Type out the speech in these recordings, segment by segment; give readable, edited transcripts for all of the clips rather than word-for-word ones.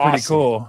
Pretty cool.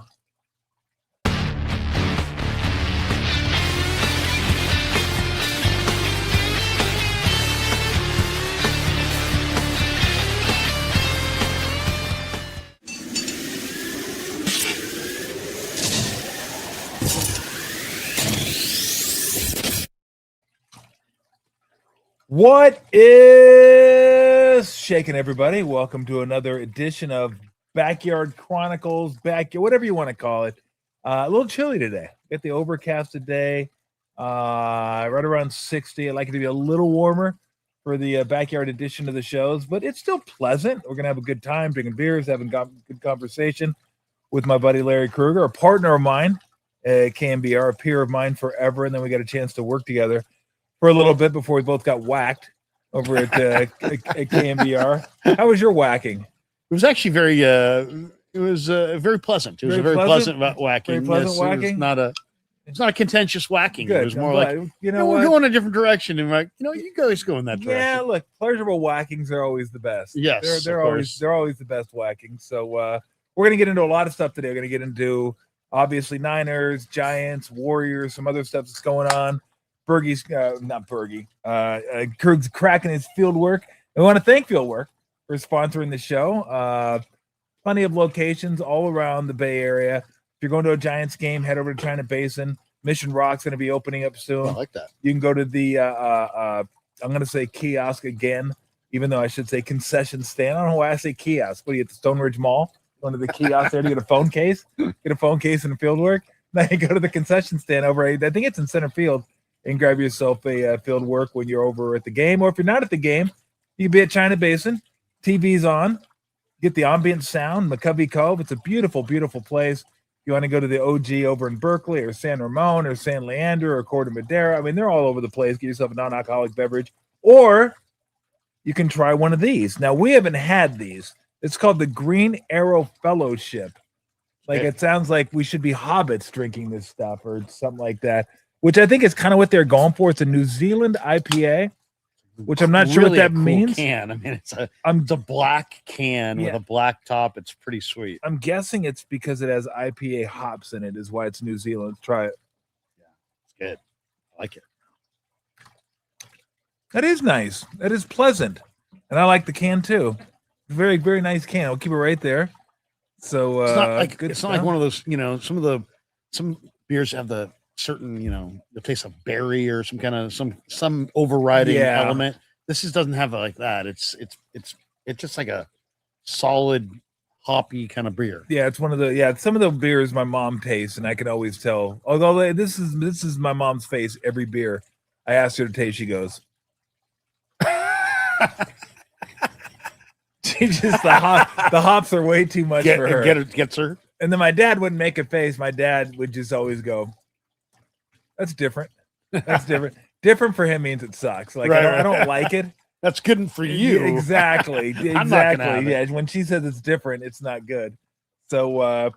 What is shaking, everybody? Welcome to another edition of Backyard Chronicles, whatever you want to call it. A little chilly today. Got the overcast today, right around 60. I'd like it to be a little warmer for the backyard edition of the shows, but it's still pleasant. We're going to have a good time drinking beers, having good conversation with my buddy Larry Krueger, a partner of mine at KMBR, a peer of mine forever, and then we got a chance to work together for a little bit before we both got whacked over at KMBR. How was your whacking? It was actually very pleasant. It was a very pleasant whacking. Very pleasant whacking. It's not a contentious whacking. Good. It was more like, we're going a different direction. And like, you guys go in that direction. Yeah, look, pleasurable whackings are always the best. Yes, they're always the best whacking. So we're going to get into a lot of stuff today. We're going to get into obviously Niners, Giants, Warriors, some other stuff that's going on. Krug's cracking his Fieldwork. We want to thank Fieldwork for sponsoring the show. Plenty of locations all around the Bay Area. If you're going to a Giants game, head over to China Basin. Mission Rock's going to be opening up soon. I like that. You can go to the I'm going to say kiosk again, even though I should say concession stand. I don't know why I say kiosk. What are you at the Stone Ridge Mall? Going to the kiosk there to get a phone case? Get a phone case and a Fieldwork. Then you go to the concession stand over. I think it's in center field. And grab yourself a Fieldwork when you're over at the game. Or if you're not at the game, you can be at China Basin. TV's on. Get the ambient sound. McCovey Cove. It's a beautiful, beautiful place. You want to go to the OG over in Berkeley or San Ramon or San Leandro or Corte Madera. I mean, they're all over the place. Get yourself a non-alcoholic beverage. Or you can try one of these. Now, we haven't had these. It's called the Green Arrow Fellowship. It sounds like we should be hobbits drinking this stuff or something like that. Which I think is kind of what they're going for. It's a New Zealand IPA, which I'm not sure what that means. Can. I mean, it's a black can with a black top. It's pretty sweet. I'm guessing it's because it has IPA hops in it is why it's New Zealand. Let's try it. Yeah, it's good. I like it. That is nice. That is pleasant. And I like the can too. Very, very nice can. I'll keep it right there. So it's not like one of those, some beers have the certain, the taste of berry or some kind of some overriding element. This doesn't have it like that. It's just like a solid hoppy kind of beer. Yeah, it's one of the some of the beers my mom tastes, and I can always tell. Although this is my mom's face every beer I asked her to taste, she goes. She just the hops are way too much for her. Gets her. And then my dad wouldn't make a face. My dad would just always go. That's different. That's different. Different for him means it sucks. Like I don't like it. That's good for you. Exactly. Exactly. Yeah. When she says it's different, it's not good. So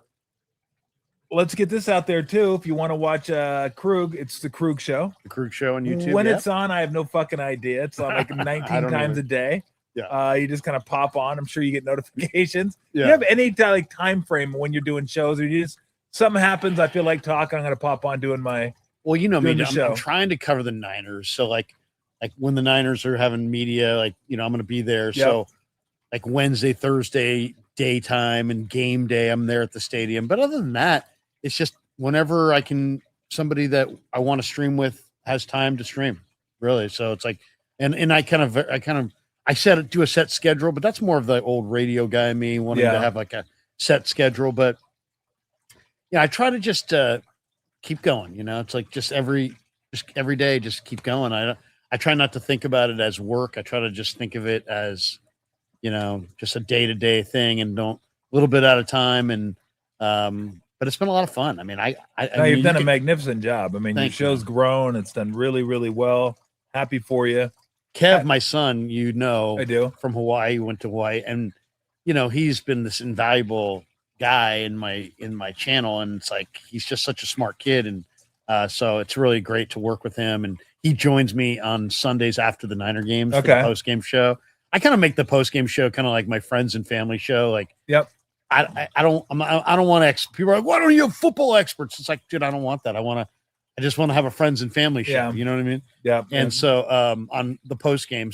let's get this out there too. If you want to watch Krug, it's the Krug Show. The Krug Show on YouTube. When it's on, I have no fucking idea. It's on like 19 times a day. Yeah. You just kind of pop on. I'm sure you get notifications. Yeah. Do you have any time frame when you're doing shows, or you just something happens? I feel like talking. I'm gonna pop on doing my. Well, I'm trying to cover the Niners. So like when the Niners are having media, I'm going to be there. Yep. So like Wednesday, Thursday, daytime and game day, I'm there at the stadium. But other than that, it's just whenever somebody that I want to stream with has time to stream, really. So it's like, and I do a set schedule, but that's more of the old radio guy in me wanting to have like a set schedule. But yeah, I try to just keep going. It's like just every day, just keep going. I try not to think about it as work. I try to just think of it as, just a day-to-day thing and a little bit at a time. And, but it's been a lot of fun. I mean, you've done a magnificent job. I mean, your show's grown. It's done really, really well. Happy for you. Kev, my son, I do, from Hawaii, went to Hawaii, and he's been this invaluable guy in my channel, and it's like he's just such a smart kid, and so it's really great to work with him. And he joins me on Sundays after the Niner games for the post game show. I kind of make the post game show kind of like my friends and family show. Like, yep, I don't want people are like, why don't you have football experts? It's like, dude, I don't want that. I just want to have a friends and family show. Yeah. You know what I mean? Yeah. And so on the post game.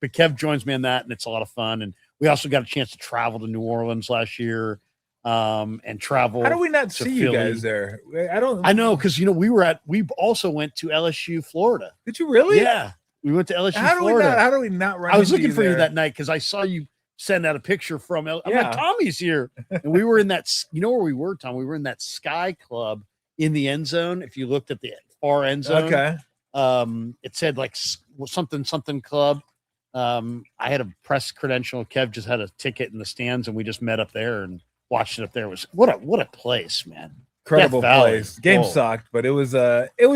But Kev joins me in that, and it's a lot of fun. And we also got a chance to travel to New Orleans last year. And travel. How do we not see you Philly. guys there? I know, because we also went to LSU, Florida. Did you really? Yeah. We went to LSU, Florida. How do we not run? I was looking for there? you that night because I saw you send out a picture from I'm Yeah. like, Tommy's here. And we were in that, where we were, Tom? We were in that Sky Club in the end zone. If you looked at the far end zone, Okay. It said like something club. I had a press credential. Kev just had a ticket in the stands, and we just met up there and watched it up there. It was what a place, man. Incredible place. Game Whoa. sucked, but it was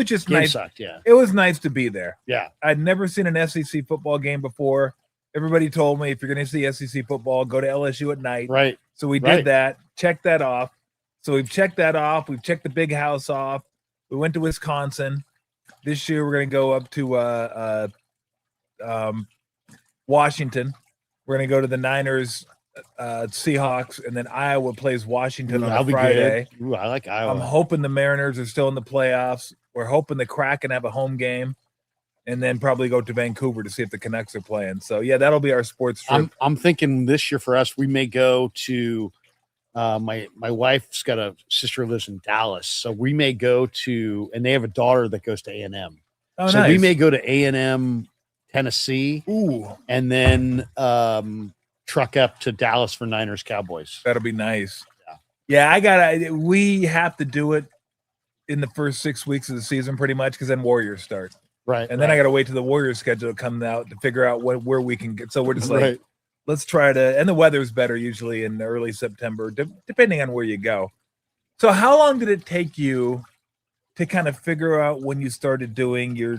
just Game nice. sucked, yeah. It was nice to be there. Yeah. I'd never seen an SEC football game before. Everybody told me if you're going to see SEC football, go to LSU at night. Right. So we Right. did that. Checked that off. So we've checked that off. We've checked the big house off. We went to Wisconsin. This year we're going to go up to Washington. We're going to go to the Niners, Seahawks, and then Iowa plays Washington on Friday. Ooh, I like Iowa. I'm hoping the Mariners are still in the playoffs. We're hoping the Kraken have a home game, and then probably go to Vancouver to see if the Canucks are playing. So yeah, that'll be our sports trip. I'm thinking this year for us, we may go to my wife's got a sister who lives in Dallas, so we may go to, and they have a daughter that goes to A&M. Oh, so nice. we may go to A&M, Tennessee, and then truck up to Dallas for Niners Cowboys. That'll be nice. Yeah, we have to do it in the first 6 weeks of the season pretty much, because then Warriors start. Right. And then I got to wait till the Warriors schedule to come out to figure out where we can get. So we're just like, Right. let's try to, and the weather's better usually in early September, depending on where you go. So how long did it take you to kind of figure out when you started doing your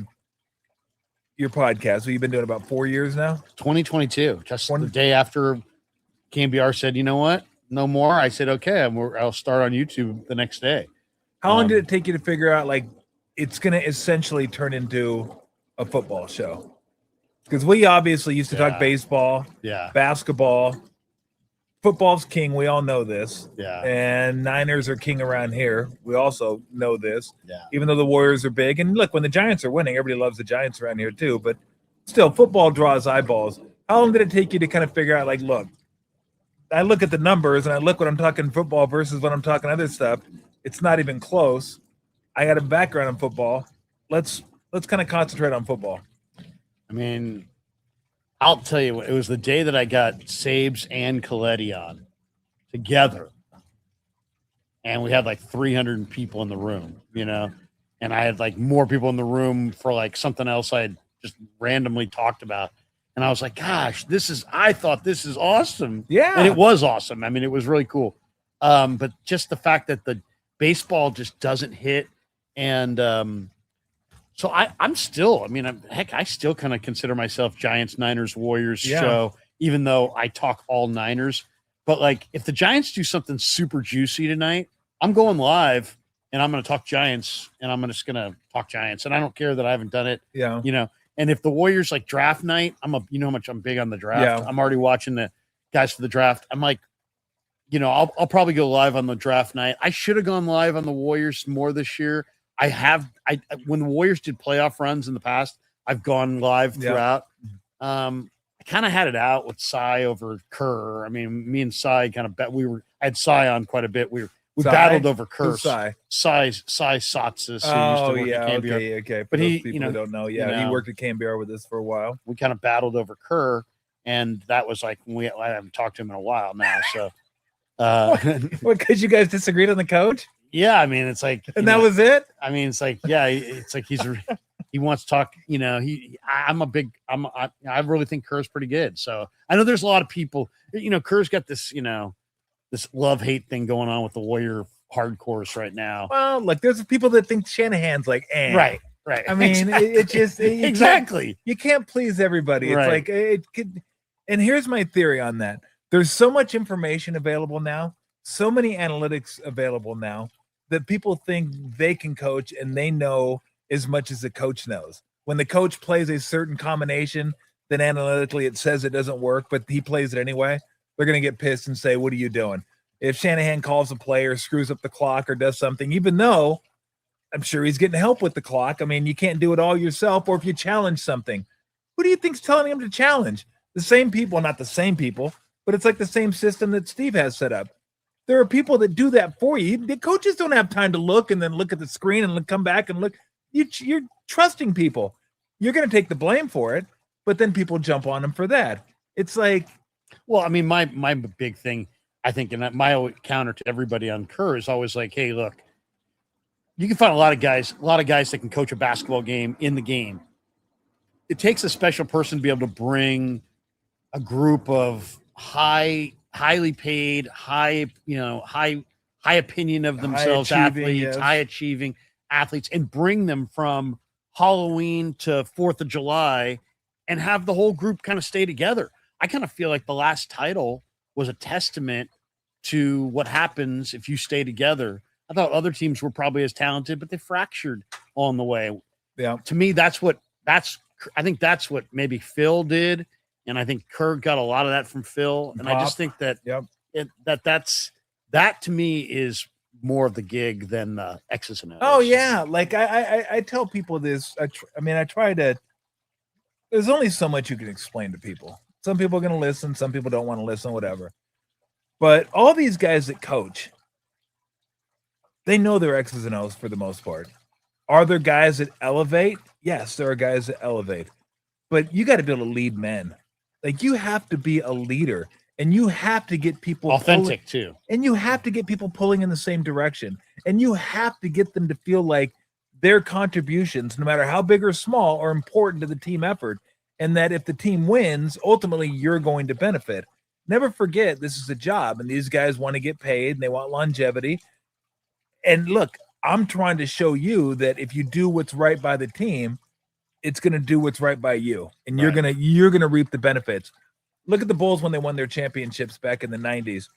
podcast? So you've been doing about 4 years now? 2022, just the day after KMBR said, you know what, no more. I said, okay, I'll start on YouTube the next day. How long did it take you to figure out, like, it's going to essentially turn into a football show? Because we obviously used to talk baseball, basketball. Football's king. We all know this. Yeah. And Niners are king around here. We also know this. Yeah. Even though the Warriors are big. And look, when the Giants are winning, everybody loves the Giants around here too. But still, football draws eyeballs. How long did it take you to kind of figure out, like, look, I look at the numbers and I look when I'm talking football versus when I'm talking other stuff. It's not even close. I got a background in football. Let's kind of concentrate on football. I mean, I'll tell you, it was the day that I got Sabes and Coletti on together. And we had like 300 people in the room, you know, and I had like more people in the room for like something else I had just randomly talked about. And I was like, gosh, I thought this is awesome. Yeah. And it was awesome. I mean, it was really cool. But just the fact that the baseball just doesn't hit. And so I'm still, I mean, I still kind of consider myself Giants, Niners, Warriors show, even though I talk all Niners. But like, if the Giants do something super juicy tonight, I'm going live and I'm going to talk Giants and I'm just going to talk Giants. And I don't care that I haven't done it, you know. And if the Warriors like draft night, you know how much I'm big on the draft. Yeah. I'm already watching the guys for the draft. I'm like, you know, I'll probably go live on the draft night. I should have gone live on the Warriors more this year. When the Warriors did playoff runs in the past, I've gone live throughout. I kind of had it out with Cy over Kerr. I mean, me and Cy kind of bet I had Cy on quite a bit. We battled over Kerr. Cy Sotzis. Oh, yeah. Okay. But he, people who don't know, he worked at KMBR with us for a while. We kind of battled over Kerr, and that was like I haven't talked to him in a while now. So, because you guys disagreed on the coach? Yeah, I mean, it's like, and that was it. I mean, it's like, it's like he wants to talk. You know, I really think Kerr's pretty good. So I know there's a lot of people. You know, Kerr's got this, you know, this love-hate thing going on with the Warrior hardcores right now. Well, look, there's people that think Shanahan's like, right. I mean, it just exactly. You can't please everybody. It's Right. like it could. And here's my theory on that. There's so much information available now, so many analytics available now, that people think they can coach and they know as much as the coach knows. When the coach plays a certain combination, then analytically it says it doesn't work, but he plays it anyway. They're going to get pissed and say, what are you doing? if Shanahan calls a play or screws up the clock or does something, even though I'm sure he's getting help with the clock. I mean, you can't do it all yourself, or if you challenge something, who do you think's telling him to challenge? The same people, not the same people, but it's like the same system that Steve has set up. There are people that do that for you. The coaches don't have time to look and then look at the screen and come back and look. You're trusting people. You're going to take the blame for it, but then people jump on them for that. It's like, well, I mean, my big thing, I think, and my counter to everybody on Kerr is always like, hey, look, you can find a lot of guys that can coach a basketball game in the game. It takes a special person to be able to bring a group of highly paid, high opinion of themselves athletes, yes. high achieving athletes, and bring them from Halloween to 4th of July and have the whole group kind of stay together. I kind of feel like the last title was a testament to what happens if you stay together. I thought other teams were probably as talented, but they fractured on the way. Yeah. To me, I think that's what maybe Phil did. And I think Kerr got a lot of that from Phil. And I just think that that to me is more of the gig than the X's and O's. Oh yeah. Like I tell people this. I try to, there's only so much you can explain to people. Some people are going to listen. Some people don't want to listen, whatever. But all these guys that coach, they know their X's and O's for the most part. Are there guys that elevate? Yes, there are guys that elevate. But you got to be able to lead men. Like, you have to be a leader, and you have to get people authentic too. And you have to get people pulling in the same direction. And you have to get them to feel like their contributions, no matter how big or small, are important to the team effort. And that if the team wins, ultimately you're going to benefit. Never forget, this is a job, and these guys want to get paid, and they want longevity. And look, I'm trying to show you that if you do what's right by the team, it's going to do what's right by you, and you're going to reap the benefits. Look at the Bulls when they won their championships back in the 90s.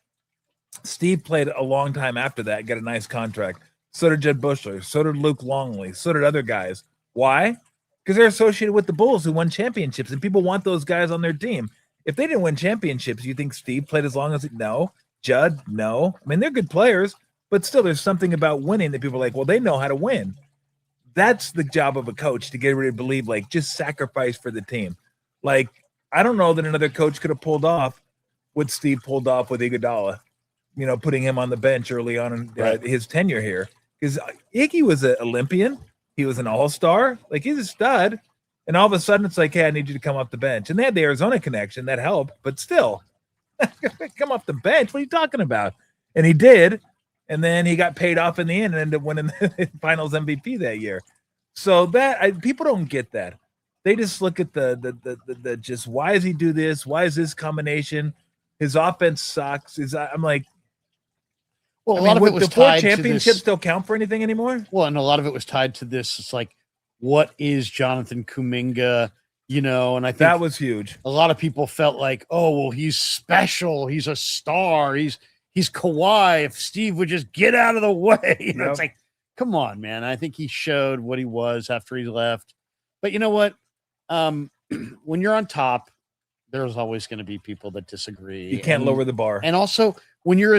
Steve played a long time after that, got a nice contract. So did Jed Bushler. So did Luke Longley. So did other guys. Why? Because they're associated with the Bulls who won championships, and people want those guys on their team. If they didn't win championships, you think Steve played as long as no? Judd, no. I mean, they're good players, but still there's something about winning that people are like, well, they know how to win. That's the job of a coach, to get everybody to believe, like, just sacrifice for the team. Like, I don't know that another coach could have pulled off what Steve pulled off with Iguodala, putting him on the bench early on in his tenure here. Because Iggy was an Olympian. He was an all-star. Like, he's a stud. And all of a sudden, it's like, hey, I need you to come off the bench. And they had the Arizona connection. That helped. But still, come off the bench. What are you talking about? And he did. And then he got paid off in the end and ended up winning the Finals MVP that year. So people don't get that. They just look at the just, why does he do this? Why is this combination? His offense sucks. I'm like, well, a lot of it was the four tied championships to this. Still count for anything anymore? Well, and a lot of it was tied to this. It's like, what is Jonathan Kuminga? And I think that was huge. A lot of people felt like, oh, well, he's special. He's a star. He's Kawhi. If Steve would just get out of the way, It's like, come on, man. I think he showed what he was after he left. But you know what? When you're on top, there's always going to be people that disagree. You can't lower the bar. And also, when you're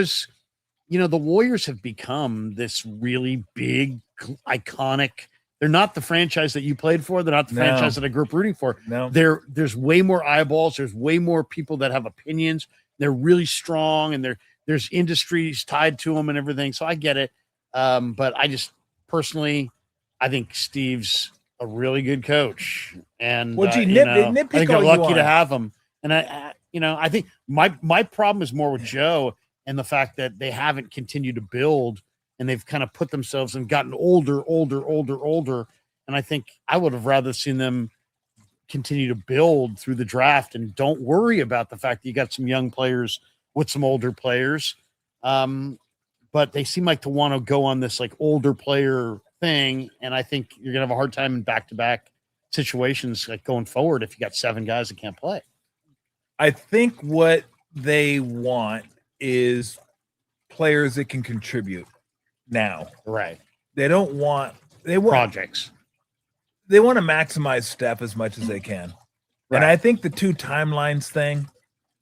the Warriors have become this really big, iconic. They're not the franchise that you played for. They're not the franchise that I grew up rooting for. No. There's way more eyeballs. There's way more people that have opinions. They're really strong, and there's industries tied to them and everything. So I get it. But I just personally, I think Steve's a really good coach. And I think they're lucky to have him. And I think my problem is more with Joe and the fact that they haven't continued to build. And they've kind of put themselves and gotten older. And I think I would have rather seen them continue to build through the draft and don't worry about the fact that you got some young players with some older players. But they seem like to want to go on this like older player thing. And I think you're going to have a hard time in back-to-back situations like going forward if you got 7 guys that can't play. I think what they want is players that can contribute. Now, right? They want projects. They want to maximize Steph as much as they can, and I think the 2 timelines thing,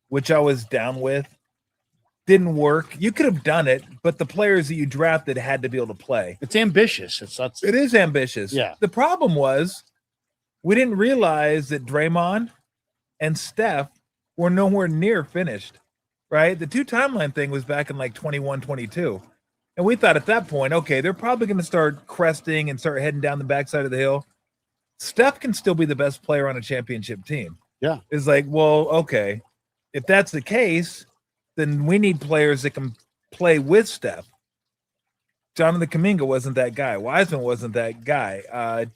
which I was down with, didn't work. You could have done it, but the players that you drafted had to be able to play. It's ambitious. It is ambitious. Yeah. The problem was we didn't realize that Draymond and Steph were nowhere near finished, right? The 2 timeline thing was back in like 21, 22. And we thought at that point, okay, they're probably going to start cresting and start heading down the backside of the hill. Steph can still be the best player on a championship team. Yeah. It's like, well, okay, if that's the case, then we need players that can play with Steph. Jonathan Kuminga wasn't that guy. Wiseman wasn't that guy.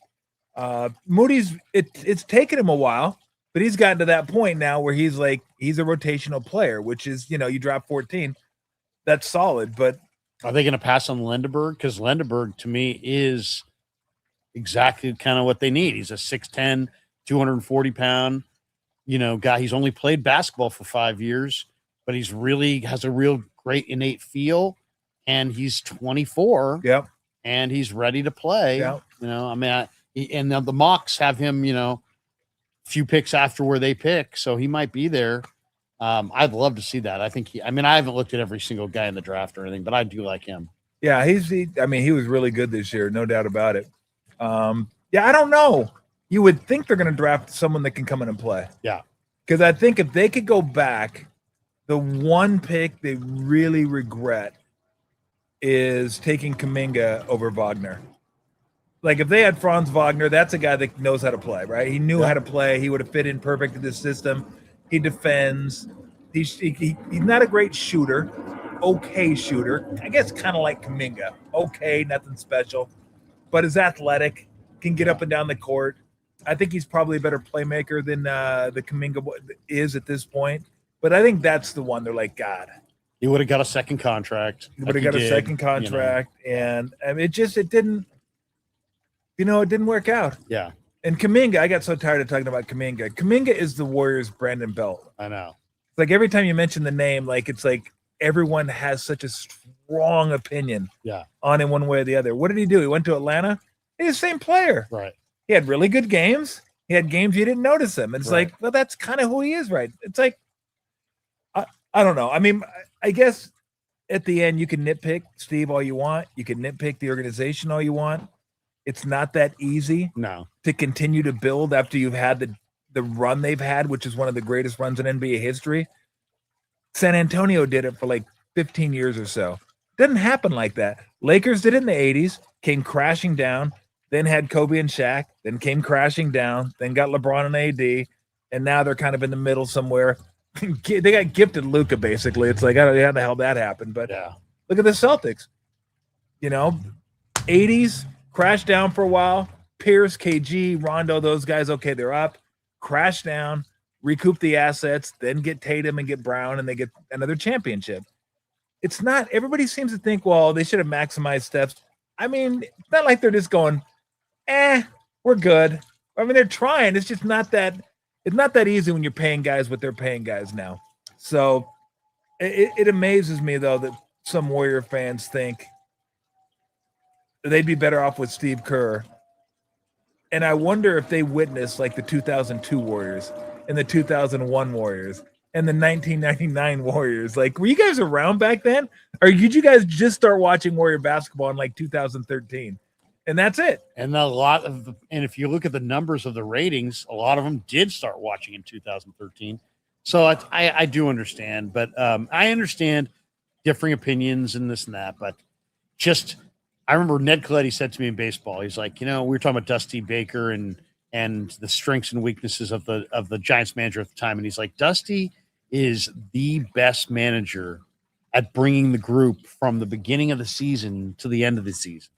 Moody's, it's taken him a while, but he's gotten to that point now where he's a rotational player, which is, you drop 14. That's solid, but are they going to pass on Lindeberg? Because Lindeberg, to me, is exactly kind of what they need. He's a 6'10", 240-pound, guy. He's only played basketball for 5 years, but he's really has a real great innate feel, and he's 24. Yep. And he's ready to play. Yep. And the mocks have him, few picks after where they pick, so he might be there. I'd love to see that. I think I haven't looked at every single guy in the draft or anything, but I do like him. Yeah, he was really good this year, no doubt about it. I don't know. You would think they're going to draft someone that can come in and play. Yeah. Because I think if they could go back, the one pick they really regret is taking Kuminga over Wagner. Like if they had Franz Wagner, that's a guy that knows how to play, right? He knew how to play. He would have fit in perfect in this system. He defends. He's not a great shooter. Okay shooter. I guess kind of like Kuminga. Okay, nothing special. But is athletic, can get up and down the court. I think he's probably a better playmaker than the Kuminga is at this point. But I think that's the one they're like, God. He would have got a second contract. He would have got a second contract. And it didn't, it didn't work out. Yeah. And Kuminga, I got so tired of talking about Kuminga. Kuminga is the Warriors' Brandon Belt. I know. It's like every time you mention the name, it's like everyone has such a strong opinion on him one way or the other. What did he do? He went to Atlanta. He's the same player. Right. He had really good games. He had games you didn't notice him. And it's like, well, that's kind of who he is, right? It's like, I don't know. I guess at the end you can nitpick Steve all you want. You can nitpick the organization all you want. It's not that easy to continue to build after you've had the run they've had, which is one of the greatest runs in NBA history. San Antonio did it for like 15 years or so. Doesn't happen like that. Lakers did it in the 80s, came crashing down, then had Kobe and Shaq, then came crashing down, then got LeBron and AD, and now they're kind of in the middle somewhere. They got gifted Luka, basically. It's like, I don't know how the hell that happened, but look at the Celtics. 80s, crashed down for a while. Pierce, KG, Rondo, those guys, okay, they're up. Crash down, recoup the assets, then get Tatum and get Brown, and they get another championship. It's not – everybody seems to think, well, they should have maximized Steph. It's not like they're just going, we're good. They're trying. It's just not that – it's not that easy when you're paying guys what they're paying guys now. So it amazes me, though, that some Warrior fans think – they'd be better off with Steve Kerr. And I wonder if they witnessed like the 2002 Warriors and the 2001 Warriors and the 1999 Warriors. Like, were you guys around back then? Or did you guys just start watching Warrior basketball in like 2013? And that's it. And if you look at the numbers of the ratings, a lot of them did start watching in 2013. So I do understand, but I understand differing opinions and this and that, but I remember Ned Colletti said to me in baseball, he's like, we were talking about Dusty Baker and the strengths and weaknesses of the Giants manager at the time. And he's like, Dusty is the best manager at bringing the group from the beginning of the season to the end of the season.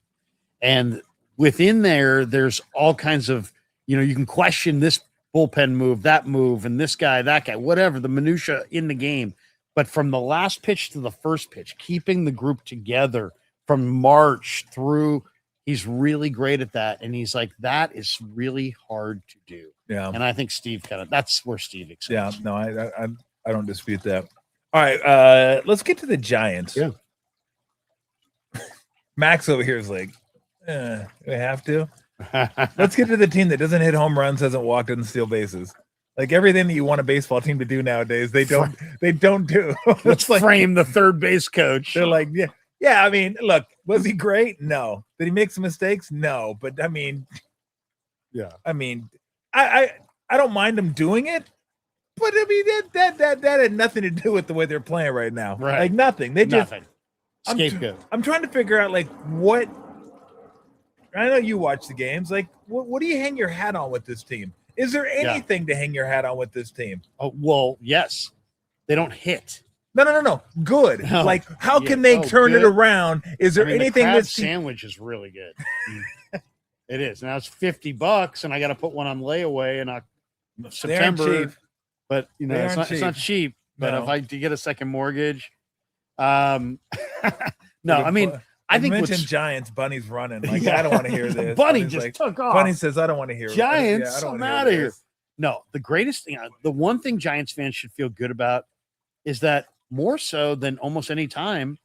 And within there's all kinds of, you can question this bullpen move, that move, and this guy, that guy, whatever, the minutia in the game. But from the last pitch to the first pitch, keeping the group together from March through, he's really great at that. And he's like, that is really hard to do. Yeah. And I think Steve that's where Steve excels. Yeah, no, I don't dispute that. All right, let's get to the Giants. Yeah. Max over here is like, we have to. Let's get to the team that doesn't hit home runs, hasn't walked, doesn't steal bases. Like everything that you want a baseball team to do nowadays, they don't do. Let's frame the third base coach. They're like, yeah. I mean, look, was he great? No. Did he make some mistakes? No. But I mean, I don't mind them doing it, but I mean that had nothing to do with the way they're playing right now. Right. Like nothing. They just nothing. Scapegoat. I'm trying to figure out like what. I know you watch the games. Like, what do you hang your hat on with this team? Is there anything to hang your hat on with this team? Oh, well, yes. They don't hit. No. Good. No. Like, how can they turn it around? Is there anything the crab that's sandwich is really good. It is. Now it's $50, and I got to put one on layaway in September. But it's not cheap. But if I get a second mortgage, no, I mean. I think mentioned Giants. Bunny's running. Like I don't want to hear this. Bunny just took off. Bunny says, "I don't want to hear Giants. I'm out of here." No, the greatest thing, the one thing Giants fans should feel good about is that more so than almost any time,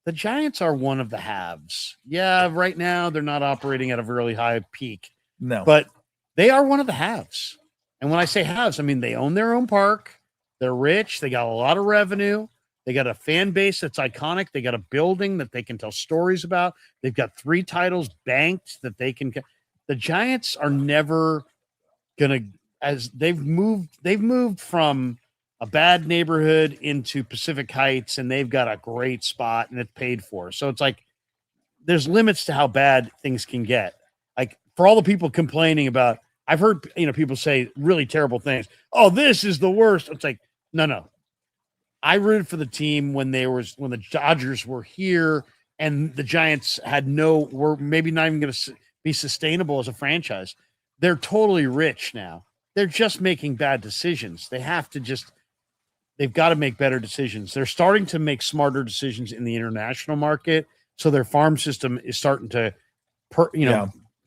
the Giants are one of the haves. Yeah, right now they're not operating at a really high peak. No, but they are one of the haves. And when I say haves, I mean they own their own park. They're rich. They got a lot of revenue. They got a fan base that's iconic. They got a building that they can tell stories about. They've got 3 titles banked that they can. The Giants are never gonna, as they've moved from a bad neighborhood into Pacific Heights, and they've got a great spot, and it's paid for. So it's like there's limits to how bad things can get. Like for all the people complaining about, I've heard people say really terrible things. Oh, this is the worst. It's like no. I rooted for the team when the Dodgers were here and the Giants were maybe not even going to be sustainable as a franchise. They're totally rich now. They're just making bad decisions. They've got to make better decisions. They're starting to make smarter decisions in the international market. So their farm system is starting to,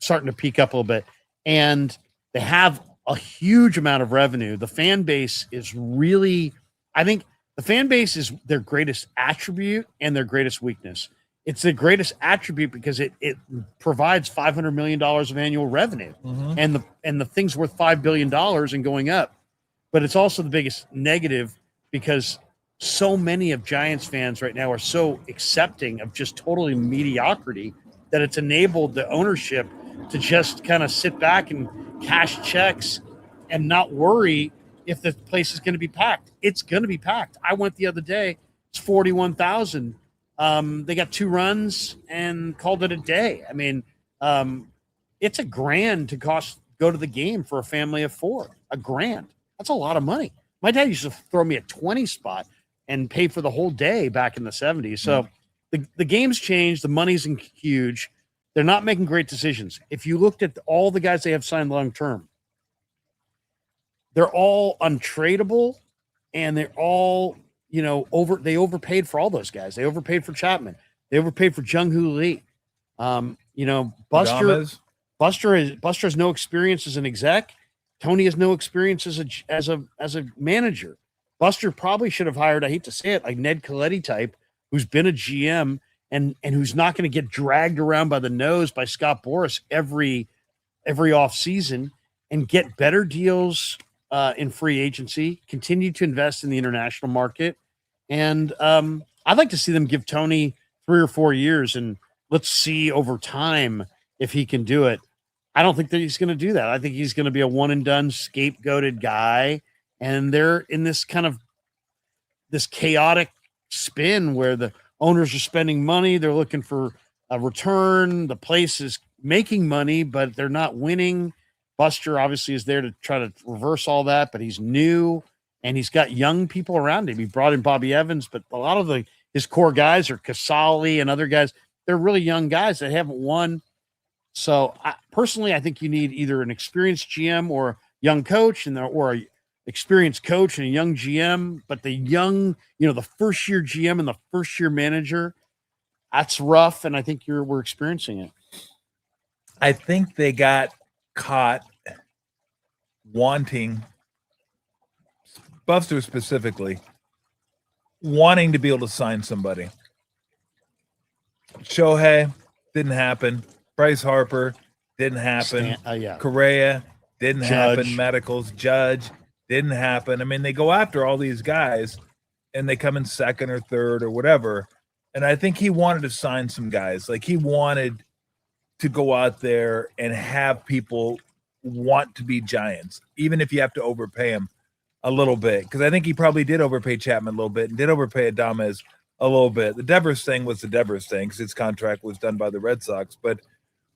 starting to peak up a little bit. And they have a huge amount of revenue. The fan base is really, I think, the fan base is their greatest attribute and their greatest weakness. It's the greatest attribute because it provides $500 million of annual revenue, and the thing's worth $5 billion and going up. But it's also the biggest negative because so many of Giants fans right now are so accepting of just totally mediocrity that it's enabled the ownership to just kind of sit back and cash checks and not worry if the place is going to be packed. It's going to be packed. I went the other day. It's 41,000. They got 2 runs and called it a day. I mean, it's $1,000 to go to the game for a family of 4. $1,000. That's a lot of money. My dad used to throw me a 20 spot and pay for the whole day back in the 70s. So the game's changed. The money's huge. They're not making great decisions. If you looked at all the guys they have signed long-term, they're all untradeable, and they're all, they overpaid for all those guys. They overpaid for Chapman. They overpaid for Jung-Hoo Lee. Buster has no experience as an exec. Tony has no experience as a manager. Buster probably should have hired, I hate to say it, like Ned Colletti type, who's been a GM and who's not going to get dragged around by the nose by Scott Boras every off season, and get better deals in free agency, continue to invest in the international market. And I'd like to see them give Tony 3 or 4 years, and let's see over time if he can do it. I don't think that he's going to do that. I think he's going to be a one and done scapegoated guy. And they're in this kind of this chaotic spin where the owners are spending money. They're looking for a return. The place is making money, but they're not winning. Buster obviously is there to try to reverse all that, but he's new and he's got young people around him. He brought in Bobby Evans, but a lot of his core guys are Casali and other guys. They're really young guys that haven't won. So personally, I think you need either an experienced GM or a young coach or a experienced coach and a young GM, but the young, the first year GM and the first year manager, that's rough. And I think we're experiencing it. I think they got caught Buster specifically, wanting to be able to sign somebody. Shohei didn't happen. Bryce Harper didn't happen. Correa didn't happen. Medicals, Judge Didn't happen. I mean, they go after all these guys and they come in second or third or whatever. And I think he wanted to sign some guys. Like he wanted to go out there and have people want to be Giants, even if you have to overpay him a little bit. Because I think he probably did overpay Chapman a little bit and did overpay Adames a little bit. The Devers thing was the Devers thing because his contract was done by the Red Sox. But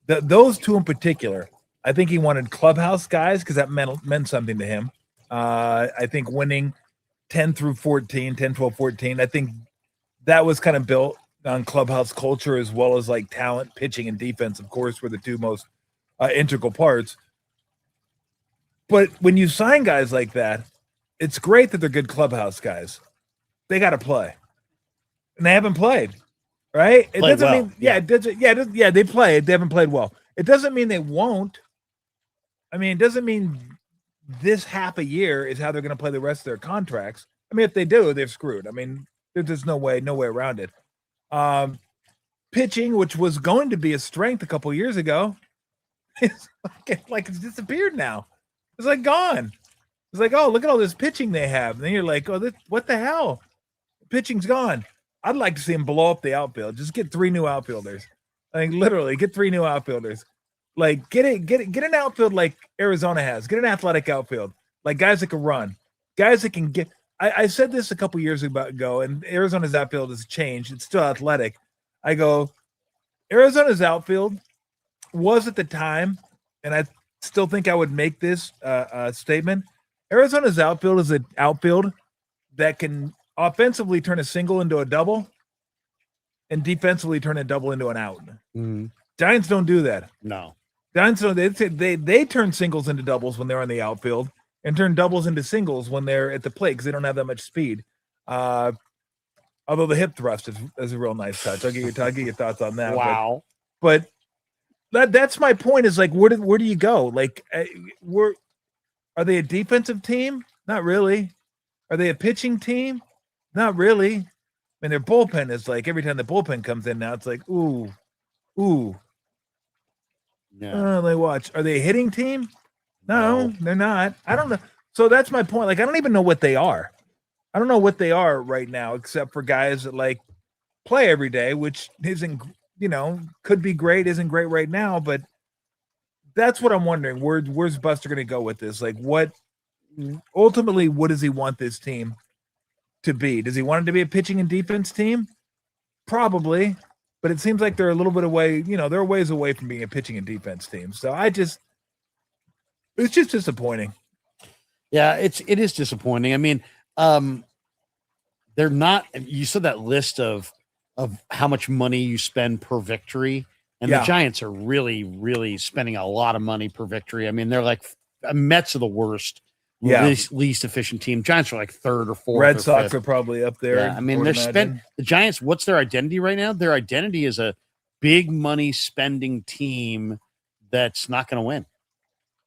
those two in particular, I think he wanted clubhouse guys because that meant something to him. I think winning 10 through 14, 10, 12, 14, I think that was kind of built on clubhouse culture as well as like talent, pitching, and defense, of course, were the two most integral parts. But when you sign guys like that, it's great that they're good clubhouse guys. They got to play. And they haven't played, right? It doesn't mean, they played. They haven't played well. It doesn't mean they won't. I mean, it doesn't mean this half a year is how they're going to play the rest of their contracts. I mean, if they do, they're screwed. I mean, there's just no way around it. Pitching, which was going to be a strength a couple of years ago, it's like it's disappeared now. It's like gone. It's like, oh, look at all this pitching they have. And then you're like, oh, what the hell? Pitching's gone. I'd like to see him blow up the outfield. Just get 3 new outfielders. Like literally, get 3 new outfielders. Like get an outfield like Arizona has. Get an athletic outfield, like guys that can run, guys that can get. I said this a couple years ago, and Arizona's outfield has changed. It's still athletic. I go, Arizona's outfield was at the time, and I still think I would make this statement. Arizona's outfield is an outfield that can offensively turn a single into a double, and defensively turn a double into an out. Mm-hmm. Giants don't do that. No. Giants don't. They turn singles into doubles when they're on the outfield, and turn doubles into singles when they're at the plate because they don't have that much speed. Although the hip thrust is a real nice touch. I'll get your thoughts on that. Wow. But that's my point. Is like where do you go? Like are they a defensive team? Not really. Are they a pitching team? Not really. I mean, their bullpen is like every time the bullpen comes in now, it's like ooh. Yeah. They watch. Are they a hitting team? No, they're not. I don't know. So that's my point. Like, I don't even know what they are. I don't know what they are right now, except for guys that like play every day, which isn't, could be great, isn't great right now. But that's what I'm wondering. Where's Buster going to go with this? Like, what does he want this team to be? Does he want it to be a pitching and defense team? Probably. But it seems like they're a little bit away, they're a ways away from being a pitching and defense team. So it's just disappointing. Yeah, it is disappointing. I mean, they're not, you said that list of how much money you spend per victory. And the Giants are really, really spending a lot of money per victory. I mean, they're like Mets are the worst. Least efficient team. Giants are like third or fourth. Red Sox are probably up there. Yeah, I mean, the Giants. What's their identity right now? Their identity is a big money spending team that's not going to win.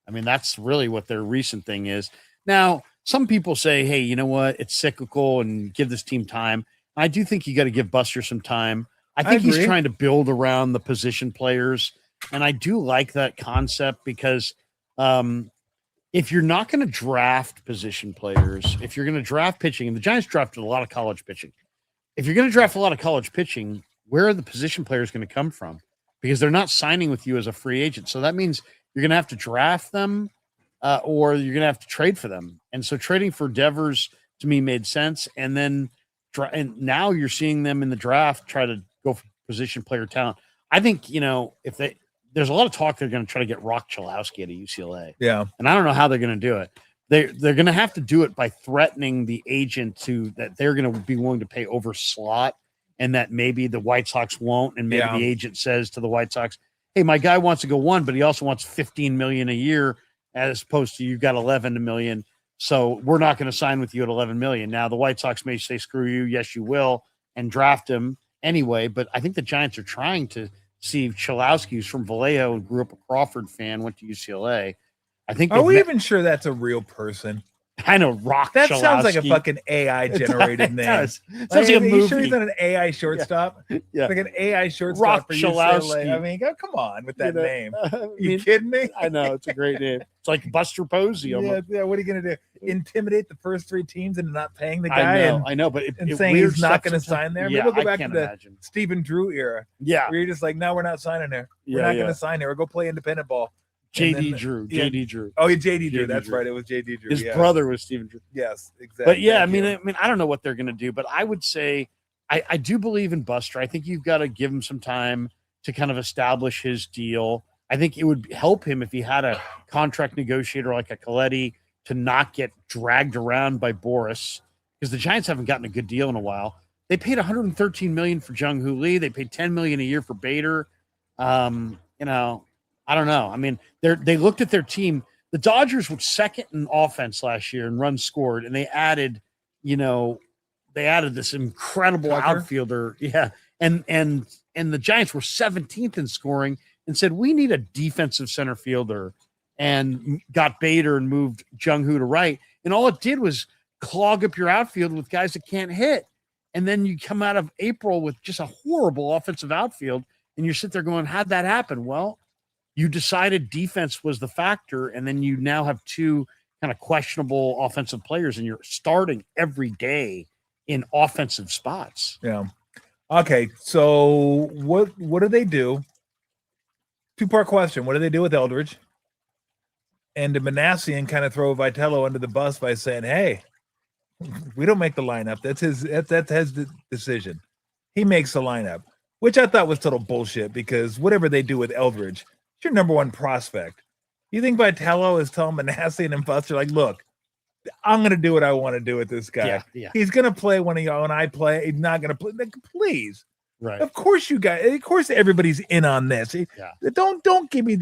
I mean, that's really what their recent thing is. Now, some people say, "Hey, you know what? It's cyclical, and give this team time." I do think you got to give Buster some time. I think he's trying to build around the position players, and I do like that concept because. If you're not going to draft position players, if you're going to draft pitching, and the Giants drafted a lot of college pitching. If you're going to draft a lot of college pitching, where are the position players going to come from? Because they're not signing with you as a free agent. So that means you're going to have to draft them or you're going to have to trade for them. And so trading for Devers to me made sense. And then and now you're seeing them in the draft try to go for position player talent. I think, there's a lot of talk they're going to try to get Rock Chalowski out of UCLA. Yeah. And I don't know how they're going to do it. They're going to have to do it by threatening the agent that they're going to be willing to pay over slot and that maybe the White Sox won't. And maybe the agent says to the White Sox, hey, my guy wants to go 1, but he also wants $15 million a year as opposed to you've got $11 million. So we're not going to sign with you at $11 million. Now the White Sox may say, screw you. Yes, you will. And draft him anyway. But I think the Giants are trying to see Chalowski, who's from Vallejo and grew up a Crawford fan, went to UCLA. I think. Are we even sure that's a real person? I know, Rock. That sounds like a Chalowski. fucking AI generated name. Sounds Like, like a are movie. you sure he's not an AI shortstop? Yeah. Like an AI shortstop Rock for Chalowski. UCLA. I mean, come on with that name. I You mean, kidding me? I know, it's a great name. It's like Buster Posey. Yeah. What are you gonna do? Intimidate the first 3 teams into not paying the guy? I know, but and saying he's not going to sign there. Yeah, Maybe we'll go I back to can't the imagine. Stephen Drew era. Yeah, Where you're just like, no, we're not signing there. We're not going to sign there. We'll go play independent ball. JD Drew. Oh, yeah, JD Drew. That's right. It was JD Drew. His brother was Stephen Drew. Yes, exactly. But yeah, I mean, I don't know what they're going to do, but I would say I do believe in Buster. I think you've got to give him some time to kind of establish his deal. I think it would help him if he had a contract negotiator like a Coletti to not get dragged around by Boris, because the Giants haven't gotten a good deal in a while. They paid $113 million for Jung-Hoo Lee. They paid $10 million a year for Bader. I don't know. I mean, they looked at their team. The Dodgers were second in offense last year in runs scored, and they added this incredible outfielder. Yeah. And the Giants were 17th in scoring and said, we need a defensive center fielder, and got Bader and moved Jung-Hoo to right. And all it did was clog up your outfield with guys that can't hit. And then you come out of April with just a horrible offensive outfield, and you sit there going, how'd that happen? Well, you decided defense was the factor, and then you now have 2 kind of questionable offensive players, and you're starting every day in offensive spots. Yeah. Okay, so what do they do? 2-part question. What do they do with Eldridge? And did Manassian kind of throw Vitello under the bus by saying, hey, we don't make the lineup. That's his decision. He makes the lineup, which I thought was total bullshit, because whatever they do with Eldridge, it's your number 1 prospect. You think Vitello is telling Manassian and Buster, like, look, I'm going to do what I want to do with this guy. Yeah. He's going to play when I play. He's not going to play. Like, please. Right. Of course everybody's in on this. Yeah. Don't give me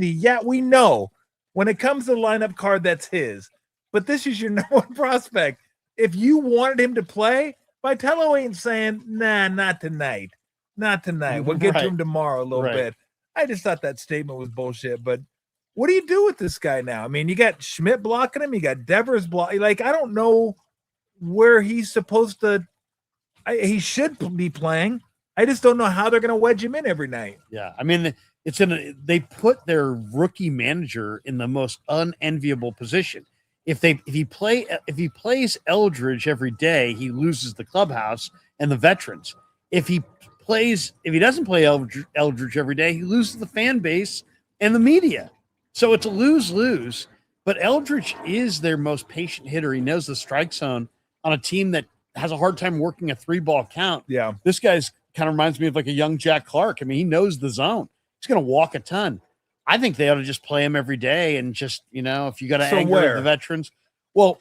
we know. When it comes to the lineup card, that's his. But this is your number 1 prospect. If you wanted him to play, Vitello ain't saying, nah, not tonight. Not tonight. We'll get to him tomorrow a little bit. I just thought that statement was bullshit. But what do you do with this guy now? I mean, you got Schmidt blocking him. You got Devers blocking. Like, I don't know where he's supposed to. He should be playing. I just don't know how they're going to wedge him in every night. Yeah, I mean, they put their rookie manager in the most unenviable position. If he plays Eldridge every day, he loses the clubhouse and the veterans. If he doesn't play Eldridge every day, he loses the fan base and the media. So it's a lose-lose. But Eldridge is their most patient hitter. He knows the strike zone on a team that has a hard time working a 3-ball count. Yeah, this guy's kind of reminds me of like a young Jack Clark. I mean, he knows the zone. He's going to walk a ton. I think they ought to just play him every day, and just, if you got to anger the veterans. Well,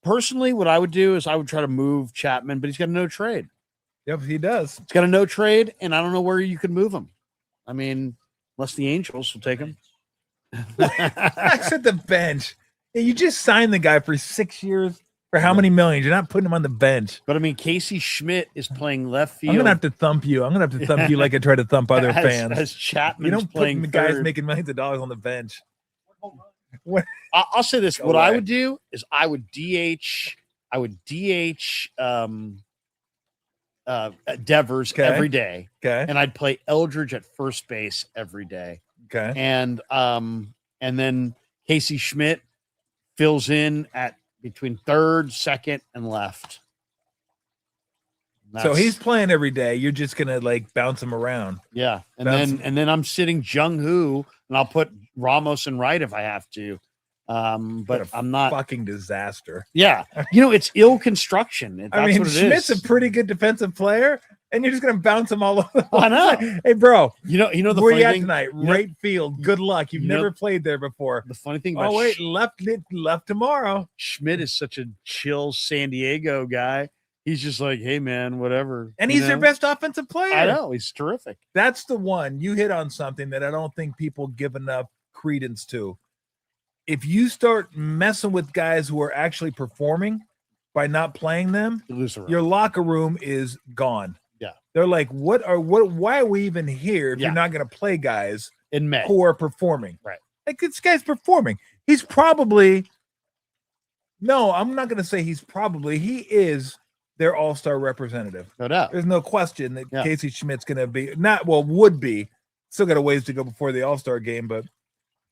personally, what I would do is I would try to move Chapman, but he's got a no trade. Yep, he does. He's got a no trade, and I don't know where you could move him. I mean, unless the Angels will take him. That's at the bench. Yeah, you just signed the guy for 6 years. For how many millions? You're not putting him on the bench. But I mean, Casey Schmidt is playing left field. I'm gonna have to thump you. I'm gonna have to thump you like I try to thump other fans. As Chapman, you don't playing put guys making millions of dollars on the bench. I'll say this: what I would do is I would DH Devers every day. Okay, and I'd play Eldridge at first base every day. Okay, and then Casey Schmidt fills in at between third, second, and left. So he's playing every day. You're just gonna like bounce him around. Yeah, and then I'm sitting Jung-Hoo, and I'll put Ramos in right if I have to. But I'm not fucking disaster. Yeah, it's ill construction. I mean, Schmidt's a pretty good defensive player, and you're just gonna bounce him all over. I know. Hey, bro. The where funny you at thing, tonight? Right field. Good luck. You've never played there before. The funny thing about left tomorrow. Schmidt is such a chill San Diego guy. He's just like, hey man, whatever. And he's their best offensive player. I know, he's terrific. That's the one. You hit on something that I don't think people give enough credence to. If you start messing with guys who are actually performing by not playing them, your locker room is gone. Yeah. They're like, why are we even here if you're not going to play guys in May who are performing? Right. Like, this guy's performing. He's probably No, I'm not going to say he is their all-star representative. No doubt. There's no question that Casey Schmidt's going to be would be. Still got a ways to go before the all-star game,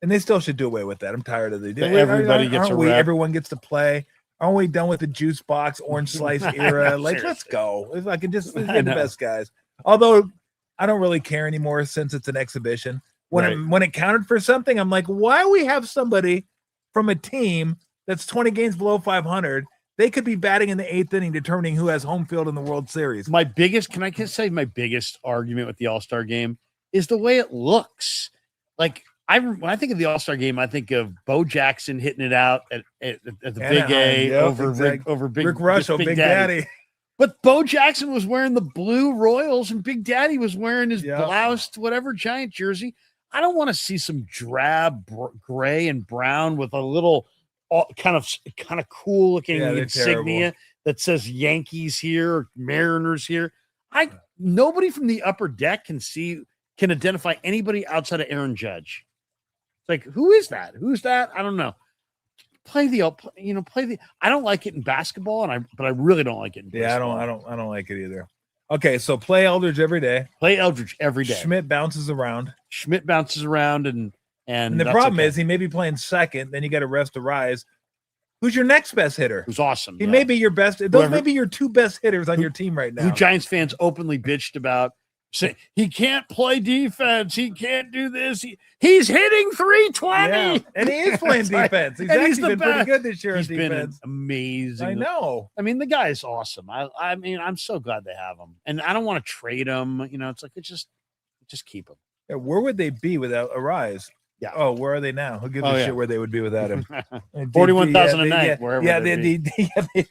and they still should do away with that. I'm tired of the everybody gets a rep. Everyone gets to play. Aren't we done with the juice box, orange slice era? Let's go. If I can just get the best guys. Although I don't really care anymore since it's an exhibition. When it counted for something, I'm like, why we have somebody from a team that's 20 games below 500? They could be batting in the 8th inning, determining who has home field in the World Series. Can I just say my biggest argument with the All-Star game is the way it looks. Like when I think of the All-Star game, I think of Bo Jackson hitting it out at the Big A over Rick Russell, Big Daddy. But Bo Jackson was wearing the blue Royals, and Big Daddy was wearing his bloused whatever Giant jersey. I don't want to see some drab gray and brown with a little kind of cool looking insignia that says Yankees here, or Mariners here. Nobody from the upper deck can identify anybody outside of Aaron Judge. It's like, who is that? Who's that? I don't know. Play the. I don't like it in basketball, but I really don't like it in baseball. I don't like it either. Okay, so play Eldridge every day. Schmidt bounces around. And the problem is he may be playing second. Then you got to rest Arise. Who's your next best hitter? Who's awesome. He may be your best. Those may be your two best hitters on your team right now. Who Giants fans openly bitched about. Say he can't play defense. He can't do this. He's hitting 320, and he is playing defense. He's actually been pretty good this year. He's been amazing. I know. I mean, the guy is awesome. I mean, I'm so glad they have him, and I don't want to trade him. It's like just keep him. Yeah, where would they be without Arise? Yeah. Oh, where are they now? Who gives a shit where they would be without him? 41,000 a night. They'd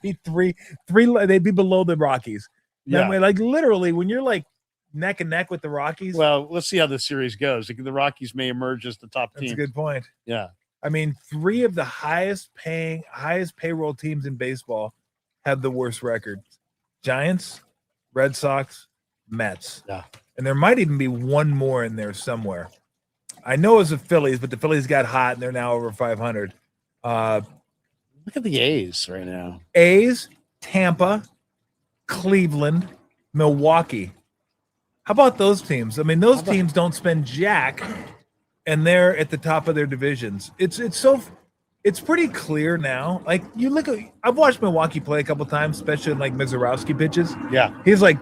be three. They'd be below the Rockies. Yeah. Like literally, when you're like neck and neck with the Rockies. Well, let's see how this series goes. The Rockies may emerge as the top team. That's a good point. Yeah. I mean, 3 of the highest payroll teams in baseball have the worst record. Giants, Red Sox, Mets. Yeah. And there might even be one more in there somewhere. I know it's the Phillies, but the Phillies got hot and they're now over 500. Look at the A's right now. A's, Tampa, Cleveland, Milwaukee. How about those teams? I mean, those teams don't spend jack, and they're at the top of their divisions. It's pretty clear now. Like you look at, I've watched Milwaukee play a couple times, especially in like Mizorowski pitches. Yeah, he's like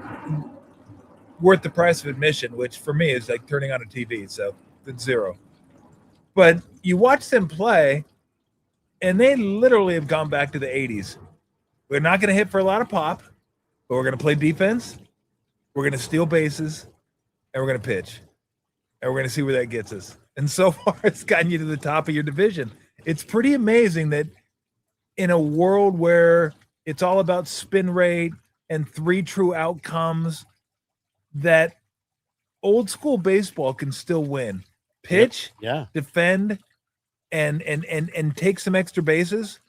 worth the price of admission, which for me is like turning on a TV. So it's $0. But you watch them play, and they literally have gone back to the 80s. We're not going to hit for a lot of pop, but we're going to play defense. We're going to steal bases, and we're going to pitch. And we're going to see where that gets us. And so far, it's gotten you to the top of your division. It's pretty amazing that in a world where it's all about spin rate and 3 true outcomes, that old school baseball can still win. Pitch, defend, and take some extra bases.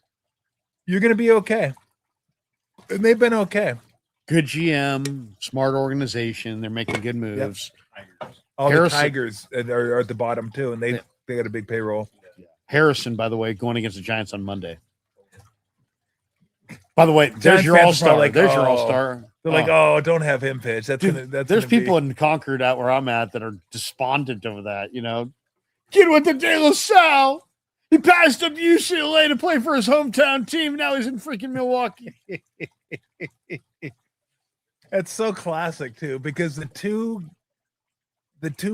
You're going to be okay. And they've been okay. Good GM, smart organization. They're making good moves. Yep. All the Tigers are at the bottom too, and they got a big payroll. Harrison, by the way, going against the Giants on Monday. By the way, there's your all-star. Like, there's your all-star. They're like, oh, don't have him pitch. There's people in Concord out where I'm at that are despondent over that. Kid went to De La Salle. He passed up UCLA to play for his hometown team. Now he's in freaking Milwaukee. That's so classic too, because the two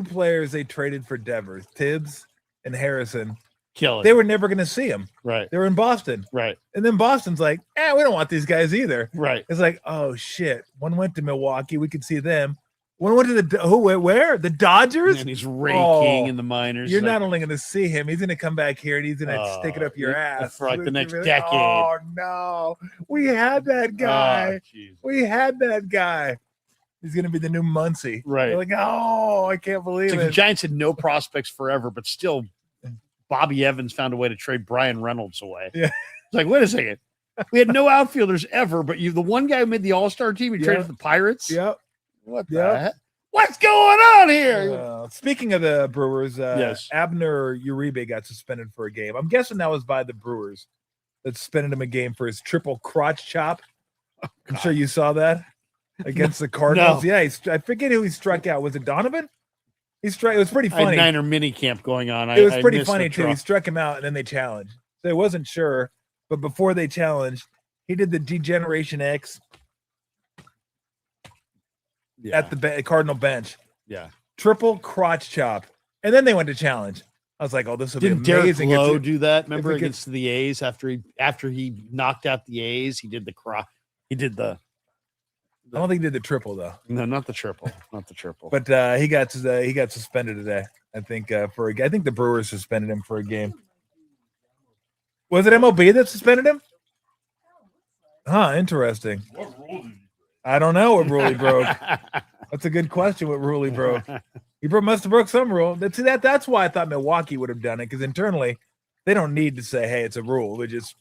players they traded for Devers, Tibbs and Harrison, they were never going to see him. Right. They were in Boston. Right. And then Boston's like, we don't want these guys either. Right. It's like, oh shit. One went to Milwaukee. We could see them. One went to where? The Dodgers? And he's raking in the minors. You're not only going to see him, he's going to come back here and he's going to stick it up your ass for like the next decade. Oh no. We had that guy. He's going to be the new Muncie. Right. You're like, I can't believe it. The Giants had no prospects forever, but still Bobby Evans found a way to trade Brian Reynolds away. Yeah. It's like, wait a second. We had no outfielders ever, but the one guy who made the All-Star team, he traded for the Pirates. Yep. What the heck? What's going on here? Speaking of the Brewers, Abner Uribe got suspended for a game. I'm guessing that was by the Brewers. that suspended him a game for his triple crotch chop. I'm sure you saw that against the Cardinals. No. Yeah, I forget who he struck out. Was it Donovan? It was pretty funny. Niner mini camp going on. It was pretty funny too. He struck him out and then they challenged. So I wasn't sure, but before they challenged, he did the Degeneration X at the Cardinal bench. Yeah, triple crotch chop, and then they went to challenge. I was like, "Oh, this will be amazing." Derek Lowe do that? Remember against the A's after he knocked out the A's, he did the I don't think he did the triple though. No, not the triple, not the triple. But he got suspended today. I think I think the Brewers suspended him for a game. Was it MLB that suspended him? Huh, interesting. What rule did he break? I don't know what rule he broke. That's a good question. What rule he broke? He must have broke some rule. That's why I thought Milwaukee would have done it, because internally they don't need to say, "Hey, it's a rule." They just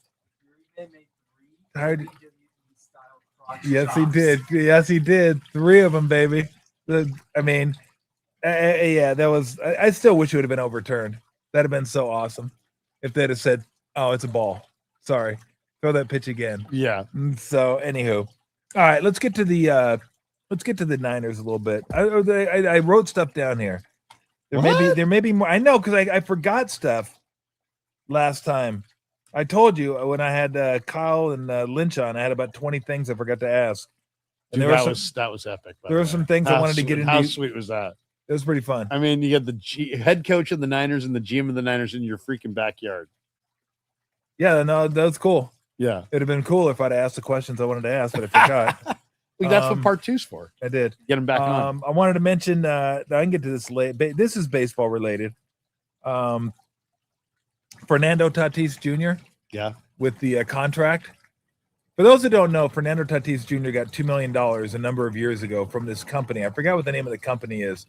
Yes, he did. Yes, he did. 3 of them, baby. I mean, yeah, that was. I still wish it would have been overturned. That'd have been so awesome if they'd have said, "Oh, it's a ball. Sorry, throw that pitch again." Yeah. So, anywho, all right, let's get to the Niners a little bit. I wrote stuff down here. There may be more. I know, because I forgot stuff last time. I told you when I had Kyle and Lynch on, I had about 20 things I forgot to ask. And Dude, that was epic. There were some things I wanted to get into. How sweet was that? It was pretty fun. I mean, you had the head coach of the Niners and the GM of the Niners in your freaking backyard. Yeah, no, that was cool. Yeah. It'd have been cool if I'd asked the questions I wanted to ask, but I forgot. That's what part 2's for. I did. Get him back on. I wanted to mention, I can get to this late. This is baseball related. Fernando Tatis Jr. Yeah. With the contract. For those who don't know, Fernando Tatis Jr. got $2 million a number of years ago from this company. I forgot what the name of the company is.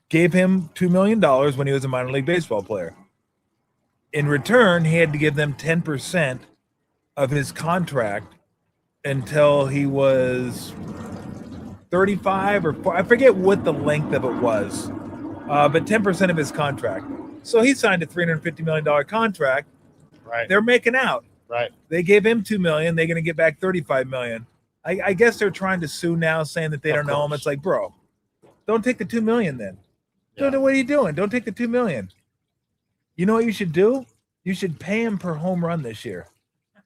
Gave him $2 million when he was a minor league baseball player. In return, he had to give them 10% of his contract until he was 35 or I forget what the length of it was, but 10% of his contract. So he signed a $350 million contract. Right. They're making out. Right. They gave him $2 million. They're going to get back $35 million. I guess they're trying to sue now, saying that they don't know him. It's like, bro, don't take the $2 million then. Yeah. What are you doing? Don't take the $2 million. You know what you should do? You should pay him per home run this year.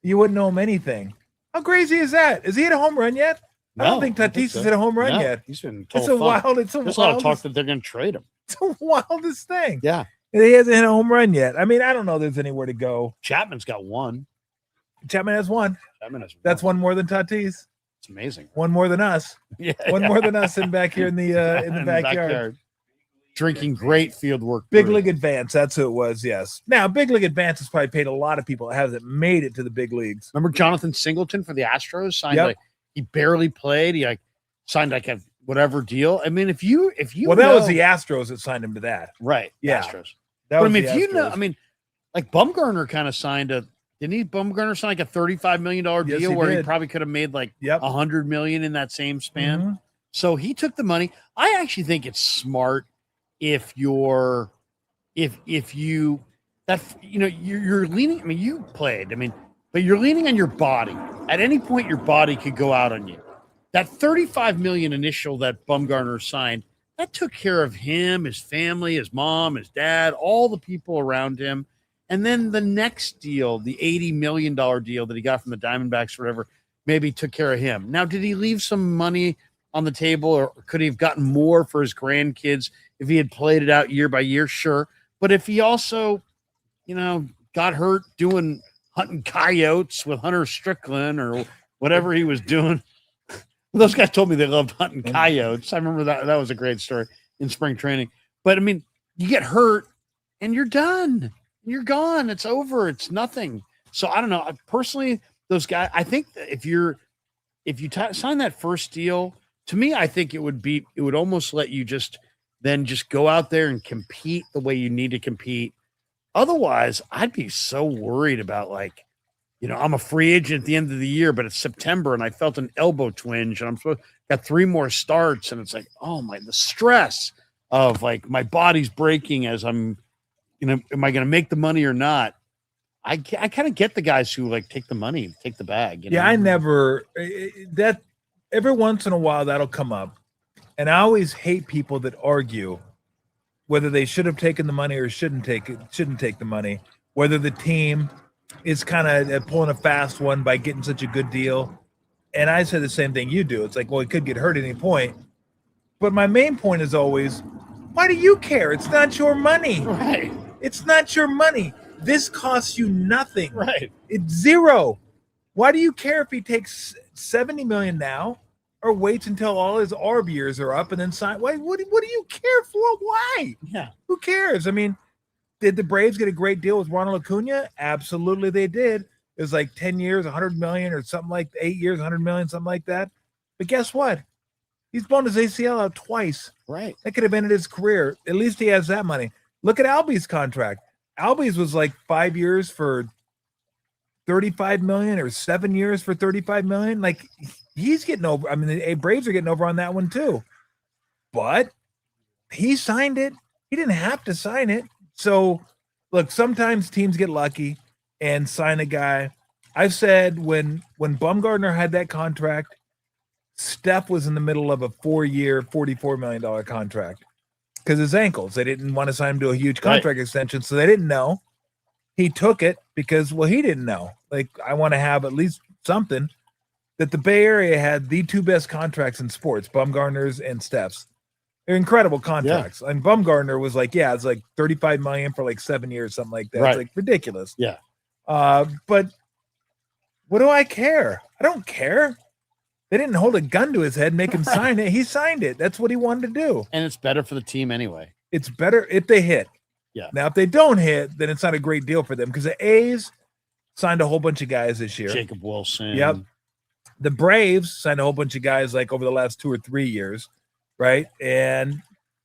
You wouldn't owe him anything. How crazy is that? Is he hit a home run yet? No, I don't think Tatis has hit a home run yet. He's been It's a wild. There's a lot of talk that they're going to trade him. It's the wildest thing. Yeah. He hasn't hit a home run yet. I mean, I don't know if there's anywhere to go. Chapman's got one. Chapman has one. That's one more than Tatis. It's amazing. One more than us. Yeah. One more than us in back here in the backyard. Drinking great Fieldwork. Big League Advance. That's who it was. Yes. Now, Big League Advance has probably paid a lot of people that hasn't made it to the big leagues. Remember Jonathan Singleton for the Astros signed he barely played. He signed a whatever deal. I mean, if you that was the Astros that signed him to that. Right. Yeah. Astros. That was if you know, I mean, like Bumgarner kind of signed didn't he? Bumgarner signed like a $35 million deal where he probably could have made like $100 million in that same span. Mm-hmm. So he took the money. I actually think it's smart if you're leaning. I mean, you played. I mean, but you're leaning on your body. At any point, your body could go out on you. That $35 million initial that Bumgarner signed, that took care of him, his family, his mom, his dad, all the people around him. And then the next deal, the $80 million deal that he got from the Diamondbacks or whatever, maybe took care of him. Now, did he leave some money on the table, or could he have gotten more for his grandkids if he had played it out year by year? Sure. But if he also, got hurt hunting coyotes with Hunter Strickland or whatever he was doing. Those guys told me they loved hunting coyotes. I remember that. That was a great story in spring training. But I mean, you get hurt and you're done. You're gone. It's over. It's nothing. So I don't know. Personally, those guys, I think that if you sign that first deal, to me, I think it would almost let you just go out there and compete the way you need to compete. Otherwise, I'd be so worried about I'm a free agent at the end of the year, but it's September and I felt an elbow twinge and I'm got 3 more starts. And it's like, the stress of my body's breaking as I'm, am I going to make the money or not? I kind of get the guys who like take the money, take the bag. You know? Yeah, I never that every once in a while that'll come up. And I always hate people that argue whether they should have taken the money or shouldn't take the money, whether the team is kind of pulling a fast one by getting such a good deal. And I say the same thing you do. It's like, well, it could get hurt at any point. But my main point is always, why do you care? It's not your money. Right. It's not your money. This costs you nothing. Right. It's zero. Why do you care if he takes $70 million now or waits until all his ARB years are up and then sign? What do you care for? Why? Yeah. Who cares? I mean, did the Braves get a great deal with Ronald Acuna? Absolutely, they did. It was like 10 years, 100 million, or something like 8 years, 100 million, something like that. But guess what? He's blown his ACL out twice. Right. That could have ended his career. At least he has that money. Look at Albie's contract. Albie's was like 5 years for 35 million or 7 years for 35 million. Like, he's getting over. I mean, the Braves are getting over on that one too. But he signed it. He didn't have to sign it. So, look, sometimes teams get lucky and sign a guy. I've said when Bumgarner had that contract, Steph was in the middle of a 4-year, $44 million contract because his ankles. They didn't want to sign him to a huge contract extension, so they didn't know. He took it because, well, he didn't know. Like, I want to have at least something. That the Bay Area had the two best contracts in sports, Bumgarner's and Steph's. They're incredible contracts. Yeah. And Bumgarner was like, it's like 35 million for like 7 years, something like that. Right. It's like ridiculous. Yeah. But what do I care? I don't care. They didn't hold a gun to his head and make him sign it. He signed it. That's what he wanted to do. And it's better for the team anyway. It's better if they hit. Yeah. Now, if they don't hit, then it's not a great deal for them because the A's signed a whole bunch of guys this year. Jacob Wilson. Yep. The Braves signed a whole bunch of guys like over the last 2 or 3 years, right? And,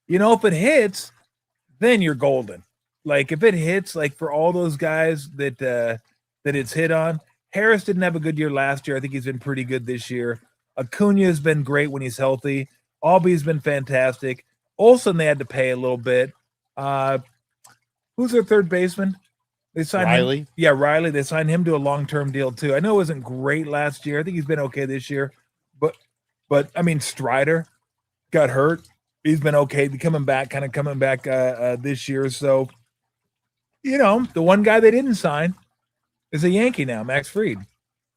if it hits, then you're golden. Like, if it hits, like for all those guys that it's hit on, Harris didn't have a good year last year. I think he's been pretty good this year. Acuna has been great when he's healthy. Albie's been fantastic. Olsen, they had to pay a little bit. Who's their third baseman? They signed Riley. Him. Yeah, Riley. They signed him to a long-term deal too. I know it wasn't great last year. I think he's been okay this year. But I mean, Strider got hurt. He's been okay. Coming back this year. So, the one guy they didn't sign is a Yankee now, Max Fried.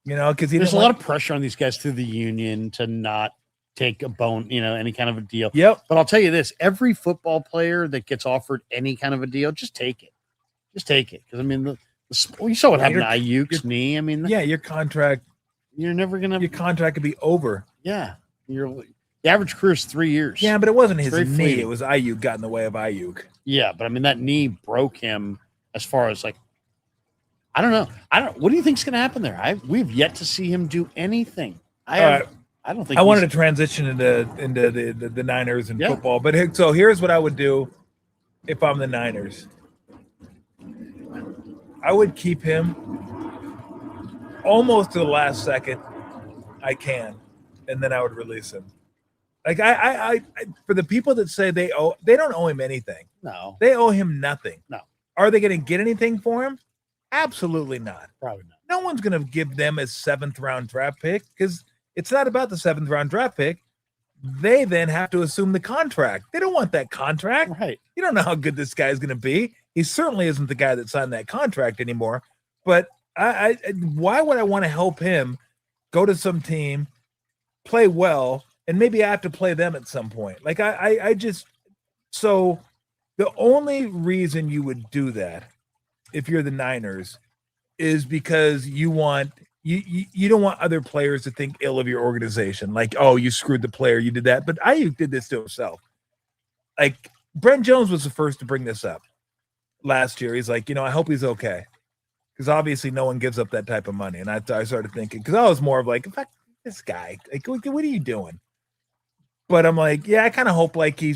Because there's a lot of pressure on these guys through the union to not take a bone, any kind of a deal. Yep. But I'll tell you this: every football player that gets offered any kind of a deal, just take it. Just take it. Because I mean, you saw what happened to Ayuk's knee. I mean, your contract. You're never gonna. Your contract could be over. Yeah. The average career is 3 years. Yeah, but it wasn't his knee. Fleeting. It was Ayuk got in the way of Ayuk. Yeah, but I mean that knee broke him. As far as like, I don't know. What do you think's going to happen there? We've yet to see him do anything. I don't think. I wanted to transition into the Niners and football, but so here's what I would do if I'm the Niners. I would keep him almost to the last second I can, and then I would release him. Like I for the people that say they don't owe him anything. No, they owe him nothing. No, are they going to get anything for him? Absolutely not. Probably not. No one's going to give them a 7th round draft pick because it's not about the 7th round draft pick. They then have to assume the contract. They don't want that contract. Right. You don't know how good this guy is going to be. He certainly isn't the guy that signed that contract anymore. But why would I want to help him go to some team, play well, and maybe I have to play them at some point? Like so the only reason you would do that if you're the Niners is because you don't want other players to think ill of your organization. Like, oh, you screwed the player, you did that. But Ayuk did this to himself. Like, Brent Jones was the first to bring this up last year. He's like, I hope he's okay. Because obviously no one gives up that type of money. And I started thinking, because I was more of like, fuck this guy. Like, what are you doing? But I'm like, yeah, I kind of hope like he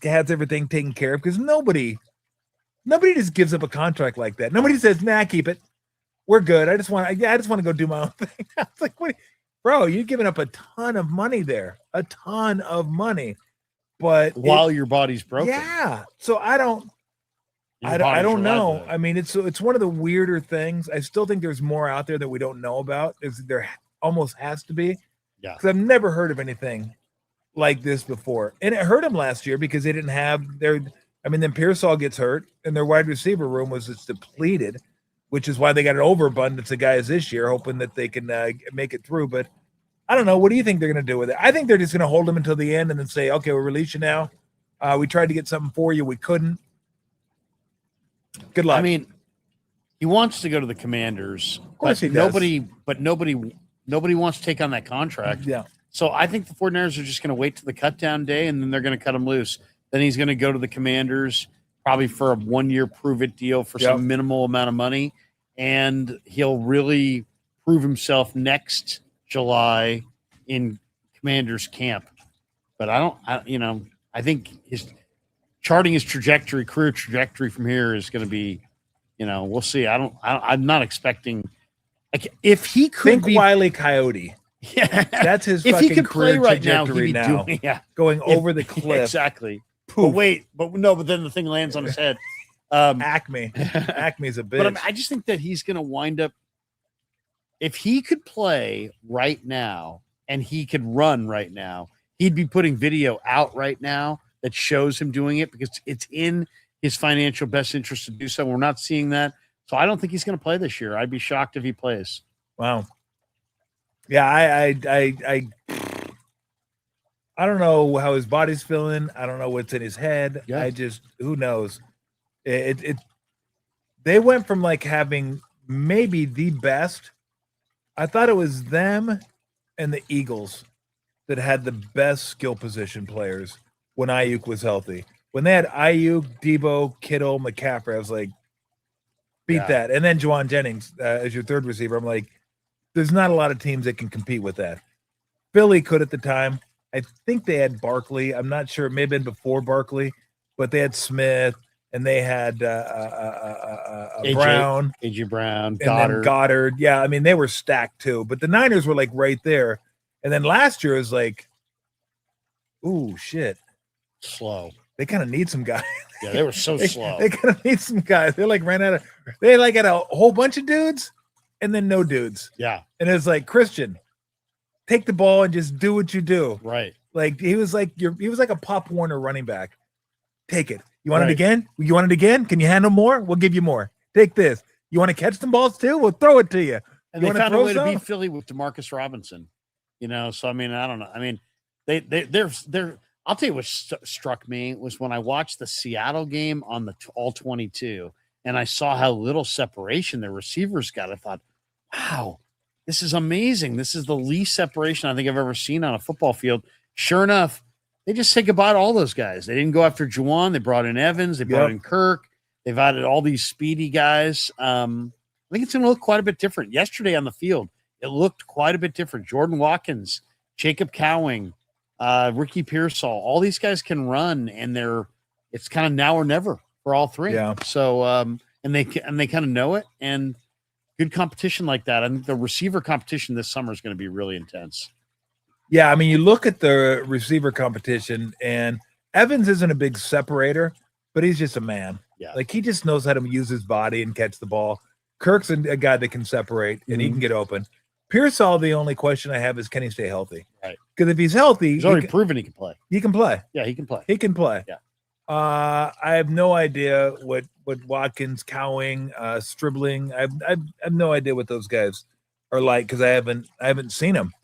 has everything taken care of because nobody just gives up a contract like that. Nobody says, nah, keep it. We're good. I just want to go do my own thing. I was like, what, bro, you're giving up a ton of money there, a ton of money. But while your body's broken. Yeah. So I don't. I don't know. I mean, it's one of the weirder things. I still think there's more out there that we don't know about. There almost has to be. Yeah. Because I've never heard of anything like this before. And it hurt them last year because they didn't have then Pearsall gets hurt and their wide receiver room was just depleted, which is why they got an overabundance of guys this year, hoping that they can make it through. But I don't know. What do you think they're going to do with it? I think they're just going to hold them until the end and then say, okay, we'll release you now. We tried to get something for you. We couldn't. Good luck. I mean, he wants to go to the Commanders. Of course he does. Nobody wants to take on that contract. Yeah. So I think the 49ers are just going to wait to the cut down day, and then they're going to cut him loose. Then he's going to go to the Commanders probably for a 1-year prove-it deal for some minimal amount of money, and he'll really prove himself next July in Commanders camp. But I think charting his career trajectory from here is going to be, we'll see. I'm not expecting. Like, if he could be Wile E. Coyote. Yeah, that's his if fucking he could career play right trajectory now. Going over the cliff. Exactly. But then the thing lands on his head. Acme's a bitch. But I just think that he's going to wind up. If he could play right now and he could run right now, he'd be putting video out right now that shows him doing it because it's in his financial best interest to do so. We're not seeing that. So I don't think he's going to play this year. I'd be shocked if he plays. Wow. Yeah, I don't know how his body's feeling. I don't know what's in his head. Yeah. Who knows? They went from like having maybe the best. I thought it was them and the Eagles that had the best skill position players when Ayuk was healthy. When they had Ayuk, Debo, Kittle, McCaffrey, I was like, beat that. And then Juwan Jennings as your third receiver. I'm like, there's not a lot of teams that can compete with that. Philly could at the time. I think they had Barkley. I'm not sure. It may have been before Barkley, but they had Smith and they had Brown. A.J. Brown, Goddard. Yeah, I mean, they were stacked too. But the Niners were like right there. And then last year was like, ooh, shit. Slow. They kind of need some guys. Yeah, they were so slow. They kind of need some guys. They like ran out of. They like had a whole bunch of dudes, and then no dudes. Yeah, and it was like, Christian, take the ball and just do what you do. Right. Like he was like a Pop Warner running back. Take it. You want it again? You want it again? Can you handle more? We'll give you more. Take this. You want to catch some balls too? We'll throw it to you. And they found a way to beat Philly with Demarcus Robinson. So I mean, I don't know. I mean, they're. I'll tell you what struck me was when I watched the Seattle game on the all 22 and I saw how little separation their receivers got. I thought, wow, this is amazing. This is the least separation I think I've ever seen on a football field. Sure enough, they just say goodbye to all those guys. They didn't go after Juwan. They brought in Evans. They brought in Kirk. They've added all these speedy guys. I think it's going to look quite a bit different. Yesterday on the field, it looked quite a bit different. Jordan Watkins, Jacob Cowing, Ricky Pearsall, all these guys can run, and it's kind of now or never for all three. Yeah. So, and they kind of know it, and good competition like that. I think the receiver competition this summer is going to be really intense. Yeah, I mean, you look at the receiver competition, and Evans isn't a big separator, but he's just a man. Yeah, like he just knows how to use his body and catch the ball. Kirk's a guy that can separate, and he can get open. Pearsall, the only question I have is, can he stay healthy? Right. Because if he's healthy, he's already proven he can play. He can play. Yeah, he can play. He can play. Yeah. I have no idea what Watkins, Cowing, Stribling. I have no idea what those guys are like because I haven't seen them.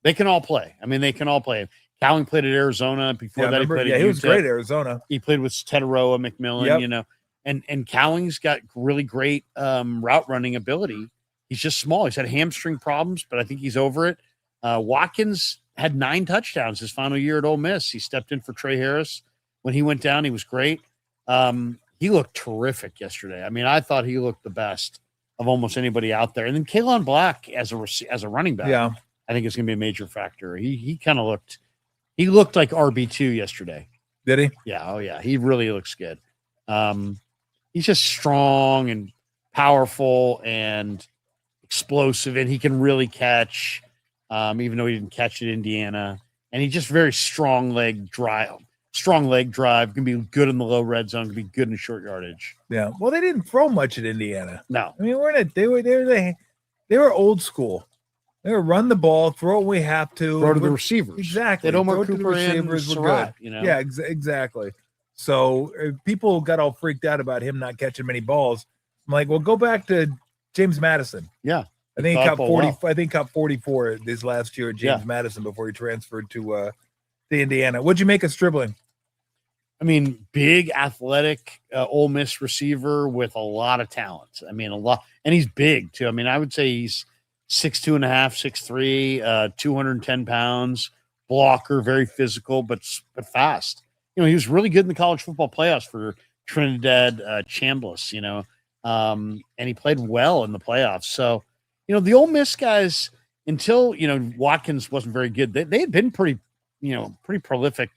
They can all play. I mean, they can all play. Cowing played at Arizona before that. He played at he was great at Arizona. He played with Teteroa, McMillan. And Cowing's got really great route running ability. He's just small. He's had hamstring problems, but I think he's over it. Watkins had 9 touchdowns his final year at Ole Miss. He stepped in for Trey Harris. When he went down, he was great. He looked terrific yesterday. I mean, I thought he looked the best of almost anybody out there. And then Kalen Black as a running back, I think it's going to be a major factor. He kind of looked like RB2 yesterday. Did he? Yeah. Oh, yeah. He really looks good. He's just strong and powerful and explosive, and he can really catch, even though he didn't catch it in Indiana. And he's just very strong leg, strong leg drive, can be good in the low red zone, can be good in short yardage. Yeah. Well, they didn't throw much at Indiana. No. I mean, they were old school. They were run the ball, throw it when we have to. Throw to the receivers. Exactly. They Omar throw Cooper to the receivers and were Surratt, good. Yeah, exactly. So people got all freaked out about him not catching many balls. I'm like, well, go back to James Madison. Yeah. I think he caught 40. Well. I think caught 44 this last year at James Madison before he transferred to Indiana. What'd you make of Stribling? I mean, big, athletic, Ole Miss receiver with a lot of talent. I mean, a lot, and he's big too. I mean, I would say he's 6'2.5", 6'3", 210 pounds, blocker, very physical, but fast. You know, he was really good in the college football playoffs for Trinidad Chambliss. You know, and he played well in the playoffs. So, you know, the Ole Miss guys, until Watkins wasn't very good, they had been pretty prolific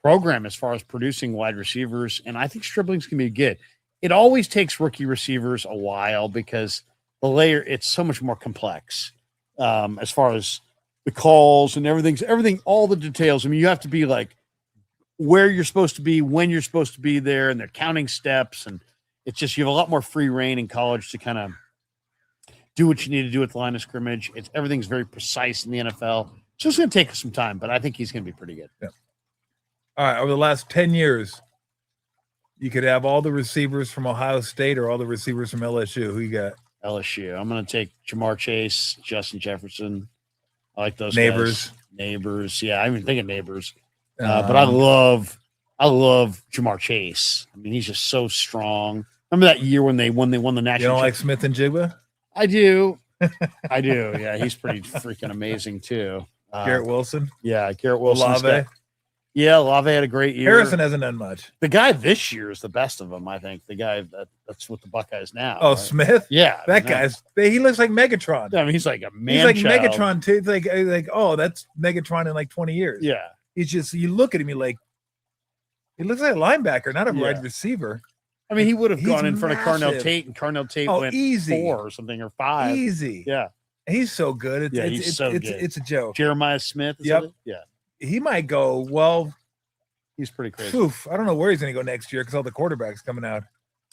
program as far as producing wide receivers, and I think Stribling's gonna be good. It always takes rookie receivers a while because it's so much more complex as far as the calls and everything, all the details. I mean, you have to be like where you're supposed to be, when you're supposed to be there, and they're counting steps, and it's just you have a lot more free reign in college to kind of do what you need to do at the line of scrimmage. Everything's very precise in the NFL. So it's going to take us some time, but I think he's going to be pretty good. Yeah. All right. Over the last 10 years, you could have all the receivers from Ohio State or all the receivers from LSU. Who you got? LSU. I'm going to take Jamar Chase, Justin Jefferson. I like those Neighbors. Neighbors. Yeah, I even think of Neighbors. But I love Jamar Chase. I mean, he's just so strong. Remember that year when they won the national? You don't like Smith and Jigba? I do. I do. Yeah, he's pretty freaking amazing too. Garrett Wilson. Yeah, Garrett Wilson. Olave. Yeah, Olave had a great year. Harrison hasn't done much. The guy this year is the best of them, I think. The guy that's with the Buckeyes now. Oh, right? Smith? Yeah. That he looks like Megatron. I mean, he's like a man. He's like Megatron too. It's like, oh, that's Megatron in like 20 years. Yeah. He's just, you look at him, he looks like a linebacker, not a wide receiver. I mean, he would have gone in front of Carnell Tate, and Carnell Tate went easy. 4 or something, or 5. Easy. Yeah. He's so good. He's so good. It's a joke. Jeremiah Smith. Yep. Yeah. He might go, well, he's pretty crazy. Oof, I don't know where he's going to go next year because all the quarterbacks coming out.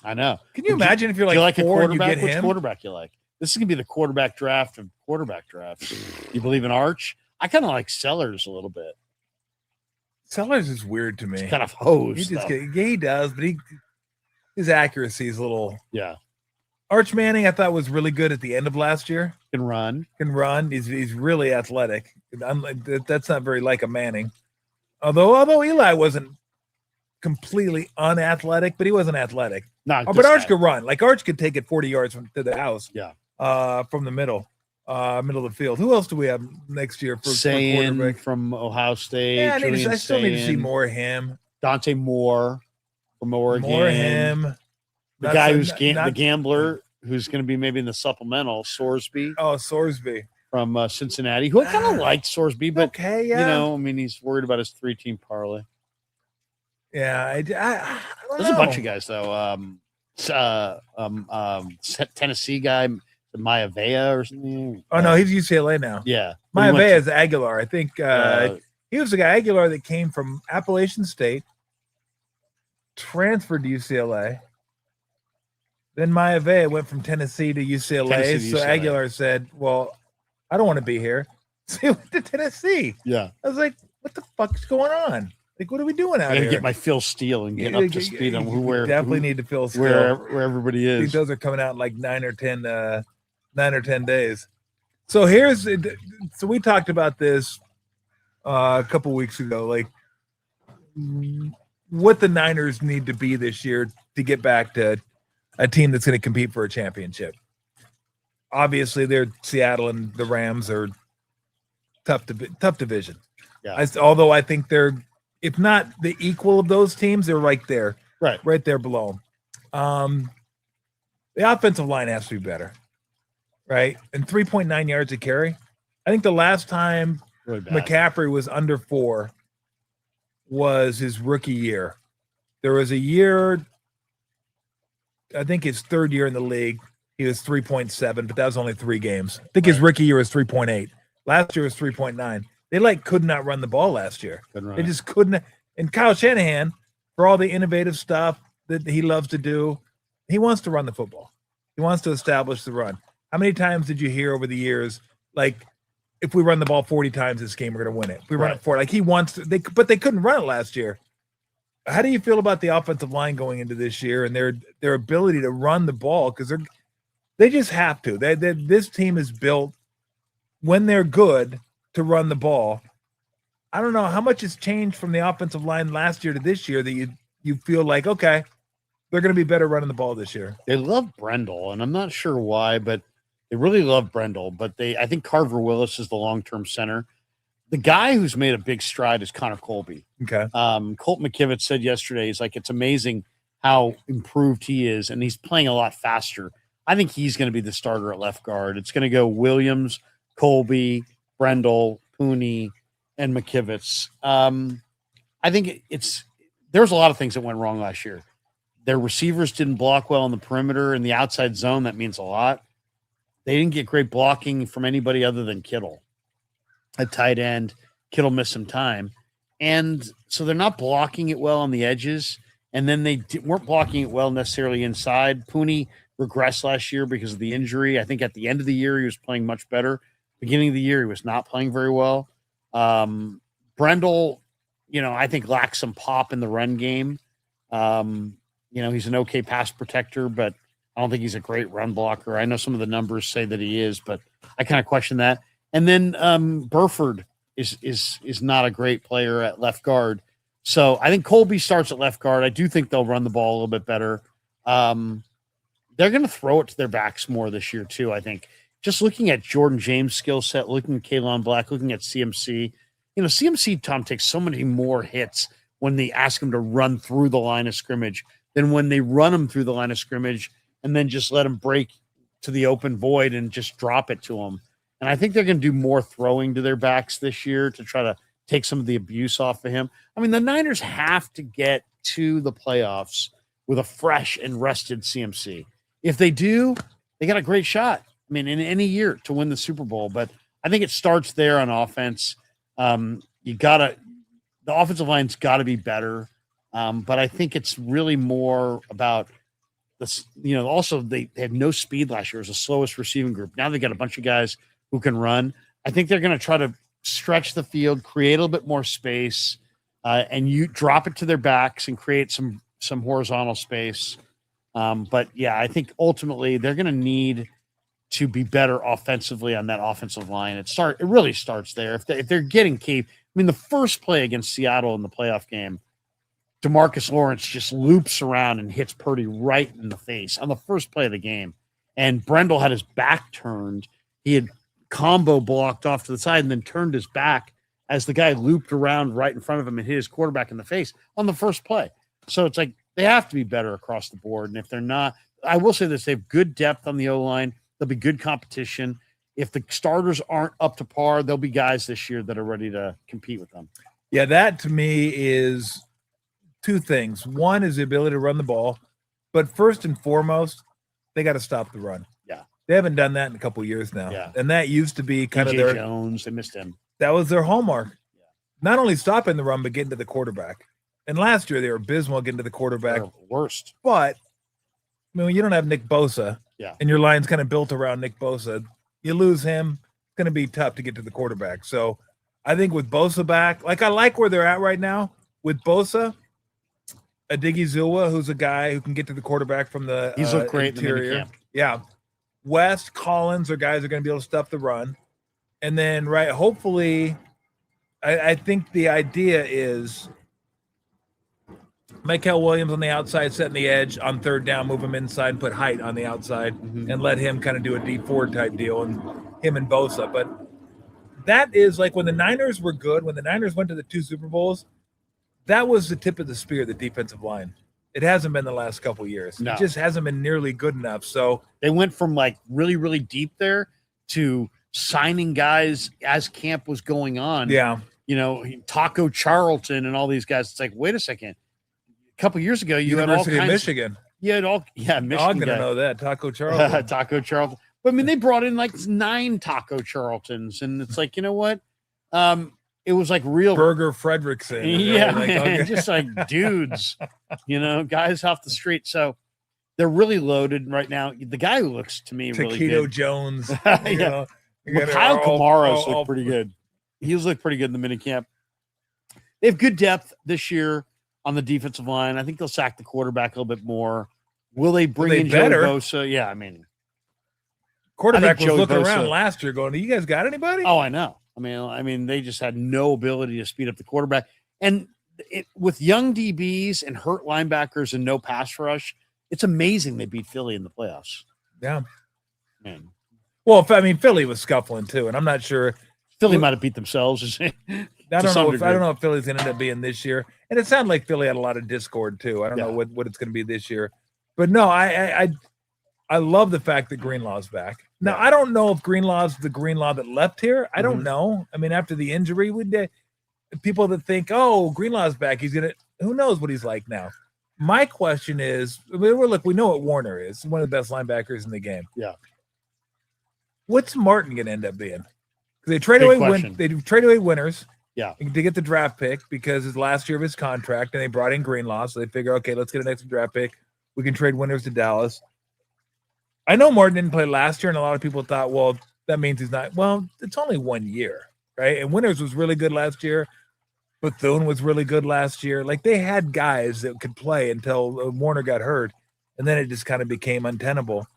I know. Can you imagine if you're like 4 a quarterback? and you get Which him? quarterback you like? This is going to be the quarterback draft of quarterback drafts. You believe in Arch? I kind of like Sellers a little bit. Sellers is weird to me. He's kind of hosed. He does, but his accuracy is a little. Yeah. Arch Manning, I thought was really good at the end of last year. Can run. He's really athletic. That's not very like a Manning. Although Eli wasn't completely unathletic, but he wasn't athletic. But Arch could run. Like Arch could take it 40 yards to the house. Yeah. From the middle of the field. Who else do we have next year for quarterback from Ohio State? Yeah, I still need to see more of him. Dante Moore from Oregon. More of him. The guy who's the gambler who's going to be maybe in the supplemental, Sorsby. Oh, Sorsby. From Cincinnati, who I kind of like Sorsby, but okay, yeah. I mean, he's worried about his 3-team parlay. Yeah, I There's a bunch of guys though. Tennessee guy, Maivia or something. Oh no, he's UCLA now. Yeah, Maivia is Aguilar. I think he was the guy Aguilar that came from Appalachian State, transferred to UCLA. Then Maivia went from Tennessee to UCLA. So Aguilar said, "Well, I don't want to be here." So he went to Tennessee. Yeah, I was like, "What the fuck is going on? Like, what are we doing out here?" I gotta get my Phil Steele and get up to speed on definitely need to Phil Steele where everybody is. I think those are coming out in like 9 or 10 days. So we talked about this a couple weeks ago, like what the Niners need to be this year to get back to a team that's going to compete for a championship. Obviously, they're Seattle and the Rams are tough division. Yeah. Although I think they're, if not the equal of those teams, they're right there, right there below. The offensive line has to be better, right? And 3.9 yards a carry. I think the last time McCaffrey was under 4 was his rookie year. There was a year, I think his 3rd year in the league, he was 3.7, but that was only 3 games. I think his rookie year was 3.8. Last year was 3.9. They could not run the ball last year. They just couldn't. And Kyle Shanahan, for all the innovative stuff that he loves to do, he wants to run the football. He wants to establish the run. How many times did you hear over the years, like, if we run the ball 40 times this game, we're going to win it. If we run it 40, like he wants to, but they couldn't run it last year. How do you feel about the offensive line going into this year and their ability to run the ball? Because they just have to. This team is built when they're good to run the ball. I don't know how much has changed from the offensive line last year to this year that you feel like, okay, they're going to be better running the ball this year. They love Brendel, and I'm not sure why, but they really love Brendel. But I think Carver Willis is the long-term center. The guy who's made a big stride is Connor Colby. Okay. Colt McKivitz said yesterday, he's like, it's amazing how improved he is, and he's playing a lot faster. I think he's going to be the starter at left guard. It's going to go Williams, Colby, Brendel, Pooney, and McKivitz. I think there's a lot of things that went wrong last year. Their receivers didn't block well on the perimeter and the outside zone. That means a lot. They didn't get great blocking from anybody other than Kittle at tight end. Kittle missed some time. And so they're not blocking it well on the edges. And then they weren't blocking it well necessarily inside. Pooney regressed last year because of the injury. I think at the end of the year, he was playing much better. Beginning of the year, he was not playing very well. Brendel, I think lacks some pop in the run game. He's an okay pass protector, but I don't think he's a great run blocker. I know some of the numbers say that he is, but I kind of question that. And then Burford is not a great player at left guard. So I think Colby starts at left guard. I do think they'll run the ball a little bit better. They're going to throw it to their backs more this year too, I think. Just looking at Jordan James' skill set, looking at Kaylan Black, looking at CMC. CMC, Tom, takes so many more hits when they ask him to run through the line of scrimmage than when they run him through the line of scrimmage and then just let him break to the open void and just drop it to him. And I think they're going to do more throwing to their backs this year to try to take some of the abuse off of him. I mean, the Niners have to get to the playoffs with a fresh and rested CMC. If they do, they got a great shot. I mean, in any year to win the Super Bowl. But I think it starts there on offense. The offensive line's got to be better. But I think it's really more about this. Also they had no speed last year. It was the slowest receiving group. Now they got a bunch of guys who can run. I think they're going to try to stretch the field, create a little bit more space, and you drop it to their backs and create some horizontal space. But yeah, I think ultimately they're going to need to be better offensively on that offensive line. It really starts there. If they're getting caved, I mean, the first play against Seattle in the playoff game, DeMarcus Lawrence just loops around and hits Purdy right in the face on the first play of the game. And Brendel had his back turned. He had combo blocked off to the side and then turned his back as the guy looped around right in front of him and hit his quarterback in the face on the first play. So it's like they have to be better across the board. And if they're not, I will say this, they have good depth on the O-line. There'll be good competition. If the starters aren't up to par, there'll be guys this year that are ready to compete with them. Yeah, that to me is two things. One is the ability to run the ball, but first and foremost, they got to stop the run. Yeah. They haven't done that in a couple of years now. Yeah. And that used to be kind DJ of their Jones, they missed him. That was their hallmark. Yeah. Not only stopping the run, but getting to the quarterback. And last year they were abysmal getting to the quarterback. They're worst. But when you don't have Nick Bosa, and your line's kind of built around Nick Bosa, you lose him, it's going to be tough to get to the quarterback. So I think with Bosa back, I like where they're at right now. With Bosa, Adigizua, who's a guy who can get to the quarterback from the He's looked great interior. In the yeah. West, Collins are guys who are going to be able to stuff the run. And then, hopefully, I think the idea is Michael Williams on the outside, setting the edge on third down, move him inside and put height on the outside and let him kind of do a deep forward type deal, and him and Bosa. But that is when the Niners were good, when the Niners went to the 2 Super Bowls, that was the tip of the spear, the defensive line. It hasn't been the last couple of years. No. It just hasn't been nearly good enough. So they went from really, really deep there to signing guys as camp was going on. Yeah. Taco Charlton and all these guys. It's wait a second. A couple years ago, you University had all kinds of Michigan. Michigan. I'm gonna know that Taco Charlton. Taco Charlton. But I mean, they brought in 9 Taco Charltons, and it's you know what? it was like real Burger Fredrickson. Yeah, like, man, okay. just like dudes, guys off the street. So they're really loaded right now. The guy who looks to me really Taquito good. Jones. Yeah. Kyle Kamaros looked pretty good. He's looked pretty good in the minicamp. They have good depth this year on the defensive line. I think they'll sack the quarterback a little bit more. Will they bring in Joey Bosa? Yeah, I mean, quarterback was looking around last year going, you guys got anybody? Oh, I know. I mean, they just had no ability to speed up the quarterback. And with young DBs and hurt linebackers and no pass rush, it's amazing they beat Philly in the playoffs. Yeah. Man. Well, Philly was scuffling too, and I'm not sure. Philly might have beat themselves. I don't know if Philly's going to end up being this year. And it sounded like Philly had a lot of discord too. I don't know what it's going to be this year. But no, I love the fact that Greenlaw's back. Now, I don't know if Greenlaw's the Greenlaw that left here. I don't know. I mean, after the injury, people that think, oh, Greenlaw's back, who knows what he's like now. My question is, look, we know what Warner is, one of the best linebackers in the game. Yeah. What's Martin going to end up being? They trade away winners. Yeah. To get the draft pick because it's last year of his contract, and they brought in Greenlaw, so they figure, okay, let's get an extra draft pick. We can trade winners to Dallas. I know Martin didn't play last year, and a lot of people thought, well, that means he's not. Well, it's only 1 year, right? And Winters was really good last year. Bethune was really good last year. Like, they had guys that could play until Warner got hurt, and then it just kind of became untenable.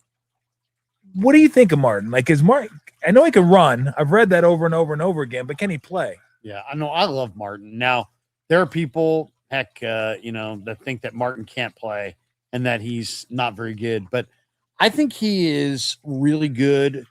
What do you think of Martin? Like, is Martin? I know he can run. I've read that over and over and over again, but can he play? Yeah, I know. I love Martin. Now, there are people, that think that Martin can't play and that he's not very good, but I think he is really good.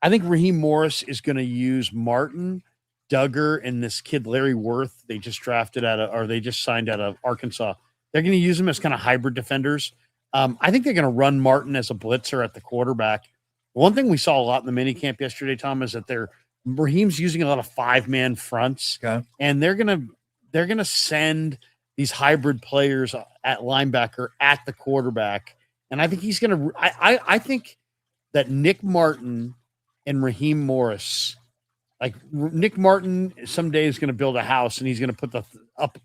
I think Raheem Morris is going to use Martin, Duggar, and this kid Larry Worth. They just signed out of Arkansas. They're going to use them as kind of hybrid defenders. I think they're going to run Martin as a blitzer at the quarterback. One thing we saw a lot in the minicamp yesterday, Tom, is that Raheem's using a lot of 5-man fronts, and they're gonna send these hybrid players at linebacker at the quarterback. And I think he's gonna. I think that Nick Martin and Raheem Morris, like Nick Martin, someday is going to build a house and he's going to put the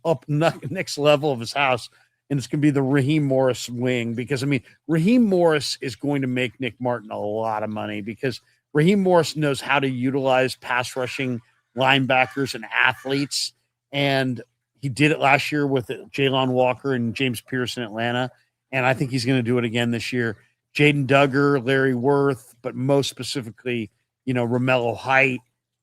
up next level of his house, and it's going to be the Raheem Morris wing, because Raheem Morris is going to make Nick Martin a lot of money, because Raheem Morris knows how to utilize pass rushing linebackers and athletes. And he did it last year with Jalen Walker and James Pierce in Atlanta. And I think he's going to do it again this year. Jaden Duggar, Larry Worth, but most specifically, Romello Height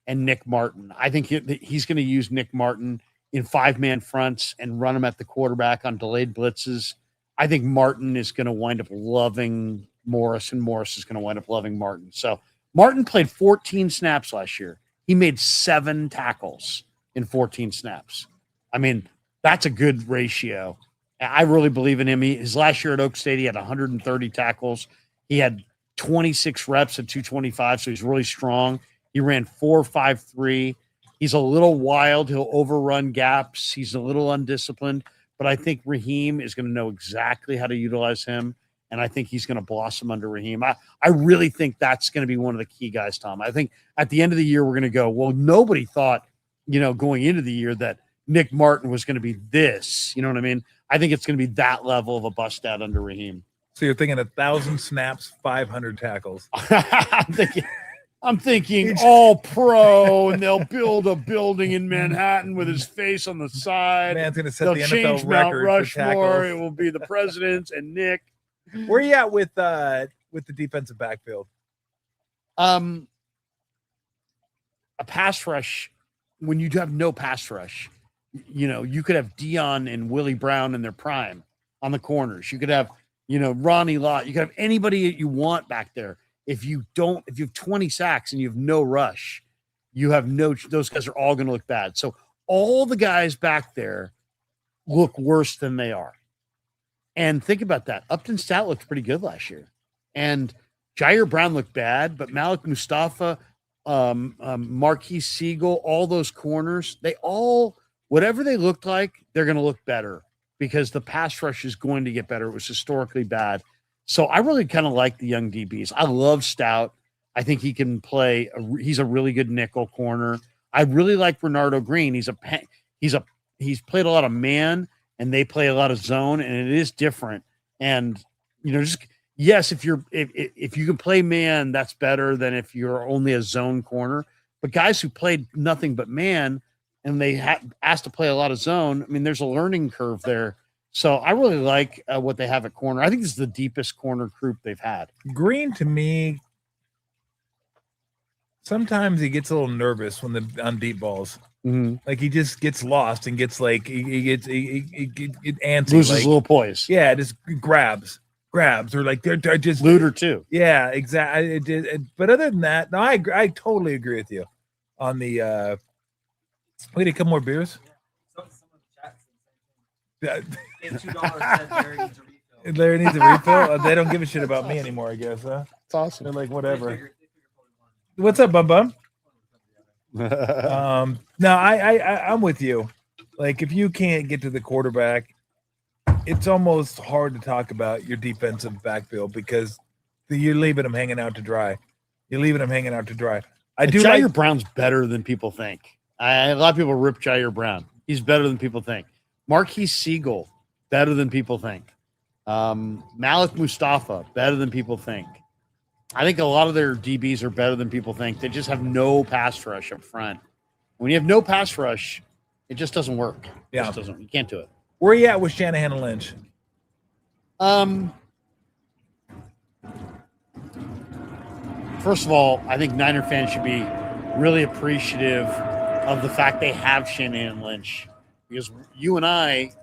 and Nick Martin. I think he's going to use Nick Martin in 5-man fronts and run him at the quarterback on delayed blitzes. I think Martin is going to wind up loving Morris, and Morris is going to wind up loving Martin. So Martin played 14 snaps last year. He made 7 tackles in 14 snaps. That's a good ratio. I really believe in him. His last year at Oak State, he had 130 tackles. He had 26 reps at 225, so he's really strong. He ran 4.53. He's a little wild. He'll overrun gaps. He's a little undisciplined, but I think Raheem is going to know exactly how to utilize him, and I think he's going to blossom under Raheem. I really think that's going to be one of the key guys, Tom. I think at the end of the year, we're going to go, well, nobody thought, going into the year that Nick Martin was going to be this. You know what I mean? I think it's going to be that level of a bust out under Raheem. So you're thinking 1,000 snaps, 500 tackles. I'm thinking all pro, and they'll build a building in Manhattan with his face on the side. Man's going to set they'll the change NFL Mount record Rushmore. for It will be the presidents and Nick. Where are you at with the defensive backfield? A pass rush, when you have no pass rush, you could have Dion and Willie Brown in their prime on the corners. You could have, Ronnie Lott. You could have anybody that you want back there. If you have 20 sacks and you have no rush, those guys are all going to look bad. So all the guys back there look worse than they are. And think about that. Upton Stout looked pretty good last year. And Jair Brown looked bad, but Malik Mustafa, Marquise Siegel, all those corners, whatever they looked like, they're going to look better because the pass rush is going to get better. It was historically bad. So I really kind of like the young DBs. I love Stout. I think he can play. He's a really good nickel corner. I really like Bernardo Green. He's played a lot of man, and they play a lot of zone, and it is different. And just yes, if you can play man, that's better than if you're only a zone corner. But guys who played nothing but man and they asked to play a lot of zone, I mean, there's a learning curve there. So I really like what they have at corner. I think this is the deepest corner group they've had. Green, to me, sometimes he gets a little nervous on deep balls. Mm-hmm. Like he just gets lost and gets like he gets antsy, loses like, a little poise. Yeah, just grabs, or like they're just Luder too. Yeah, exactly. But other than that, no, I totally agree with you on the. We need a couple more beers. $2 said Larry needs a refill. Larry needs a refill. They don't give a shit about me anymore, I guess. Huh? It's awesome. They're like whatever. What's up, Bum? No, I'm with you. Like if you can't get to the quarterback, it's almost hard to talk about your defensive backfield because you're leaving them hanging out to dry. I do Jair like Brown's better than people think. A lot of people rip Jair Brown. He's better than people think. Marquise Siegel, better than people think. Malik Mustafa, better than people think. I think a lot of their DBs are better than people think. They just have no pass rush up front. When you have no pass rush, it just doesn't work. Yeah. You can't do it. Where are you at with Shanahan and Lynch? First of all, I think Niner fans should be really appreciative of the fact they have Shanahan and Lynch, because you and I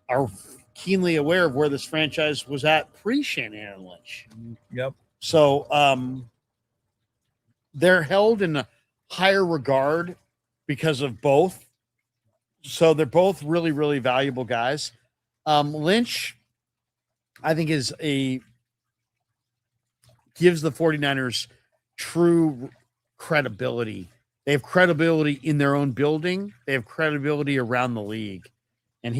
are keenly aware of where this franchise was at pre-Shanahan and Lynch. Yep. So they're held in a higher regard because of both. So they're both really, really valuable guys. Lynch, I think, gives the 49ers true credibility. They have credibility in their own building. They have credibility around the league. And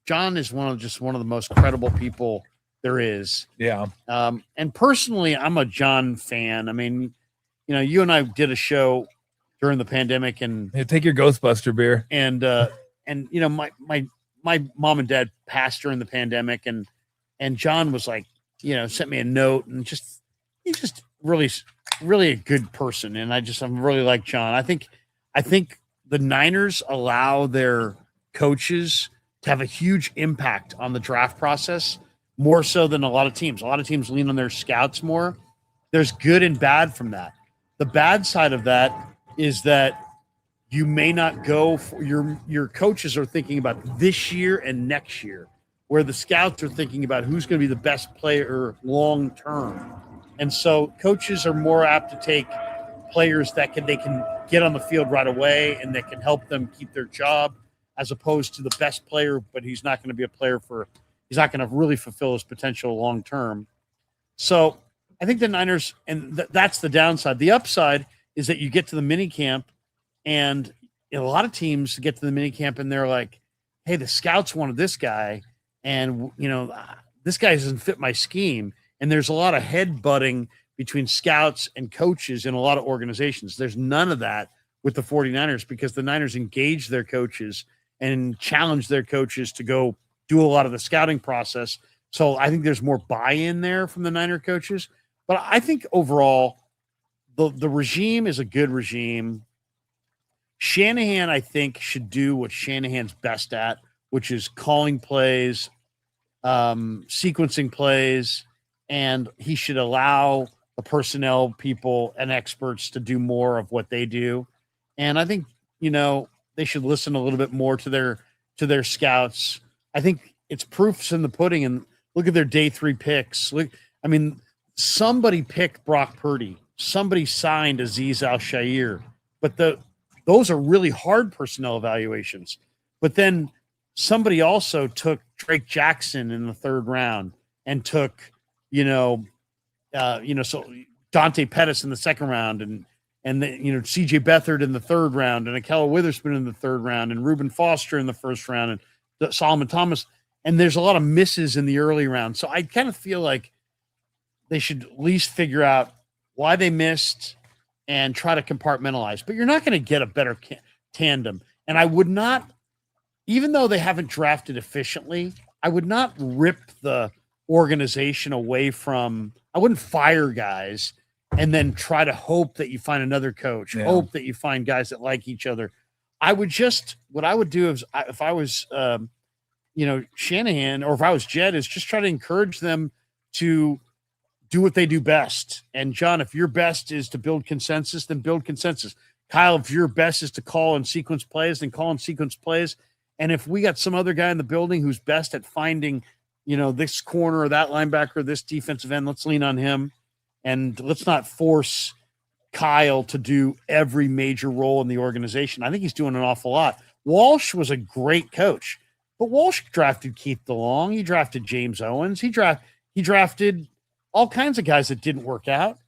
John is one of the most credible people there is. Yeah. And personally, I'm a John fan. I mean, you and I did a show during the pandemic, and take your Ghostbuster beer. And my mom and dad passed during the pandemic, and John was like, sent me a note, and he's just really, really a good person. And I'm really like John. I think the Niners allow their coaches to have a huge impact on the draft process, more so than a lot of teams. A lot of teams lean on their scouts more. There's good and bad from that. The bad side of that is that you may not go for your coaches are thinking about this year and next year, where the scouts are thinking about who's going to be the best player long term. And so coaches are more apt to take players that they can get on the field right away and that can help them keep their job, as opposed to the best player, but he's not going to be a player he's not going to really fulfill his potential long term. So I think the Niners, and that's the downside. The upside is that you get to the mini camp, and a lot of teams get to the mini camp and they're like, hey, the scouts wanted this guy, and this guy doesn't fit my scheme. And there's a lot of head butting between scouts and coaches in a lot of organizations. There's none of that with the 49ers, because the Niners engage their coaches and challenge their coaches to go do a lot of the scouting process. So I think there's more buy-in there from the Niner coaches. But I think overall, the regime is a good regime. Shanahan, I think, should do what Shanahan's best at, which is calling plays, sequencing plays, and he should allow the personnel people and experts to do more of what they do. And I think, they should listen a little bit more to their scouts. I think it's proofs in the pudding, and look at their day 3 picks. Somebody picked Brock Purdy. Somebody signed Azeez Al-Shaair, but those are really hard personnel evaluations. But then somebody also took Drake Jackson in the 3rd round and took, so Dante Pettis in the 2nd round, and CJ Beathard in the 3rd round, and Ahkello Witherspoon in the 3rd round, and Reuben Foster in the 1st round, and Solomon Thomas. And there's a lot of misses in the early round. So I kind of feel like they should at least figure out why they missed and try to compartmentalize. But you're not going to get a better tandem. And I would not, even though they haven't drafted efficiently, I would not rip the organization away from, I wouldn't fire guys and then try to hope that you find another coach, hope that you find guys that like each other. I would just, what I would do is if I was, Shanahan, or if I was Jed, is just try to encourage them to do what they do best. And John, if your best is to build consensus, then build consensus. Kyle, if your best is to call and sequence plays, then call and sequence plays. And if we got some other guy in the building who's best at finding, this corner or that linebacker, or this defensive end, let's lean on him. And let's not force Kyle to do every major role in the organization. I think he's doing an awful lot. Walsh was a great coach, but Walsh drafted Keith DeLong. He drafted James Owens. He drafted all kinds of guys that didn't work out.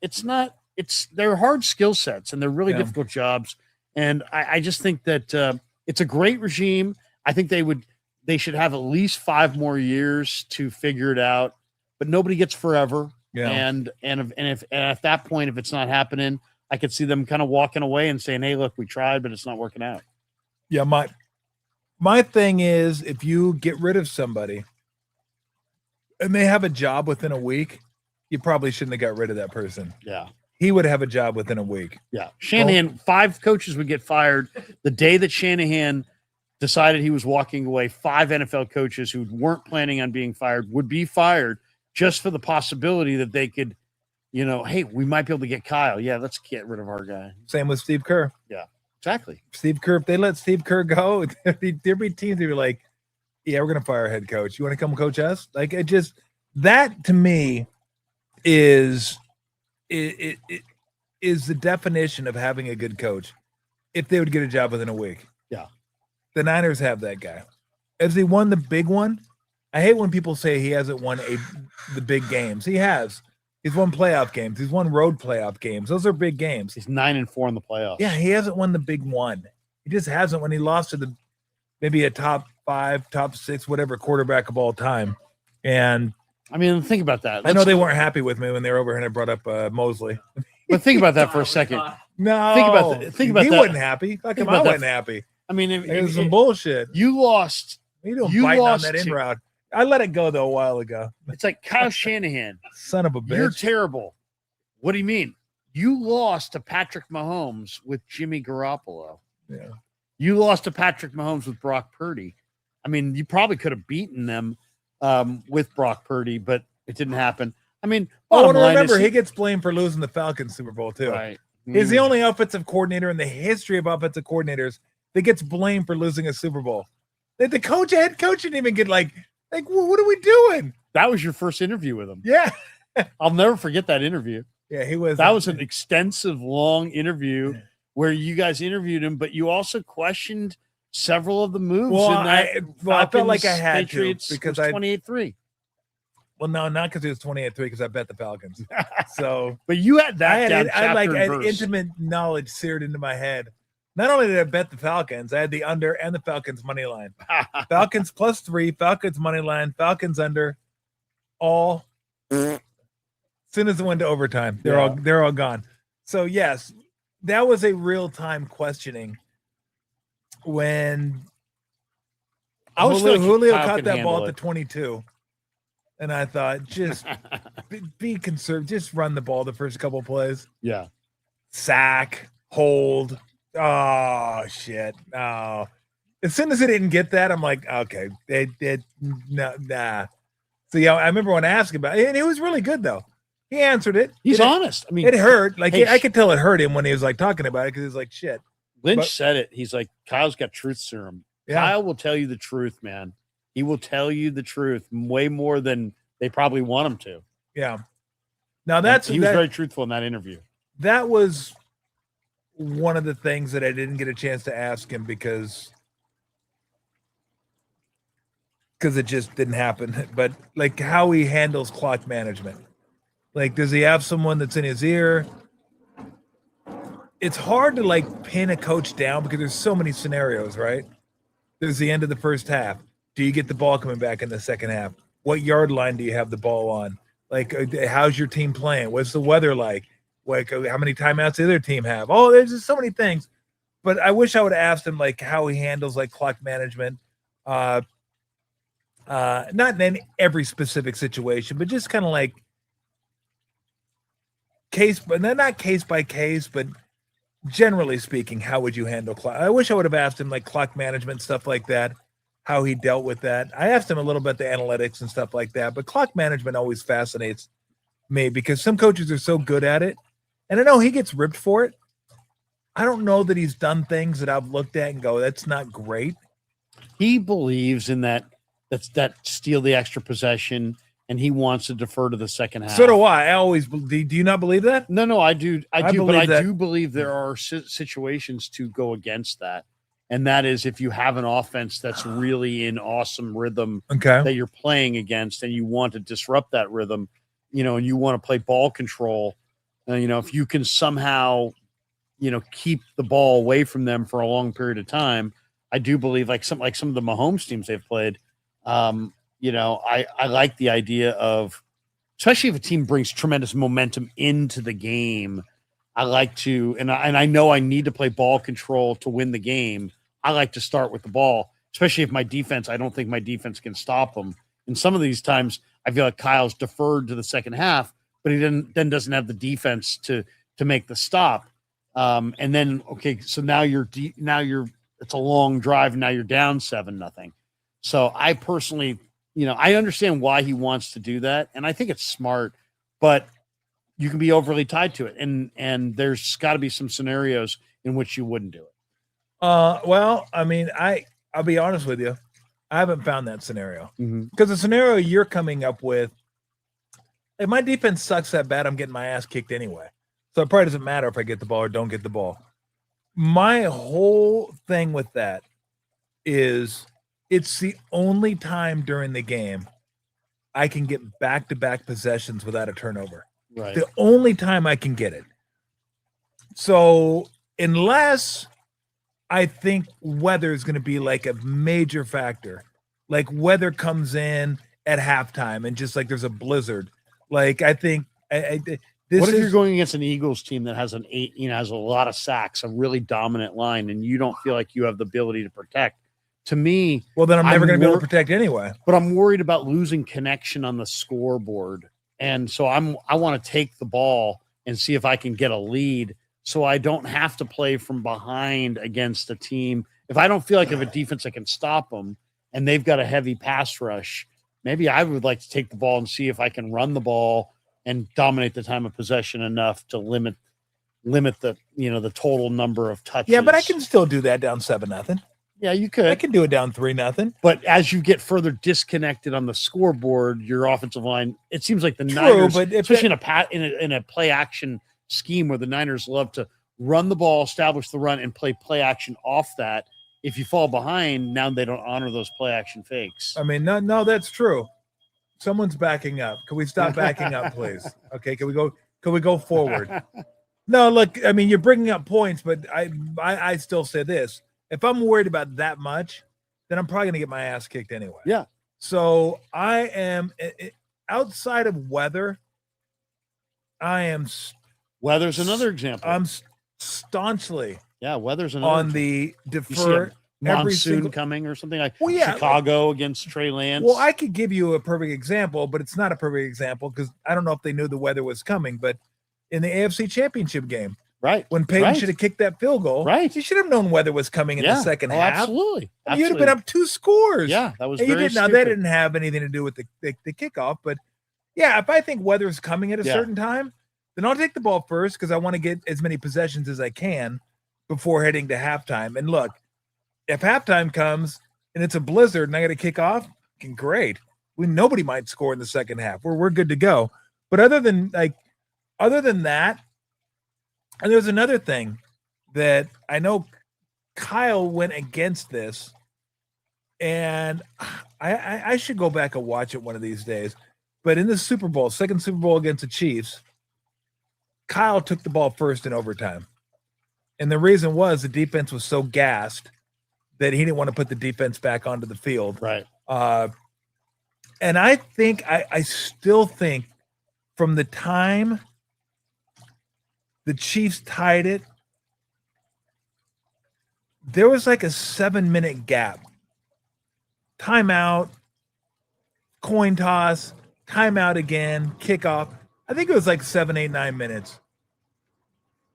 They're hard skill sets and they're really difficult jobs. And I just think that it's a great regime. I think they should have at least 5 more years to figure it out, but nobody gets forever. Yeah. And if at that point, if it's not happening, I could see them kind of walking away and saying, "Hey, look, we tried, but it's not working out." Yeah. My thing is, if you get rid of somebody and they have a job within a week, you probably shouldn't have got rid of that person. Yeah. He would have a job within a week. Yeah. Shanahan, 5 coaches would get fired. The day that Shanahan decided he was walking away, 5 NFL coaches who weren't planning on being fired would be fired just for the possibility that they could, hey, we might be able to get Kyle. Yeah, let's get rid of our guy. Same with Steve Kerr. Yeah, exactly. Steve Kerr, if they let Steve Kerr go, there'd be teams that were like, yeah, we're going to fire our head coach. You want to come coach us? Like, that to me is the definition of having a good coach. If they would get a job within a week. Yeah. The Niners have that guy. Has he won the big one? I hate when people say he hasn't won the big games. He has. He's won playoff games. He's won road playoff games. Those are big games. He's 9-4 in the playoffs. Yeah, he hasn't won the big one. He just hasn't when he lost to maybe a top 5, top 6, whatever quarterback of all time. And I mean, think about that. I know they weren't happy with me when they were over here and I brought up Mosley. But think about that for a second. No, think about he that. wasn't happy. Fuck him, I wasn't happy. I mean, it was some bullshit. You lost. You don't bite on that in route. I let it go though a while ago. It's like Kyle Shanahan. Son of a bitch. You're terrible. What do you mean? You lost to Patrick Mahomes with Jimmy Garoppolo. Yeah. You lost to Patrick Mahomes with Brock Purdy. I mean, you probably could have beaten them with Brock Purdy, but it didn't happen. I mean, remember, he gets blamed for losing the Falcons Super Bowl too. Right. He's the only offensive coordinator in the history of offensive coordinators that gets blamed for losing a Super Bowl. The head coach didn't even get like, what are we doing? That was your first interview with him. Yeah. I'll never forget that interview. Yeah, he was. That was an extensive, long interview where you guys interviewed him, but you also questioned several of the moves. Well, in that I felt like I had Patriots to because 28-3. Well, no, not because it was 28-3 because I bet the Falcons. So, but you had that. I had intimate knowledge seared into my head. Not only did I bet the Falcons, I had the under and the Falcons money line. Falcons +3, Falcons money line, Falcons under, all. As soon as it went to overtime, they're all gone. So yes, that was a real time questioning when Julio caught that ball at the 22, and I thought just be conservative, just run the ball the first couple plays. Yeah, sack, hold. Oh shit! Oh, as soon as I didn't get that, I'm like, okay, nah. So yeah, I remember when I asked about it, and he was really good though. He answered it. He's honest. I mean, it hurt. Like I could tell it hurt him when he was like talking about it because he was like, shit. Lynch said it. He's like, Kyle's got truth serum. Yeah. Kyle will tell you the truth, man. He will tell you the truth way more than they probably want him to. Yeah. Now he was very truthful in that interview. That was one of the things that I didn't get a chance to ask him because it just didn't happen. But like how he handles clock management. Like, does he have someone that's in his ear? It's hard to like pin a coach down because there's so many scenarios, right? There's the end of the first half. Do you get the ball coming back in the second half? What yard line do you have the ball on? Like, how's your team playing? What's the weather like? Like how many timeouts the other team have. Oh, there's just so many things. But I wish I would have asked him like how he handles like clock management. Not in every specific situation, but just kind of like but not case by case, but generally speaking, how would you handle clock? I wish I would have asked him like clock management, stuff like that, how he dealt with that. I asked him a little bit the analytics and stuff like that, but clock management always fascinates me because some coaches are so good at it. And I know he gets ripped for it. I don't know that he's done things that I've looked at and go, that's not great. He believes in that steal the extra possession, and he wants to defer to the second half. So do I. I always do. You not believe that? No, I do. I do, but I do believe there are situations to go against that. And that is if you have an offense that's really in awesome rhythm that you're playing against and you want to disrupt that rhythm, and you want to play ball control, if you can somehow, keep the ball away from them for a long period of time, I do believe like some of the Mahomes teams they've played, I like the idea of, especially if a team brings tremendous momentum into the game. I like to, and I know I need to play ball control to win the game. I like to start with the ball, especially if I don't think my defense can stop them. And some of these times I feel like Kyle's deferred to the second half, but he then doesn't have the defense to make the stop. And then, so now it's a long drive. And now you're down 7-0. So I personally, I understand why he wants to do that. And I think it's smart, but you can be overly tied to it. And there's got to be some scenarios in which you wouldn't do it. Well, I mean, I'll be honest with you. I haven't found that scenario because the scenario you're coming up with, if my defense sucks that bad, I'm getting my ass kicked anyway. So it probably doesn't matter if I get the ball or don't get the ball. My whole thing with that is it's the only time during the game I can get back-to-back possessions without a turnover. Right. The only time I can get it. So unless I think weather is going to be like a major factor, like weather comes in at halftime and just like there's a blizzard. Like I think what if you're going against an Eagles team that has has a lot of sacks, a really dominant line, and you don't feel like you have the ability to protect? To me, well, then I'm never going to be able to protect anyway. But I'm worried about losing connection on the scoreboard, and so I want to take the ball and see if I can get a lead, so I don't have to play from behind against a team. If I don't feel like I have a defense that can stop them, and they've got a heavy pass rush, maybe I would like to take the ball and see if I can run the ball and dominate the time of possession enough to limit the the total number of touches. Yeah, but I can still do that down 7-0. Yeah, you could. I can do it down 3-0. But as you get further disconnected on the scoreboard, your offensive line, it seems like the Niners, but especially in a play action scheme where the Niners love to run the ball, establish the run, and play action off that. If you fall behind, now they don't honor those play action fakes. I mean, no, that's true. Someone's backing up. Can we stop backing up, please? Okay, can we go forward? No, look, I mean, you're bringing up points, but I still say this. If I'm worried about that much, then I'm probably going to get my ass kicked anyway. Yeah. So I am outside of weather. Weather's another example. I'm staunchly weather's another on the defer monsoon coming or something like Chicago against Trey Lance. Well, I could give you a perfect example, but it's not a perfect example because I don't know if they knew the weather was coming. But in the AFC Championship game, right, when Peyton should have kicked that field goal, right, he should have known weather was coming in the second half. Absolutely, you'd have been up 2 scores. Yeah, that was. And very now that didn't have anything to do with the kickoff, but yeah, if I think weather is coming at a certain time, then I'll take the ball first because I want to get as many possessions as I can before heading to halftime. And look, if halftime comes and it's a blizzard and I got to kick off, great. Nobody might score in the second half. We're good to go. But other than that, and there's another thing that I know Kyle went against this, and I should go back and watch it one of these days. But in the Super Bowl, second Super Bowl against the Chiefs, Kyle took the ball first in overtime. And the reason was the defense was so gassed that he didn't want to put the defense back onto the field. Right. And I think, I still think from the time the Chiefs tied it. There was like a 7-minute gap. Timeout, coin toss, timeout again, kickoff. I think it was like 7, 8, 9 minutes.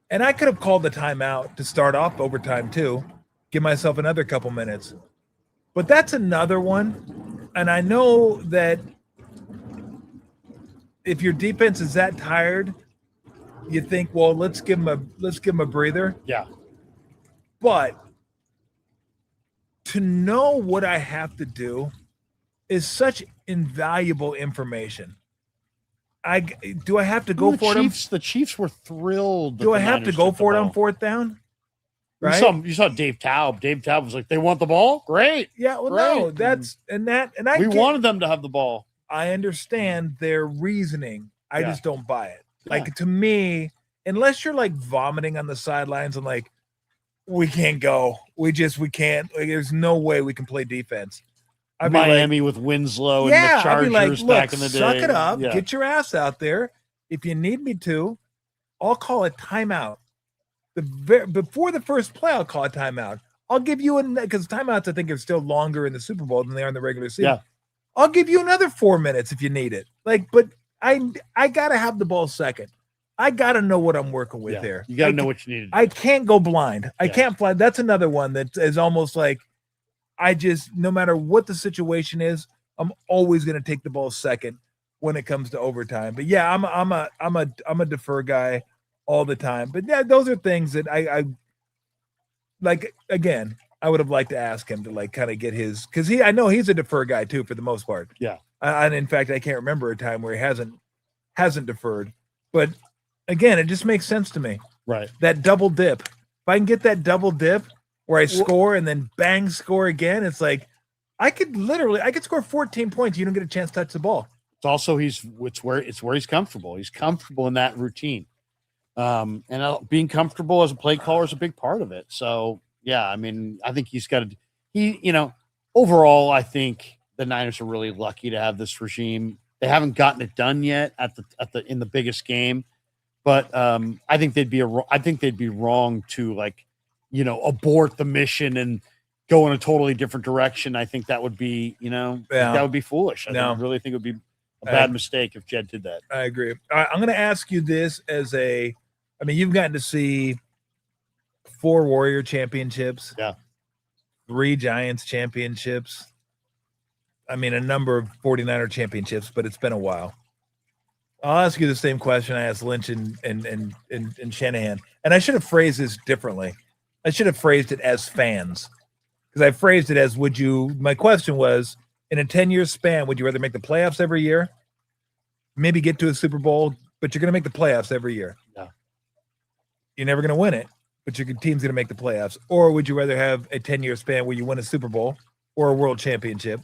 And I could have called the timeout to start off overtime too, give myself another couple minutes. But that's another one. And I know that if your defense is that tired, you think, well, let's give them a breather. Yeah. But to know what I have to do is such invaluable information. Do I have to go for it? The Chiefs were thrilled. Do I have to go for it on fourth down? Right? You saw Dave Taub. Dave Taub was like, "They want the ball, great." Yeah, well, great. No, we wanted them to have the ball. I understand their reasoning. I just don't buy it. Like to me, unless you're like vomiting on the sidelines and like, we can't go. We can't. Like, there's no way we can play defense. Miami with Winslow and the Chargers back in the day. Suck it up. Yeah. Get your ass out there. If you need me to, I'll call a timeout. Before the first play, I'll call a timeout. I'll give you because timeouts I think are still longer in the Super Bowl than they are in the regular season. Yeah. I'll give you another 4 minutes if you need it. But I gotta have the ball second. I gotta know what I'm working with there. You gotta know what you need to do. I can't go blind. I can't fly. That's another one that is almost like no matter what the situation is, I'm always gonna take the ball second when it comes to overtime. But yeah, I'm a defer guy all the time. But yeah, those are things that I like. Again, I would have liked to ask him to like kind of get his, because I know he's a defer guy too for the most part. Yeah. And in fact, I can't remember a time where he hasn't deferred. But again, it just makes sense to me. Right. That double dip. If I can get that double dip where I score and then bang, score again, it's like I could score 14 points. You don't get a chance to touch the ball. It's also it's where he's comfortable. He's comfortable in that routine. And being comfortable as a play caller is a big part of it. So yeah, I mean, I think he's got overall, I think the Niners are really lucky to have this regime. They haven't gotten it done yet in the biggest game, but I think they'd be wrong to abort the mission and go in a totally different direction. I think that would be that would be foolish. I really think it would be a bad mistake if Jed did that. I agree. All right, I'm going to ask you this you've gotten to see 4 Warrior championships, 3 Giants championships. A number of 49er championships, but it's been a while. I'll ask you the same question I asked Lynch and Shanahan. And I should have phrased this differently. I should have phrased it as fans. Because I phrased it as, my question was, in a 10-year span, would you rather make the playoffs every year? Maybe get to a Super Bowl, but you're going to make the playoffs every year. Yeah. You're never going to win it, but your team's going to make the playoffs. Or would you rather have a 10-year span where you win a Super Bowl or a world championship,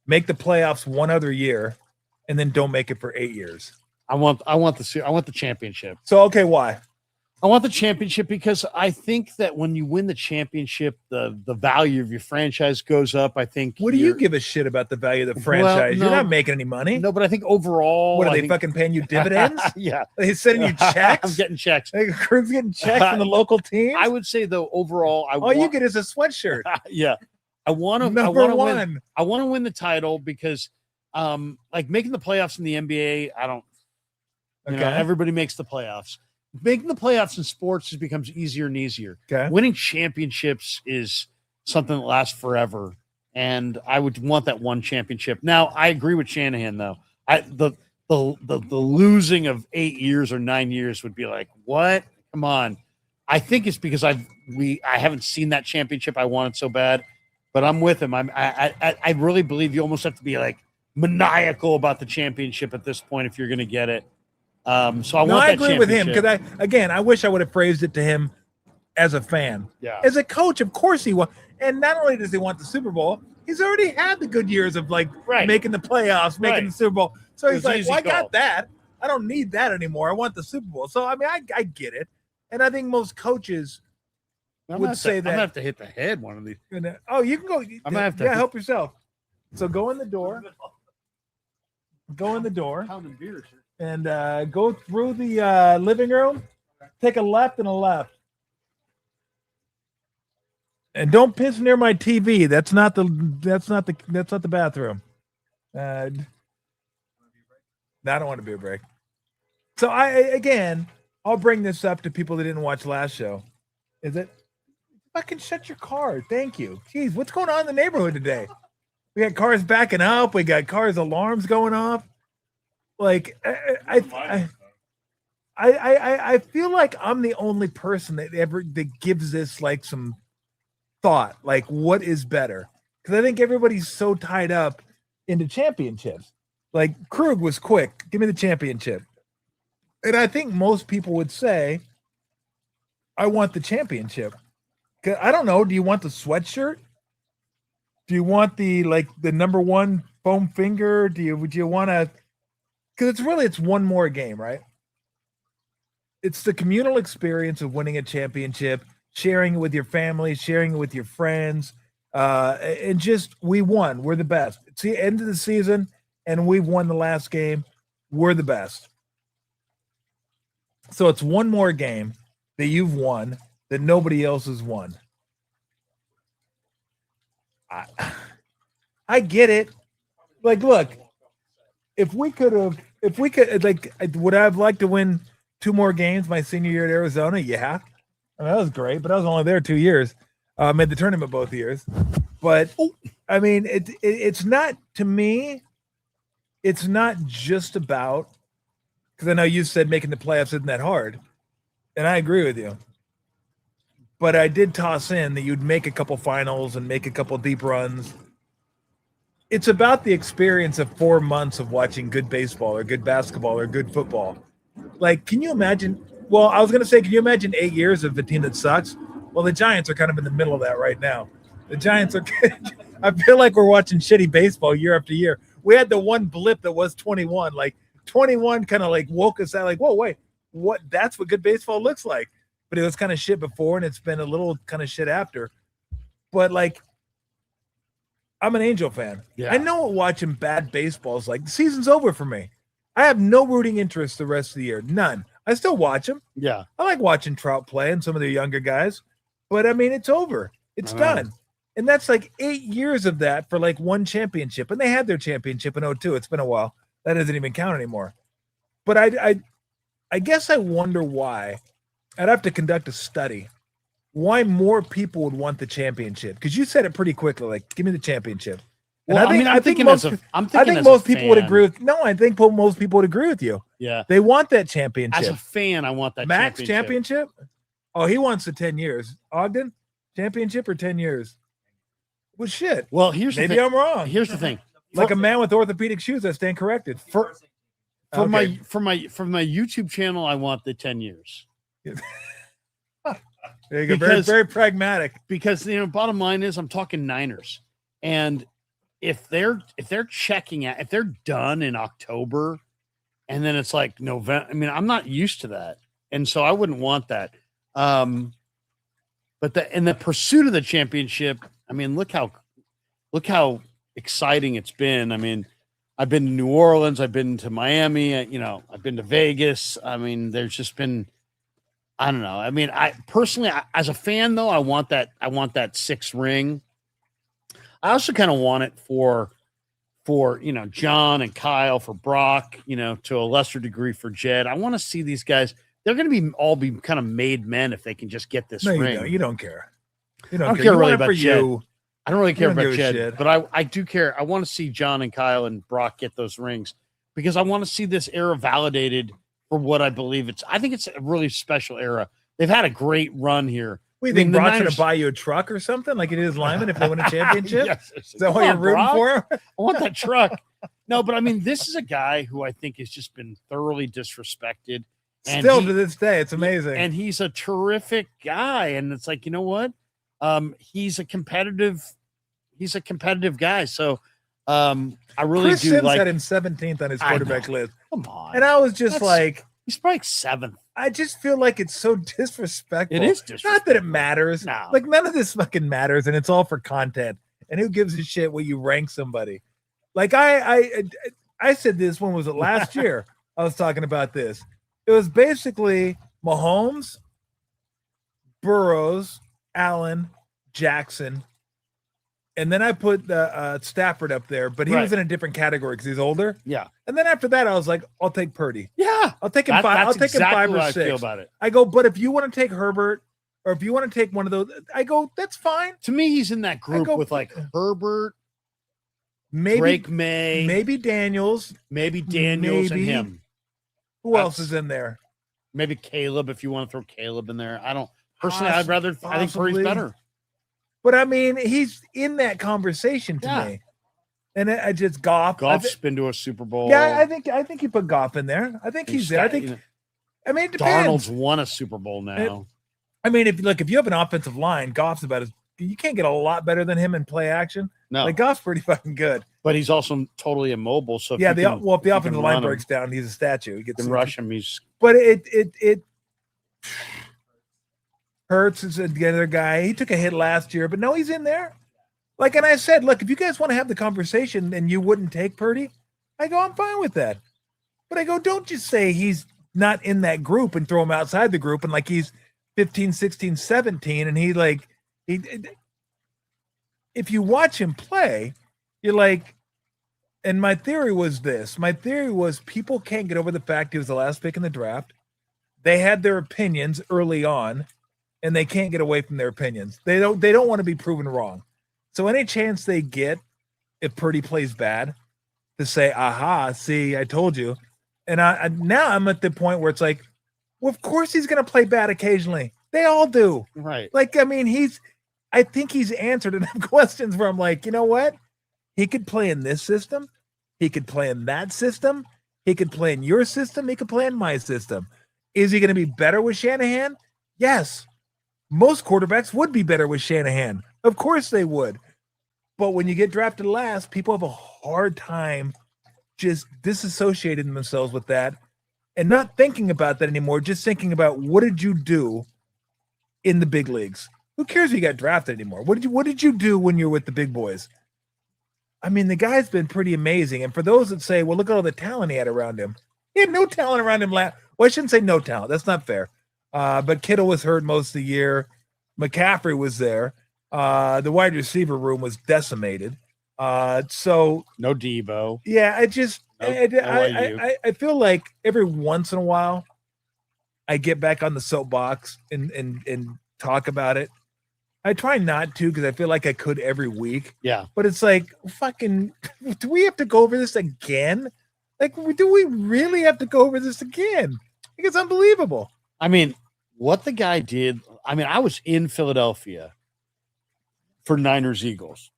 make the playoffs one other year, and then don't make it for 8 years? I want the championship. So, okay, why? I want the championship because I think that when you win the championship, the value of your franchise goes up. I think. What do you give a shit about the value of the franchise? You're not making any money. No, but I think overall, what are they fucking paying you dividends? Yeah, they sending you checks. I'm getting checks. Crew's getting checks from the local team. I would say though, overall, you get is a sweatshirt. Yeah, I want to win. I want to win the title because, making the playoffs in the NBA, I don't. Everybody makes the playoffs. Making the playoffs in sports just becomes easier and easier. Okay. Winning championships is something that lasts forever, and I would want that one championship. Now, I agree with Shanahan though. The losing of 8 years or 9 years would be like, what? Come on. I think it's because I haven't seen that championship. I want it so bad, but I'm with him. I really believe you almost have to be like maniacal about the championship at this point if you're going to get it. So I agree with him because I wish I would have phrased it to him as a fan. Yeah. As a coach, of course he wants. And not only does he want the Super Bowl, he's already had the good years of making the playoffs, making the Super Bowl. So he's like, I got that. I don't need that anymore. I want the Super Bowl. So, I get it. And I think most coaches would say that. I'm going to have to hit the head one of these. Oh, you can go. I'm going to have to. Help yourself. So go in the door. Go in the door. Pounding beers. And go through the living room Take a left and a left. And don't piss near my TV. That's not the bathroom. No, I don't want to be a break. So I'll bring this up to people that didn't watch last show. Is it fucking shut your car? Thank you. Jeez, what's going on in the neighborhood today? We got cars backing up. We got cars alarms going off. Like I feel like I'm the only person that gives this like some thought, like what is better? Because I think everybody's so tied up into championships. Like Krug was quick. Give me the championship. And I think most people would say, I want the championship. I don't know. Do you want the sweatshirt? Do you want the number one foam finger? Would you want to? Because it's one more game, right? It's the communal experience of winning a championship, sharing it with your family, sharing it with your friends, and just we won. We're the best. It's the end of the season, and we've won the last game. We're the best. So it's one more game that you've won that nobody else has won. I get it. Like, look, would I have liked to win 2 more games my senior year at Arizona? Yeah. I mean, that was great, but I was only there 2 years. Made the tournament both years. But, I mean, it's not, to me, it's not just about, because I know you said making the playoffs isn't that hard, and I agree with you. But I did toss in that you'd make a couple finals and make a couple deep runs. It's about the experience of 4 months of watching good baseball or good basketball or good football. Like, can you imagine? Well, I was going to say, can you imagine 8 years of a team that sucks? Well, the Giants are kind of in the middle of that right now. The Giants are – I feel like we're watching shitty baseball year after year. We had the one blip that was 21. Like, 21 kind of like woke us out like, whoa, wait, what? That's what good baseball looks like. But it was kind of shit before, and it's been a little kind of shit after. But, like, I'm an Angel fan. Yeah. I know what watching bad baseball is like. The season's over for me. I have no rooting interest the rest of the year. None. I still watch them. Yeah. I like watching Trout play and some of the younger guys. But, I mean, it's over. It's done. And that's like 8 years of that for like one championship. And they had their championship in 2002. It's been a while. That doesn't even count anymore. But I guess I wonder why. I'd have to conduct a study. Why more people would want the championship? Because you said it pretty quickly, like, give me the championship. And well, I think most people would agree with. No, I think most people would agree with you. Yeah, they want that championship. As a fan, I want that Max championship. Oh, he wants the 10 years. Ogden championship or 10 years? Well, shit. Well, maybe I'm wrong. Here's the thing. Like a man with orthopedic shoes, I stand corrected. For my YouTube channel, I want the 10 years. There you go. Very, very pragmatic. Because bottom line is, I'm talking Niners, and if they're checking out, if they're done in October, and then it's like November. I mean, I'm not used to that, and so I wouldn't want that. But in the pursuit of the championship, I mean, look how exciting it's been. I mean, I've been to New Orleans, I've been to Miami, I've been to Vegas. I mean, there's just been, I don't know. I mean, I personally, as a fan though, I want that 6th ring. I also kind of want it for John and Kyle, for Brock, to a lesser degree for Jed. I want to see these guys. They're going to all be kind of made men if they can just get this ring. You don't care. I don't care really about Jed. I don't really care about Jed, but I do care. I want to see John and Kyle and Brock get those rings because I want to see this era validated for what I believe it's. I think it's a really special era. They've had a great run here. We think Brock's going to buy you a truck or something like it is Lyman if they win a championship? Yes. Is that why you're rooting for him? I want that truck. No, but I mean, this is a guy who I think has just been thoroughly disrespected. And still to this day, it's amazing. And he's a terrific guy. And it's like, you know what? He's a competitive guy. So I really Chris do Sims like had him 17th on his quarterback list. Come on. And I was just he's probably 7th. I just feel like it's so disrespectful. It is disrespectful. Not that it matters. No. Like none of this fucking matters, and it's all for content. And who gives a shit when you rank somebody? Like I said this, when was it last year? I was talking about this. It was basically Mahomes, Burrows, Allen, Jackson, and then I put Stafford up there, but he was in a different category because he's older. Yeah. And then after that, I was like, I'll take Purdy. Yeah. I'll take him five. I'll take him 5 or 6. I feel about it. I go, but if you want to take Herbert, or if you want to take one of those, I go, that's fine. To me, he's in that group with like Herbert, maybe Drake May, maybe Daniels, and him. Who else is in there? Maybe Caleb, if you want to throw Caleb in there. I don't personally. I think Purdy's better. But I mean, he's in that conversation to me. And I just Goff. Goff's been to a Super Bowl. Yeah, I think you put Goff in there. I think he's there. I think. I mean, it depends. Darnold's won a Super Bowl now. I mean, if you have an offensive line, Goff's about as you can't get a lot better than him in play action. No, like Goff's pretty fucking good. But he's also totally immobile. So if the offensive line breaks down, he's a statue. He gets to rush him. But it Hurts is the other guy. He took a hit last year, but no, he's in there. Like, and I said, look, if you guys want to have the conversation and you wouldn't take Purdy, I go, I'm fine with that. But I go, don't just say he's not in that group and throw him outside the group and like he's 15, 16, 17. And if you watch him play, you're like, and my theory was people can't get over the fact he was the last pick in the draft. They had their opinions early on, and they can't get away from their opinions. They don't want to be proven wrong. So any chance they get, if Purdy plays bad, to say, aha, see, I told you. And now I'm at the point where it's like, well, of course he's going to play bad occasionally. They all do. Right. Like, I mean, I think he's answered enough questions where I'm like, you know what? He could play in this system. He could play in that system. He could play in your system. He could play in my system. Is he going to be better with Shanahan? Yes. Most quarterbacks would be better with Shanahan. Of course they would. But when you get drafted last, people have a hard time just disassociating themselves with that and not thinking about that anymore, just thinking about what did you do in the big leagues? Who cares if you got drafted anymore? What did you do when you're with the big boys? I mean, the guy's been pretty amazing. And for those that say, well, look at all the talent he had around him. He had no talent around him. Well, I shouldn't say no talent. That's not fair. But Kittle was hurt most of the year. McCaffrey was there. The wide receiver room was decimated. So no Debo. Yeah, I feel like every once in a while I get back on the soapbox and talk about it. I try not to because I feel like I could every week. Yeah. But it's like, fucking, do we have to go over this again? Like, do we really have to go over this again? It's unbelievable. I mean, what the guy did, I mean, I was in Philadelphia for Niners-Eagles.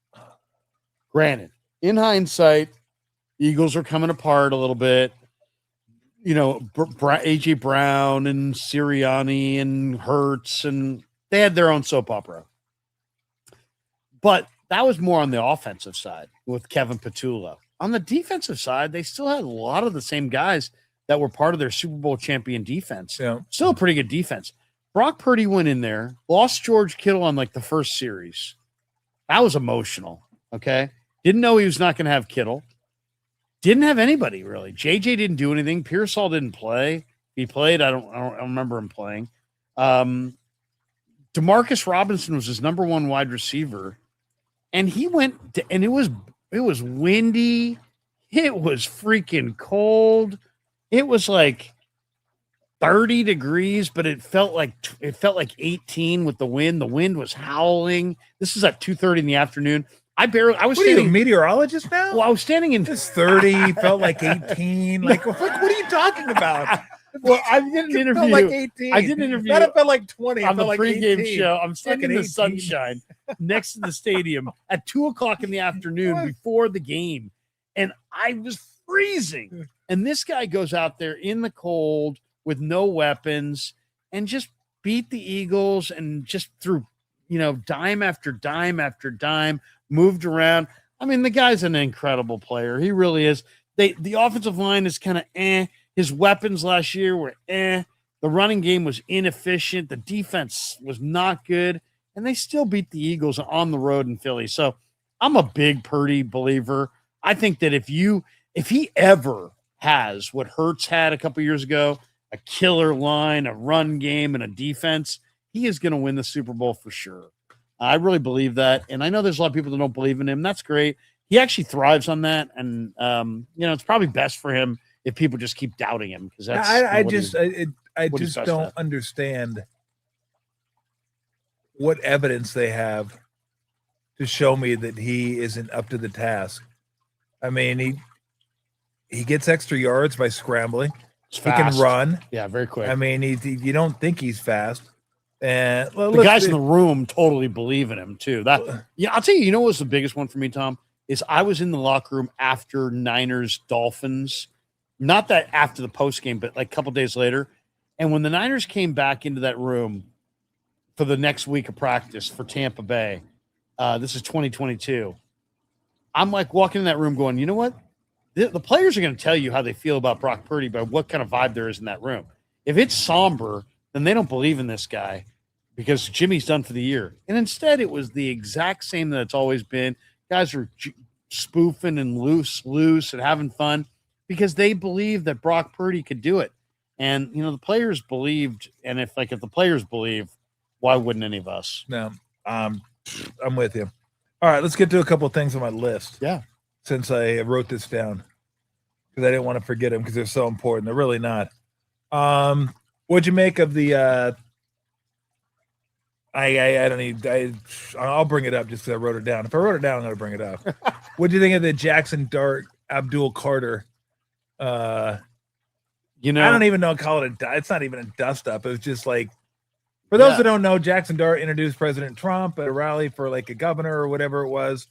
Granted, in hindsight, Eagles are coming apart a little bit. You know, A.J. Brown and Sirianni and Hurts, and they had their own soap opera. But that was more on the offensive side with Kevin Patullo. On the defensive side, they still had a lot of the same guys that were part of their Super Bowl champion defense. Yeah. Still a pretty good defense. Brock Purdy went in there, lost George Kittle on like the first series. That was emotional, okay? Didn't know he was not going to have Kittle. Didn't have anybody, really. JJ didn't do anything. Pearsall didn't play. He played. I don't remember him playing. Demarcus Robinson was his number one wide receiver. And he went to, and it was windy. It was freaking cold. It was like 30 degrees, but it felt like 18 with the wind. The wind was howling. This is at 2:30 in the afternoon. I was what standing. Are you, a meteorologist now? Well, I was standing in. It's 30, felt like 18. Like, what are you talking about? Well, I did an interview. Felt like 18. I did an interview. That felt like 20. On the like pregame 18. show. I'm standing in the 18. sunshine next to the stadium at 2:00 in the afternoon before the game. And I was freezing. And this guy goes out there in the cold with no weapons and just beat the Eagles and just threw, dime after dime after dime, moved around. I mean, the guy's an incredible player. He really is. The offensive line is kind of His weapons last year were The running game was inefficient. The defense was not good. And they still beat the Eagles on the road in Philly. So I'm a big Purdy believer. I think that if he ever has what Hurts had a couple years ago, a killer line, a run game, and a defense, he is going to win the Super Bowl for sure. I really believe that. And I know there's a lot of people that don't believe in him. That's great. He actually thrives on that. And, it's probably best for him if people just keep doubting him. Because that's I just don't understand what evidence they have to show me that he isn't up to the task. I mean, he gets extra yards by scrambling. He can run. Yeah, very quick. I mean, you don't think he's fast. And the guys in the room totally believe in him too. I'll tell you, what was the biggest one for me, Tom? Is I was in the locker room after Niners Dolphins, not that after the post game, but like a couple days later. And when the Niners came back into that room for the next week of practice for Tampa Bay, this is 2022. I'm like walking in that room going, you know what? The players are going to tell you how they feel about Brock Purdy by what kind of vibe there is in that room. If it's somber, then they don't believe in this guy because Jimmy's done for the year. And instead, it was the exact same that it's always been. Guys are spoofing and loose and having fun because they believe that Brock Purdy could do it. And, the players believed. And if the players believe, why wouldn't any of us? No, I'm with you. All right, let's get to a couple of things on my list. Yeah. Since I wrote this down because I didn't want to forget them because they're so important. They're really not. What'd you make of the I'll bring it up just because I wrote it down. If I wrote it down, I'm going to bring it up. What'd you think of the Jackson Dart Abdul Carter? I don't even know. Call it it's not even a dust up. It was just like, for those that don't know, Jackson Dart introduced President Trump at a rally for like a governor or whatever it was.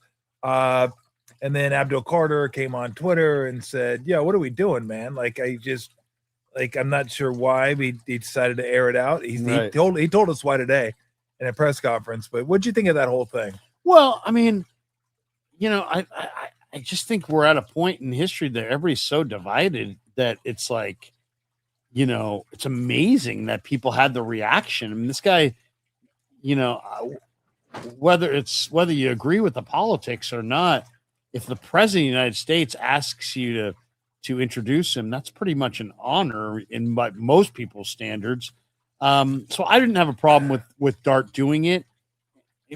And then Abdul Carter came on Twitter and said, "Yeah, what are we doing, man? I'm not sure why he decided to air it out. He told us why today in a press conference. But what'd you think of that whole thing?" Well, I mean, I just think we're at a point in history that everybody's so divided that it's like, it's amazing that people had the reaction. I mean, this guy, whether you agree with the politics or not, if the president of the United States asks you to introduce him, that's pretty much an honor in most people's standards. So I didn't have a problem with Dart doing it,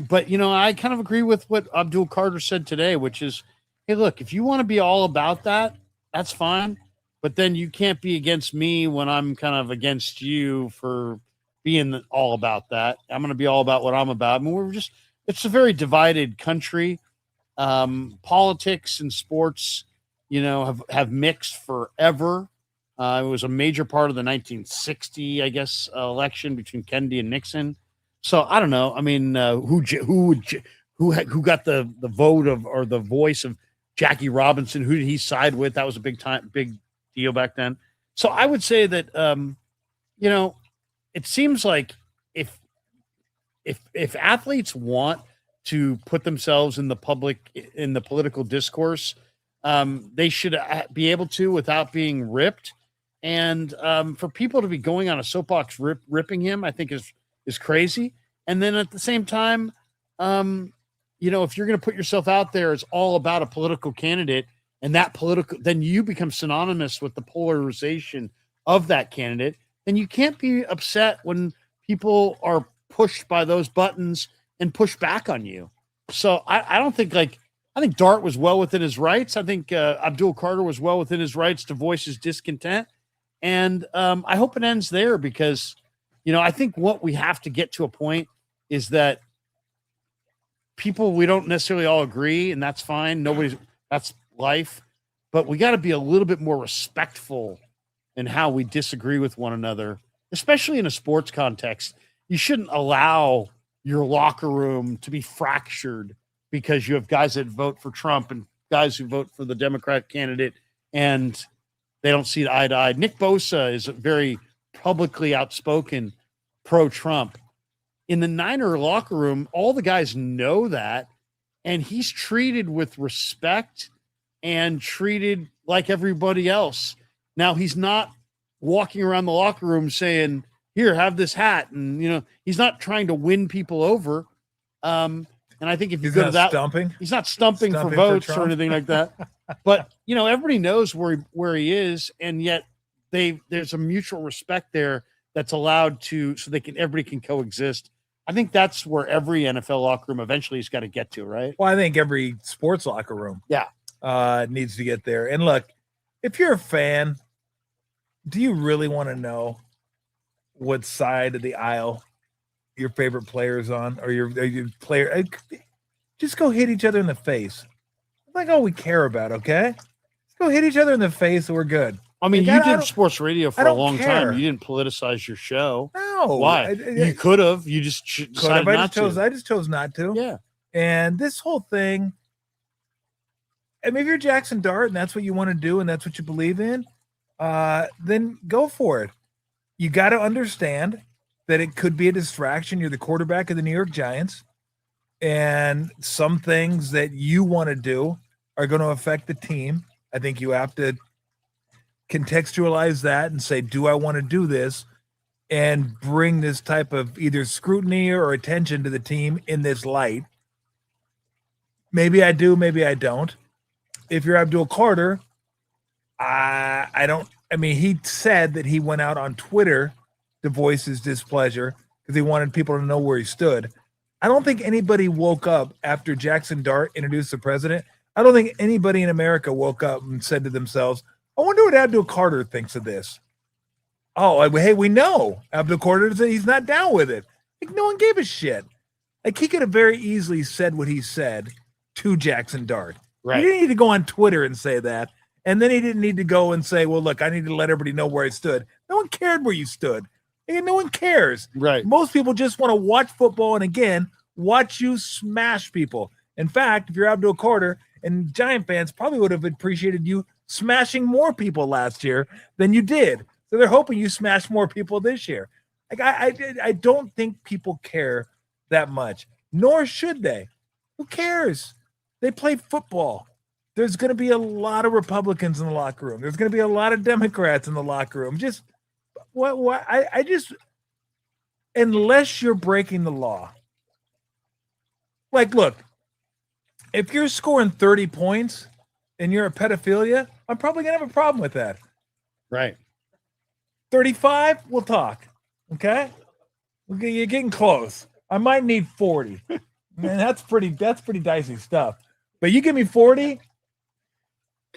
but I kind of agree with what Abdul Carter said today, which is, hey, look, if you want to be all about that, that's fine, but then you can't be against me when I'm kind of against you for being all about that. I'm going to be all about what I'm about. I mean, it's a very divided country. Politics and sports, have mixed forever. It was a major part of the 1960, I guess, election between Kennedy and Nixon. So I don't know. I mean, who got the vote of or the voice of Jackie Robinson? Who did he side with? That was a big deal back then. So I would say that it seems like if athletes want to put themselves in the political discourse, they should be able to without being ripped. And for people to be going on a soapbox ripping him, I think is crazy. And then at the same time, if you're going to put yourself out there as all about a political candidate and then you become synonymous with the polarization of that candidate, then you can't be upset when people are pushed by those buttons and push back on you. So I don't think I think Dart was well within his rights. I think Abdul Carter was well within his rights to voice his discontent. And I hope it ends there because, I think what we have to get to a point is that we don't necessarily all agree, and that's fine. That's life. But we got to be a little bit more respectful in how we disagree with one another, especially in a sports context. You shouldn't allow your locker room to be fractured because you have guys that vote for Trump and guys who vote for the Democrat candidate and they don't see eye to eye. Nick Bosa is a very publicly outspoken pro-Trump. In the Niner locker room, all the guys know that, and he's treated with respect and treated like everybody else. Now, he's not walking around the locker room saying, "Here, have this hat." And, he's not trying to win people over. And I think if you go to that, he's not stumping for votes or anything like that. But, everybody knows where he is. And yet there's a mutual respect there that's allowed to, so everybody can coexist. I think that's where every NFL locker room eventually has got to get to, right? Well, I think every sports locker room needs to get there. And look, if you're a fan, do you really want to know what side of the aisle your favorite player is on, or your player? Just go hit each other in the face. That's like all we care about, okay? Let's go hit each other in the face and we're good. I mean, you did sports radio for a long time. You didn't politicize your show. No. Why? You could have. You just decided not to. I just chose not to. Yeah. And this whole thing, I mean, if you're Jackson Dart and that's what you want to do and that's what you believe in, then go for it. You got to understand that it could be a distraction. You're the quarterback of the New York Giants, and some things that you want to do are going to affect the team. I think you have to contextualize that and say, do I want to do this and bring this type of either scrutiny or attention to the team in this light? Maybe I do, maybe I don't. If you're Abdul Carter, I don't. I mean, he said that he went out on Twitter to voice his displeasure because he wanted people to know where he stood. I don't think anybody woke up after Jackson Dart introduced the president. I don't think anybody in America woke up and said to themselves, I wonder what Abdul Carter thinks of this. Oh, hey, we know Abdul Carter said he's not down with it. Like, no one gave a shit. Like, he could have very easily said what he said to Jackson Dart. Right. He didn't need to go on Twitter and say that. And then he didn't need to go and say, well, look, I need to let everybody know where I stood. No one cared where you stood. And no one cares. Right. Most people just want to watch football and, again, watch you smash people. In fact, if you're Abdul Carter, and Giant fans probably would have appreciated you smashing more people last year than you did. So they're hoping you smash more people this year. Like I don't think people care that much, nor should they. Who cares? They play football. There's going to be a lot of Republicans in the locker room. There's going to be a lot of Democrats in the locker room. Just what I just, unless you're breaking the law. Like, look, if you're scoring 30 points and you're a pedophilia, I'm probably going to have a problem with that. Right. 35, we'll talk. Okay? You're getting close. I might need 40. Man, that's pretty dicey stuff. But you give me 40,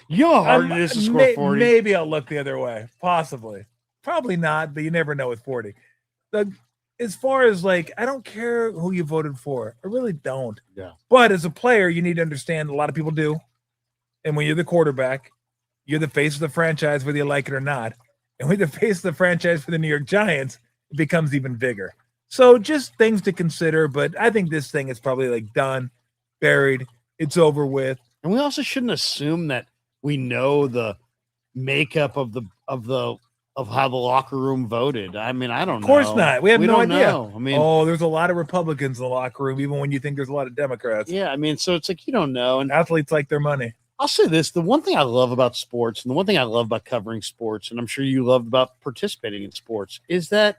you know how hard it is to score 40. Maybe I'll look the other way. Possibly. Probably not, but you never know with 40. As far as, like, I don't care who you voted for. I really don't. Yeah. But as a player, you need to understand a lot of people do. And when you're the quarterback, you're the face of the franchise, whether you like it or not. And when you're the face of the franchise for the New York Giants, it becomes even bigger. So just things to consider. But I think this thing is probably, like, done, buried. It's over with. And we also shouldn't assume that we know the makeup of how the locker room voted. I mean, I don't know. Of course not. We have no idea. Know. I mean, there's a lot of Republicans in the locker room, even when you think there's a lot of Democrats. Yeah, I mean, so it's like you don't know. And athletes like their money. I'll say this: the one thing I love about sports, and the one thing I love about covering sports, and I'm sure you love about participating in sports, is that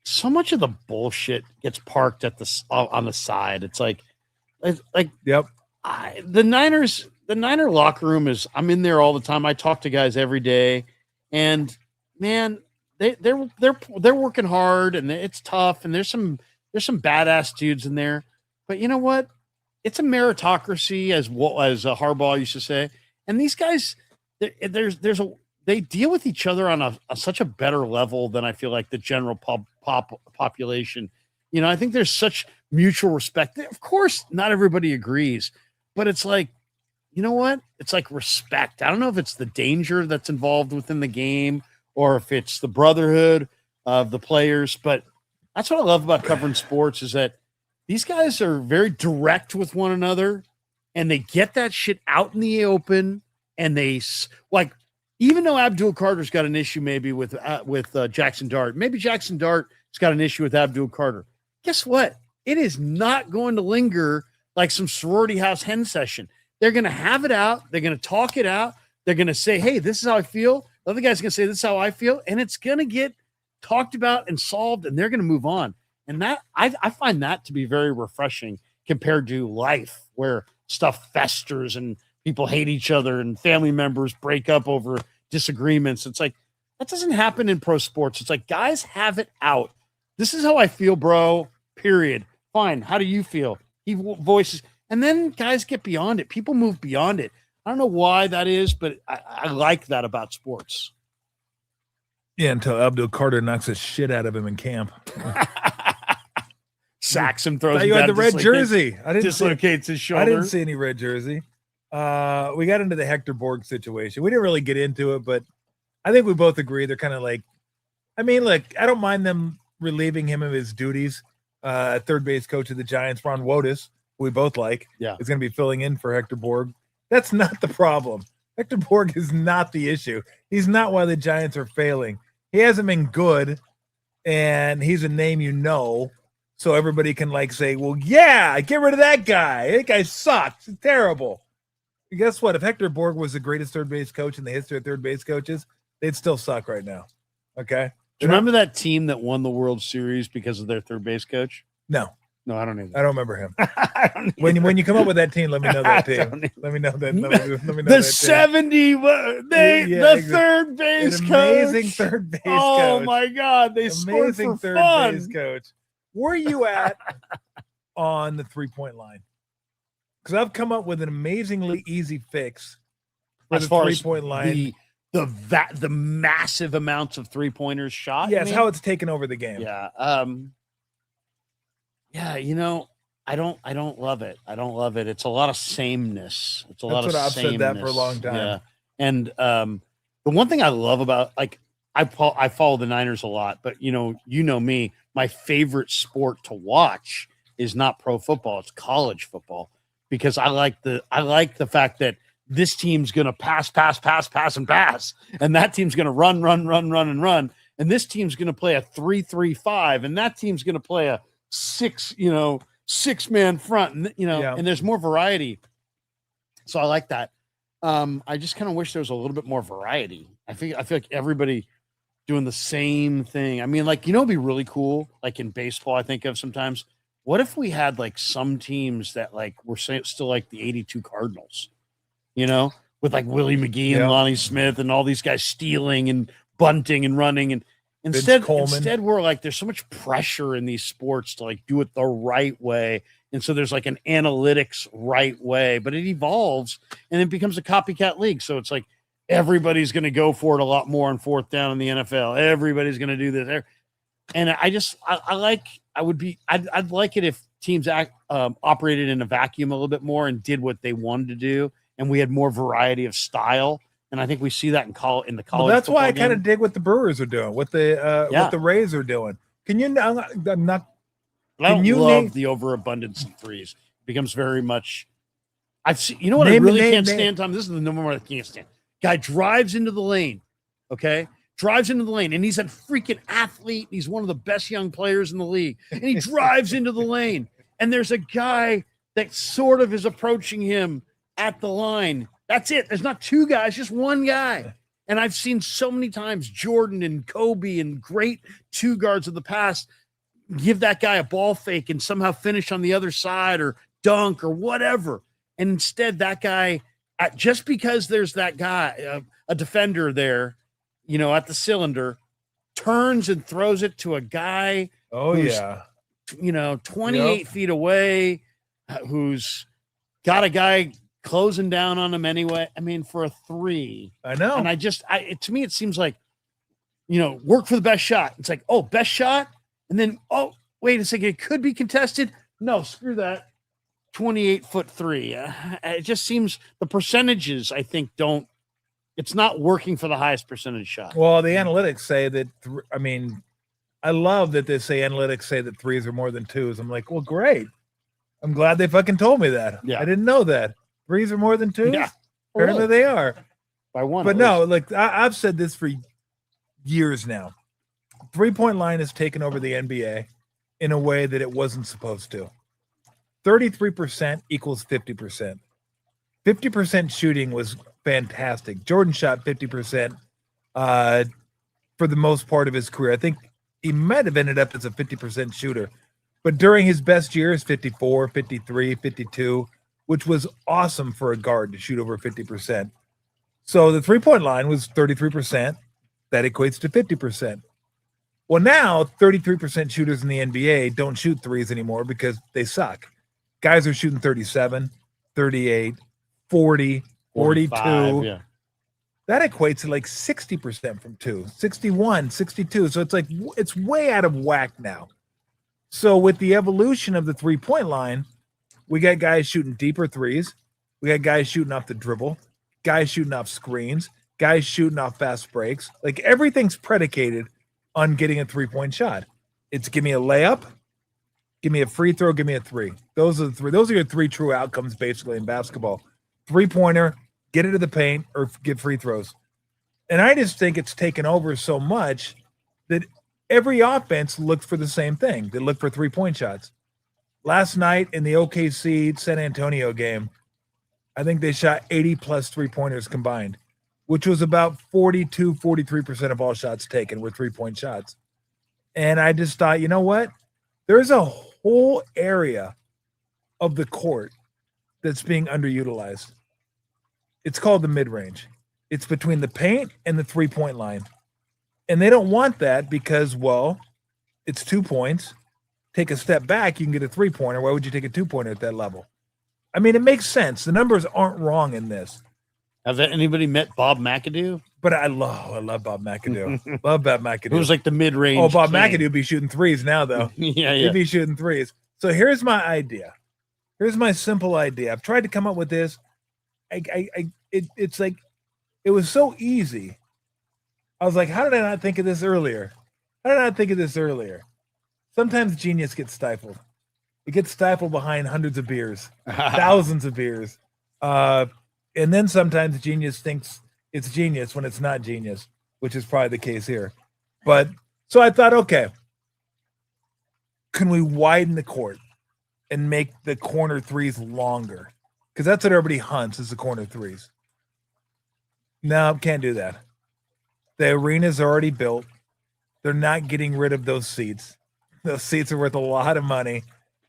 so much of the bullshit gets parked at on the side. It's like, yep. The Niner locker room is. I'm in there all the time. I talk to guys every day. And man, they're working hard and it's tough and there's some badass dudes in there. But you know what? It's a meritocracy, as Harbaugh used to say. And these guys, they deal with each other on such a better level than I feel like the general population. You know, I think there's such mutual respect. Of course, not everybody agrees, but it's like, you know what? It's like respect. I don't know if it's the danger that's involved within the game or if it's the brotherhood of the players, but that's what I love about covering sports is that these guys are very direct with one another and they get that shit out in the open and they like, even though Abdul Carter's got an issue maybe with Jackson Dart, maybe Jackson Dart's got an issue with Abdul Carter. Guess what? It is not going to linger like some sorority house hen session. They're going to have it out. They're going to talk it out. They're going to say, hey, this is how I feel. The other guy's going to say, this is how I feel. And it's going to get talked about and solved, and they're going to move on. And that I find that to be very refreshing compared to life where stuff festers and people hate each other and family members break up over disagreements. It's like, that doesn't happen in pro sports. It's like, guys have it out. This is how I feel, bro, period. Fine. How do you feel? He voices, and then guys get beyond it. People move beyond it. I don't know why that is, but I like that about sports. Yeah, until Abdul Carter knocks the shit out of him in camp. Sacks him, throws him you down, had the red jersey. I didn't dislocates his shoulder. I didn't see any red jersey. We got into the Hector Borg situation. We didn't really get into it, but I think we both agree they're kind of like, I mean, look, I don't mind them relieving him of his duties. Third base coach of the Giants, Ron Wotus, who we both like, is going to be filling in for Hector Borg. That's not the problem. Hector Borg is not the issue. He's not why the Giants are failing. He hasn't been good, and he's a name you know, so everybody can like say, well, yeah, get rid of that guy. That guy sucks. He's terrible. And guess what? If Hector Borg was the greatest third base coach in the history of third base coaches, they'd still suck right now. Okay? Do you remember that team that won the World Series because of their third base coach? No. No, I don't either. I don't remember him. When you come up with that team, let me know that team. Let me know that. Let me know the that 70, third base An coach. amazing third base Oh coach. my God, they scored for third fun. base coach. Where are you at on the 3-point line? Because I've come up with an amazingly easy fix for As the far as 3-point line. The massive amounts of 3-pointers shot. Yes, how it's taken over the game. Yeah. Yeah, you know, I don't love it. I don't love it. It's a lot of sameness. It's a lot of I've sameness. said that for a long time. Yeah. And the one thing I love about, like, I follow the Niners a lot, but you know me, my favorite sport to watch is not pro football, it's college football, because I like the fact that this team's going to pass, and that team's going to run, and this team's going to play a 3-3-5, and that team's going to play a 6-man front, and and there's more variety. So I like that. I just kind of wish there was a little bit more variety. I feel like everybody doing the same thing. I mean, like, it'd be really cool. Like in baseball, I think of sometimes, what if we had like some teams that like were still like the 82 Cardinals, with like Willie McGee and Lonnie Smith and all these guys stealing and bunting and running, and instead we're like, there's so much pressure in these sports to like do it the right way. And so there's like an analytics right way, but it evolves and it becomes a copycat league. So it's like everybody's going to go for it a lot more on fourth down in the NFL. Everybody's going to do this. And I'd like it if teams operated in a vacuum a little bit more and did what they wanted to do, and we had more variety of style. And I think we see that in the college. Well, that's why I kind of dig what the Brewers are doing, what the Rays are doing. Can you? I'm not. I don't love the overabundance of threes. It becomes very much. I've seen. You know what I really can't stand, Tom? This is the number one I can't stand. Guy drives into the lane. Okay. Drives into the lane, and he's a freaking athlete. He's one of the best young players in the league, and he drives into the lane, and there's a guy that sort of is approaching him at the line. That's it. There's not two guys, just one guy. And I've seen so many times Jordan and Kobe and great two guards of the past give that guy a ball fake and somehow finish on the other side or dunk or whatever. And instead, that guy, just because there's that guy, a defender there, at the cylinder, turns and throws it to a guy. who's 28 feet away, who's got a guy closing down on him anyway. I mean, for a three. I know. And to me, it seems like, work for the best shot. It's like, oh, best shot. And then, oh, wait a second. It could be contested. No, screw that. 28-foot three. It just seems the percentages, I think, it's not working for the highest percentage shot. Well, the analytics say that, I love that they say analytics say that threes are more than twos. I'm like, well, great. I'm glad they fucking told me that. Yeah. I didn't know that. Threes are more than twos? Yeah. Apparently they are. By one. But no, like I've said this for years now. 3-point line has taken over the NBA in a way that it wasn't supposed to. 33% equals 50%. 50% shooting was fantastic. Jordan shot 50% for the most part of his career. I think he might have ended up as a 50% shooter. But during his best years, 54, 53, 52, which was awesome for a guard to shoot over 50%. So the 3-point line was 33%. That equates to 50%. Well, now 33% shooters in the NBA don't shoot threes anymore because they suck. Guys are shooting 37, 38, 40, 42. Yeah. That equates to like 60% from two, 61, 62. So it's like it's way out of whack now. So with the evolution of the 3-point line, we got guys shooting deeper threes. We got guys shooting off the dribble, guys shooting off screens, guys shooting off fast breaks. Like everything's predicated on getting a 3-point shot. It's give me a layup, give me a free throw, give me a three. Those are the three. Those are your three true outcomes basically in basketball. 3-pointer, get into the paint, or get free throws. And I just think it's taken over so much that every offense looked for the same thing. They look for 3-point shots. Last night in the OKC San Antonio game, I think they shot 80 plus 3-pointers combined, which was about 42, 43% of all shots taken were 3-point shots. And I just thought, you know what? There's a whole area of the court that's being underutilized. It's called the mid-range. It's between the paint and the 3-point line. And they don't want that because, well, it's 2 points. Take a step back, you can get a 3-pointer. Why would you take a 2-pointer at that level? I mean, it makes sense. The numbers aren't wrong in this. Have anybody met Bob McAdoo? But I love Bob McAdoo. Love Bob McAdoo. It was like the mid-range. Oh, Bob king. McAdoo would be shooting threes now, though. Yeah. He'd be shooting threes. So here's my idea. Here's my simple idea. I've tried to come up with this. It's like it was so easy. I was like, how did I not think of this earlier? Sometimes genius gets stifled. It gets stifled behind hundreds of beers, thousands of beers. And then sometimes genius thinks it's genius when it's not genius, which is probably the case here. But so I thought, okay, can we widen the court and make the corner threes longer? Because that's what everybody hunts is the corner threes. No, can't do that. The arena's already built. They're not getting rid of those seats. Those seats are worth a lot of money.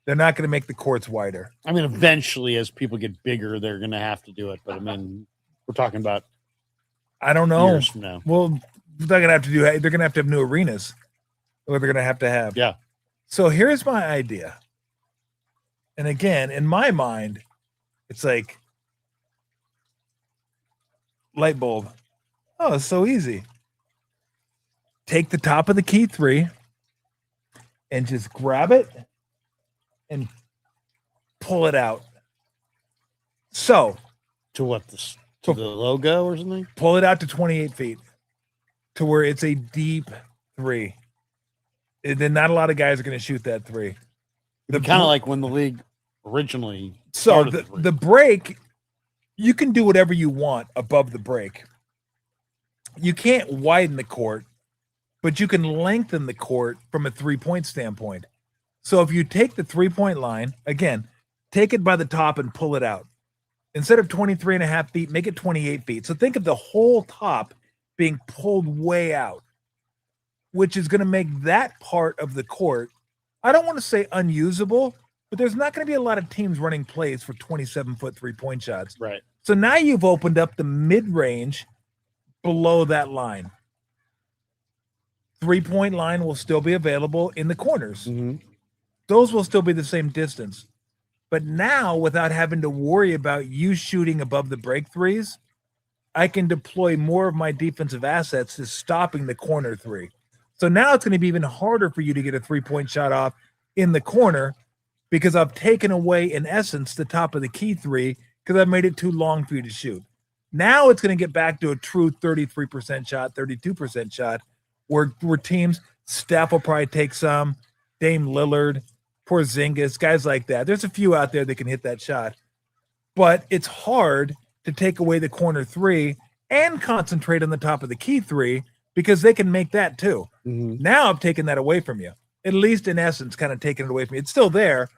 They're not going to make the courts wider. I mean, eventually, as people get bigger, they're going to have to do it. But I mean, we're talking about I don't know. years from now. Well, they're going to have new arenas. Or they're going to have. Yeah. So here's my idea. And again, in my mind, it's like light bulb. Oh, it's so easy. Take the top of the key three and just grab it and pull it out. So To what? To the logo or something? pull it out to 28 feet to where it's a deep three. And then not a lot of guys are going to shoot that three. Kind of like when the league originally So started. the break, you can do whatever you want above the break. You can't widen the court, but you can lengthen the court from a 3-point standpoint. So if you take the 3-point line, again, take it by the top and pull it out. Instead of 23 and a half feet, make it 28 feet. So think of the whole top being pulled way out, which is going to make that part of the court, I don't want to say unusable, but there's not going to be a lot of teams running plays for 27-foot 3-point shots. Right. So now you've opened up the mid-range below that line. 3-point line will still be available in the corners. Mm-hmm. Those will still be the same distance. But now, without having to worry about you shooting above the break threes, I can deploy more of my defensive assets to stopping the corner three. So now it's going to be even harder for you to get a 3-point shot off in the corner because I've taken away, in essence, the top of the key three because I've made it too long for you to shoot. Now it's going to get back to a true 33% shot, 32% shot, where teams, Steph will probably take some, Dame Lillard, Porzingis, guys like that. There's a few out there that can hit that shot. But it's hard to take away the corner three and concentrate on the top of the key three because they can make that too. Mm-hmm. Now I've taken that away from you, at least in essence, kind of taken it away from you. It's still there,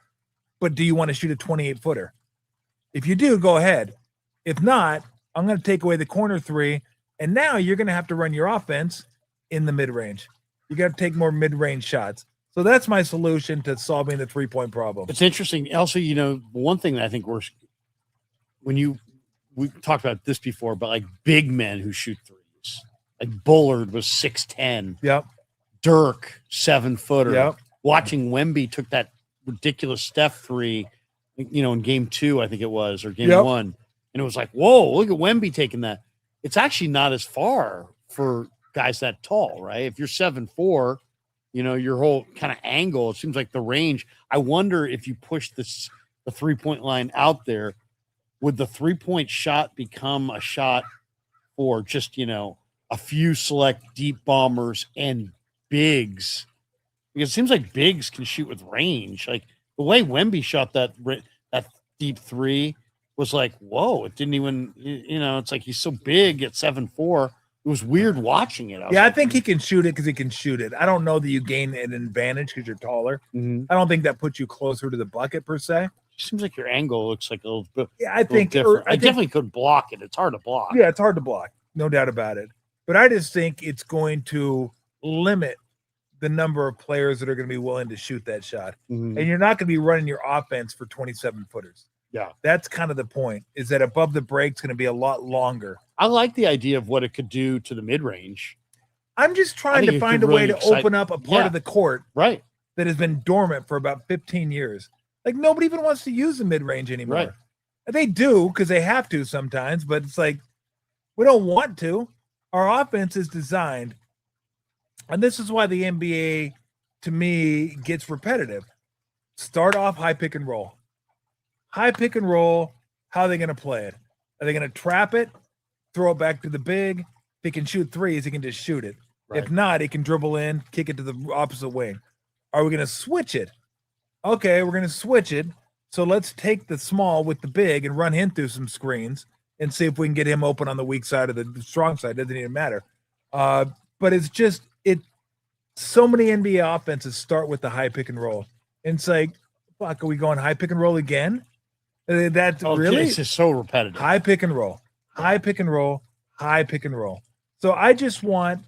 but do you want to shoot a 28-footer? If you do, go ahead. If not, I'm going to take away the corner three, and now you're going to have to run your offense in the mid-range. You got to take more mid-range shots. So that's my solution to solving the 3-point problem. It's interesting. Also, one thing that I think when we've talked about this before, but like big men who shoot threes. Like Bullard was 6'10". Yep. Dirk, 7-footer. Yep. Watching Wemby took that ridiculous Steph three, in game 2, I think it was, or game 1. And it was like, whoa, look at Wemby taking that. It's actually not as far for guys that tall, right? If you're 7'4", your whole kind of angle, it seems like the range. I wonder if you push the 3-point line out there, would the 3-point shot become a shot for just, a few select deep bombers and bigs? Because it seems like bigs can shoot with range. Like the way Wemby shot that deep three was like, whoa, it didn't even, it's like he's so big at 7'4". It was weird watching it. I think he can shoot it because he can shoot it. I don't know that you gain an advantage because you're taller. Mm-hmm. I don't think that puts you closer to the bucket per se. Seems like your angle looks like a little bit. Yeah, I think different. I definitely could block it. It's hard to block. Yeah, it's hard to block. No doubt about it. But I just think it's going to limit the number of players that are going to be willing to shoot that shot. Mm-hmm. And you're not going to be running your offense for 27-footers. Yeah. That's kind of the point, is that above the break's going to be a lot longer. I like the idea of what it could do to the mid-range. I'm just trying to find a way to open up a part of the court right that has been dormant for about 15 years. Like nobody even wants to use the mid-range anymore. Right. They do because they have to sometimes, but it's like we don't want to. Our offense is designed, and this is why the NBA, to me, gets repetitive. Start off high pick and roll. High pick and roll, how are they going to play it? Are they going to trap it, throw it back to the big? If he can shoot threes, he can just shoot it. Right. If not, he can dribble in, kick it to the opposite wing. Are we going to switch it? Okay, we're going to switch it. So let's take the small with the big and run him through some screens and see if we can get him open on the weak side or the strong side. Doesn't even matter. But it's just so many NBA offenses start with the high pick and roll. And it's like, fuck, are we going high pick and roll again? That's really? It's just so repetitive. High pick and roll, high pick and roll, high pick and roll. So I just want,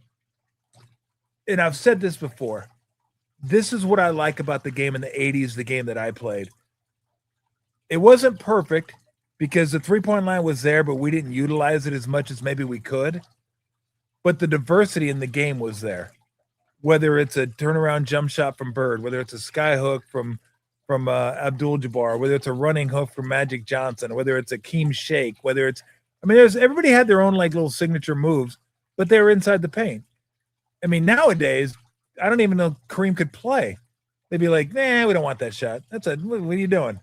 and I've said this before, this is what I like about the game in the 80s, the game that I played. It wasn't perfect because the three-point line was there, but we didn't utilize it as much as maybe we could. But the diversity in the game was there. Whether it's a turnaround jump shot from Bird, whether it's a sky hook from Abdul-Jabbar, whether it's a running hook from Magic Johnson, whether it's a Keem shake, whether it's, everybody had their own like little signature moves, but they were inside the paint. I mean, nowadays, I don't even know Kareem could play. They'd be like, nah, we don't want that shot. What are you doing?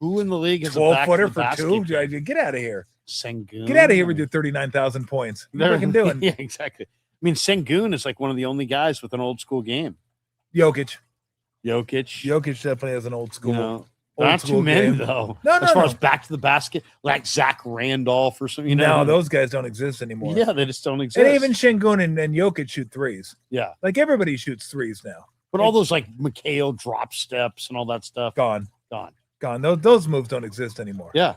Who in the league is 12-footer for two? Get out of here. Sengun. Get out of here with your 39,000 points. What are you doing? Yeah, exactly. I mean, Sengun is like one of the only guys with an old school game. Jokic Jokic definitely has an old school. Not too many though. No, as far as back to the basket, like Zach Randolph or something. No, those guys don't exist anymore. Yeah, they just don't exist. And even Sengun and Jokic shoot threes. Yeah, like everybody shoots threes now. But all those like McHale drop steps and all that stuff gone. Gone. Those moves don't exist anymore. Yeah,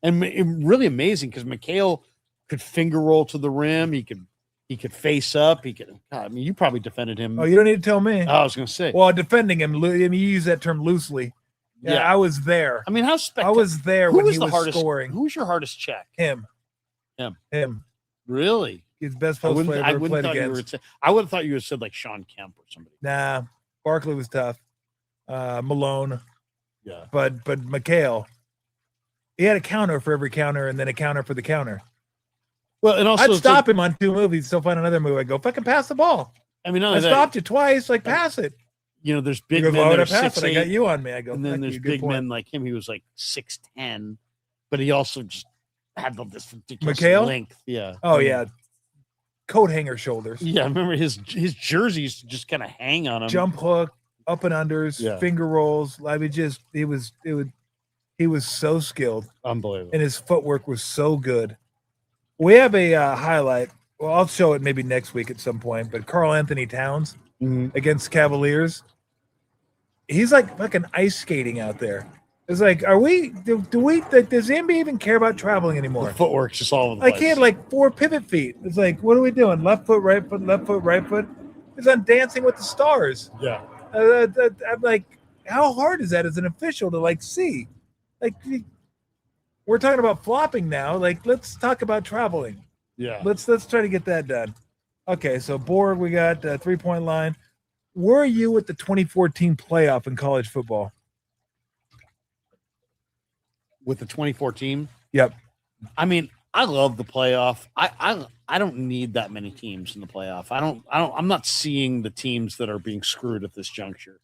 and really amazing because McHale could finger roll to the rim. He could face up. God, I mean, you probably defended him. Oh, you don't need to tell me. I was going to say. Well, defending him, I mean, you use that term loosely. Yeah, I was there. I mean, I was there when he was scoring. Who's your hardest check? Him. Really? He's the best post player I've ever played against. I would have thought you would have said like Sean Kemp or somebody. Nah, Barkley was tough. Malone. Yeah. But McHale, he had a counter for every counter and then a counter for the counter. Well, and also I'd stop him on two moves. He'd still find another move. I'd go, fucking pass the ball. I mean, I stopped you twice. Like, pass it. There's big men that are 6'8". I got you on me. I go, and then there's big men like him. He was like 6'10", but he also just had this ridiculous length. Yeah. Oh, yeah. Coat hanger shoulders. Yeah, I remember his jerseys just kind of hang on him. Jump hook, up and unders, finger rolls. I mean, he was so skilled. Unbelievable. And his footwork was so good. We have a highlight. Well, I'll show it maybe next week at some point. But Karl Anthony Towns against Cavaliers, he's like fucking ice skating out there. It's like, does the NBA even care about traveling anymore? The footwork's just all over the place. Like he had like 4 pivot feet. It's like, what are we doing? Left foot, right foot, left foot, right foot. He's on Dancing with the Stars. Yeah. I'm like, how hard is that as an official to like see? Like, We're talking about flopping now. Like, let's talk about traveling. Yeah. Let's try to get that done. Okay, so board, we got 3-point line. Where are you with the 2014 playoff in college football? With the 2014? Yep. I mean, I love the playoff. I don't need that many teams in the playoff. I'm not seeing the teams that are being screwed at this juncture.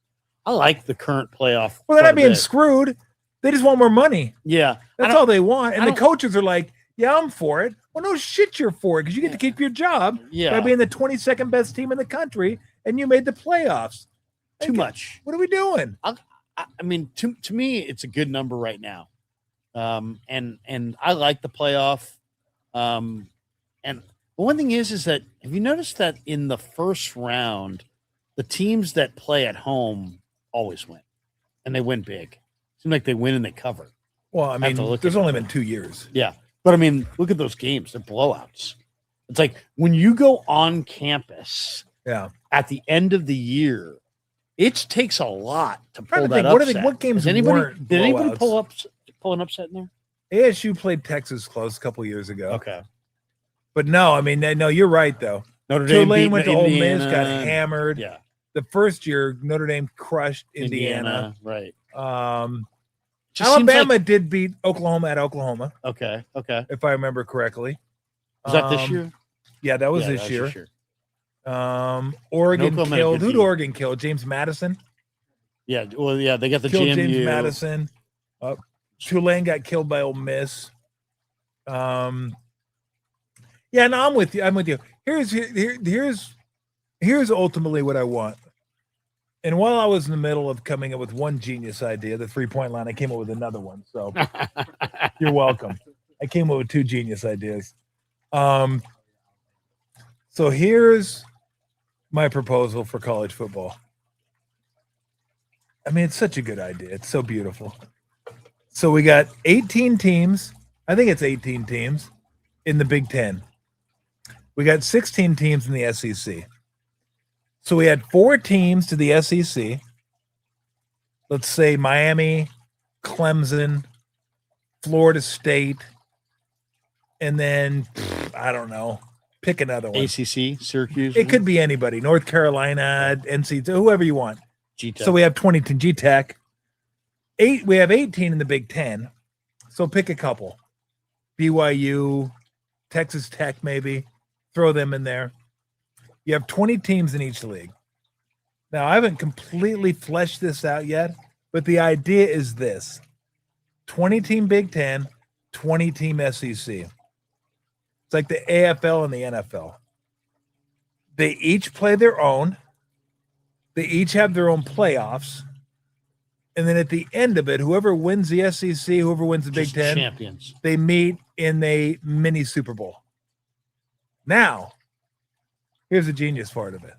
I like the current playoff. Well, they're not being screwed. They just want more money. Yeah. That's all they want. And the coaches are like, yeah, I'm for it. Well, no shit, you're for it because you get to keep your job by being the 22nd best team in the country, and you made the playoffs. Too much. What are we doing? I mean, to me, it's a good number right now. And I like the playoff. And one thing is that have you noticed that in the first round, the teams that play at home always win, and they win big. Seems like they win and they cover. Well, I mean, there's only been 2 years. Yeah. But I mean, look at those games. They're blowouts. It's like when you go on campus at the end of the year, it takes a lot to pull that upset. What games did anybody pull an upset in there? ASU played Texas close a couple years ago. Okay. But no, I mean, no, you're right, though. Notre Dame Tulane went to Ole Indiana. Miss, got hammered. Yeah. The first year, Notre Dame crushed Indiana. Right. Alabama did beat Oklahoma at Oklahoma. Okay. If I remember correctly. Was that this year? Yeah, that was this year. Oregon killed. Who did Oregon kill? James Madison? Yeah. Well, yeah, they got the killed GMU. James Madison. Tulane got killed by Ole Miss. Yeah, no, I'm with you. Here's ultimately what I want. And while I was in the middle of coming up with one genius idea, the 3-point line, I came up with another one. So you're welcome. I came up with 2 genius ideas. So here's my proposal for college football. I mean, it's such a good idea. It's so beautiful. So we got 18 teams. I think it's 18 teams in the Big Ten. We got 16 teams in the SEC. So we had 4 teams to the SEC. Let's say Miami, Clemson, Florida State, and then, I don't know, pick another one. ACC, Syracuse. It could be anybody. North Carolina, NC, whoever you want. G-Tech. So we have 20 to G-Tech. We have 18 in the Big Ten. So pick a couple. BYU, Texas Tech, maybe. Throw them in there. You have 20 teams in each league. Now, I haven't completely fleshed this out yet, but the idea is this. 20-team Big Ten, 20-team SEC. It's like the AFL and the NFL. They each play their own. They each have their own playoffs. And then at the end of it, whoever wins the SEC, whoever wins the Big Ten, champions. They meet in a mini Super Bowl. Now, here's the genius part of it.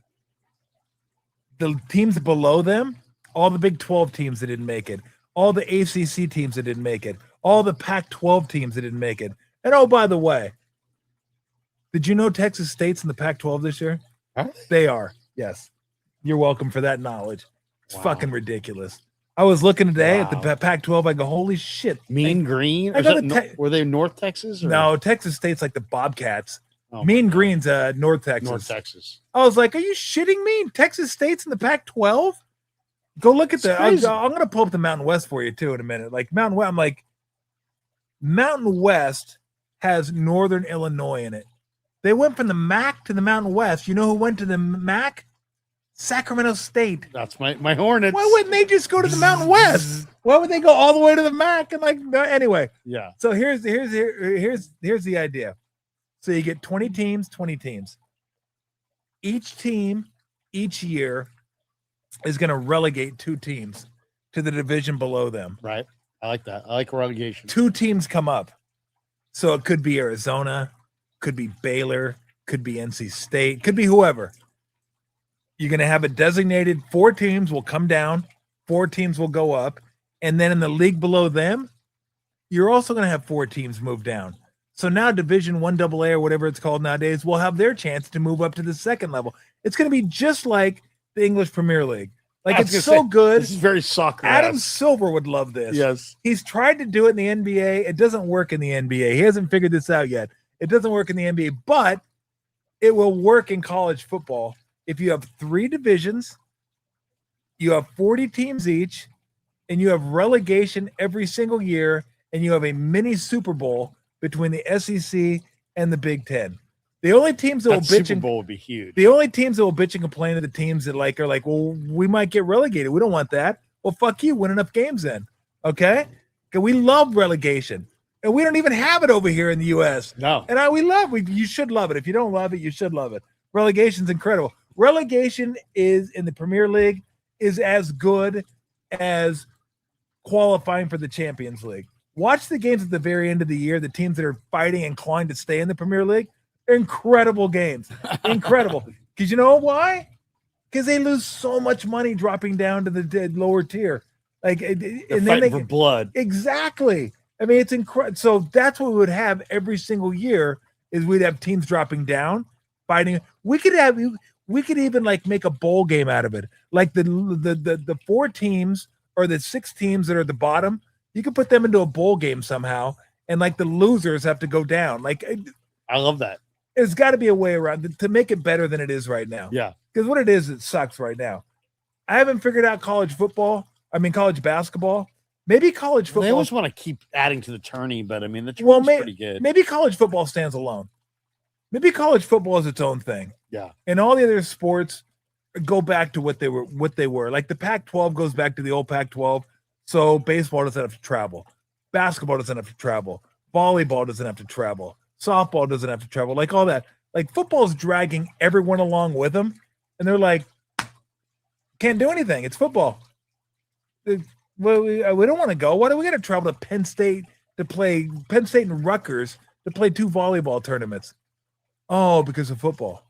The teams below them, all the Big 12 teams that didn't make it, all the ACC teams that didn't make it, all the Pac-12 teams that didn't make it. And oh, by the way, did you know Texas State's in the Pac-12 this year? Huh? They are, yes. You're welcome for that knowledge. It's fucking ridiculous. I was looking today at the Pac-12. I go, holy shit. Mean Green? Were they North Texas? Or? No, Texas State's like the Bobcats. Oh, Mean Green's North Texas. North Texas. I was like, are you shitting me? Texas State's in the Pac-12? Go look at I'm going to pull up the Mountain West for you, too, in a minute. Like, Mountain West, I'm like, Mountain West has Northern Illinois in it. They went from the MAC to the Mountain West. You know who went to the MAC? Sacramento State. That's my Hornets. Why wouldn't they just go to the Mountain West? Why would they go all the way to the MAC? And like, no, anyway. Yeah. So here's the idea. So you get 20 teams, 20 teams. Each team, each year, is going to relegate 2 teams to the division below them. Right. I like that. I like relegation. 2 teams come up. So it could be Arizona, could be Baylor, could be NC State, could be whoever. You're going to have a designated 4 teams will come down, 4 teams will go up, and then in the league below them, you're also going to have 4 teams move down. So now Division 1 AA or whatever it's called nowadays will have their chance to move up to the second level. It's going to be just like the English Premier League. Like, it's so good. This is very soccer. Adam Silver would love this. Yes. He's tried to do it in the NBA. It doesn't work in the NBA. He hasn't figured this out yet. It doesn't work in the NBA, but it will work in college football. If you have 3 divisions, you have 40 teams each, and you have relegation every single year, and you have a mini Super Bowl between the SEC and the Big Ten. The only teams that will bitch Super Bowl would be huge. The only teams that will bitch and complain are the teams that are like, well, we might get relegated. We don't want that. Well, fuck you. Win enough games then. Okay? Because we love relegation. And we don't even have it over here in the U.S. No. And you should love it. If you don't love it, you should love it. Relegation's incredible. Relegation is in the Premier League is as good as qualifying for the Champions League. Watch the games at the very end of the year, the teams that are fighting and clawing to stay in the Premier League. Incredible games. Incredible. Because you know why? Because they lose so much money dropping down to the lower tier. Like, and then they for blood. Exactly. I mean, it's incredible. So that's what we would have every single year is we'd have teams dropping down, fighting. We could even like make a bowl game out of it. Like the 4 teams or the 6 teams that are at the bottom, you could put them into a bowl game somehow, and like the losers have to go down. Like, I love that. There's got to be a way around to make it better than it is right now. Yeah. Because what it is, it sucks right now. I haven't figured out college basketball. Maybe college football. They always want to keep adding to the tourney, but I mean, the tourney's pretty good. Maybe college football stands alone. Maybe college football is its own thing. Yeah. And all the other sports go back to what they were. Like the Pac-12 goes back to the old Pac-12. So baseball doesn't have to travel. Basketball doesn't have to travel. Volleyball doesn't have to travel. Softball doesn't have to travel. Like all that. Like football is dragging everyone along with them. And they're like, can't do anything. It's football. Well, we don't want to go. Why do we got to travel to Penn State and Rutgers to play 2 volleyball tournaments? Oh, because of football.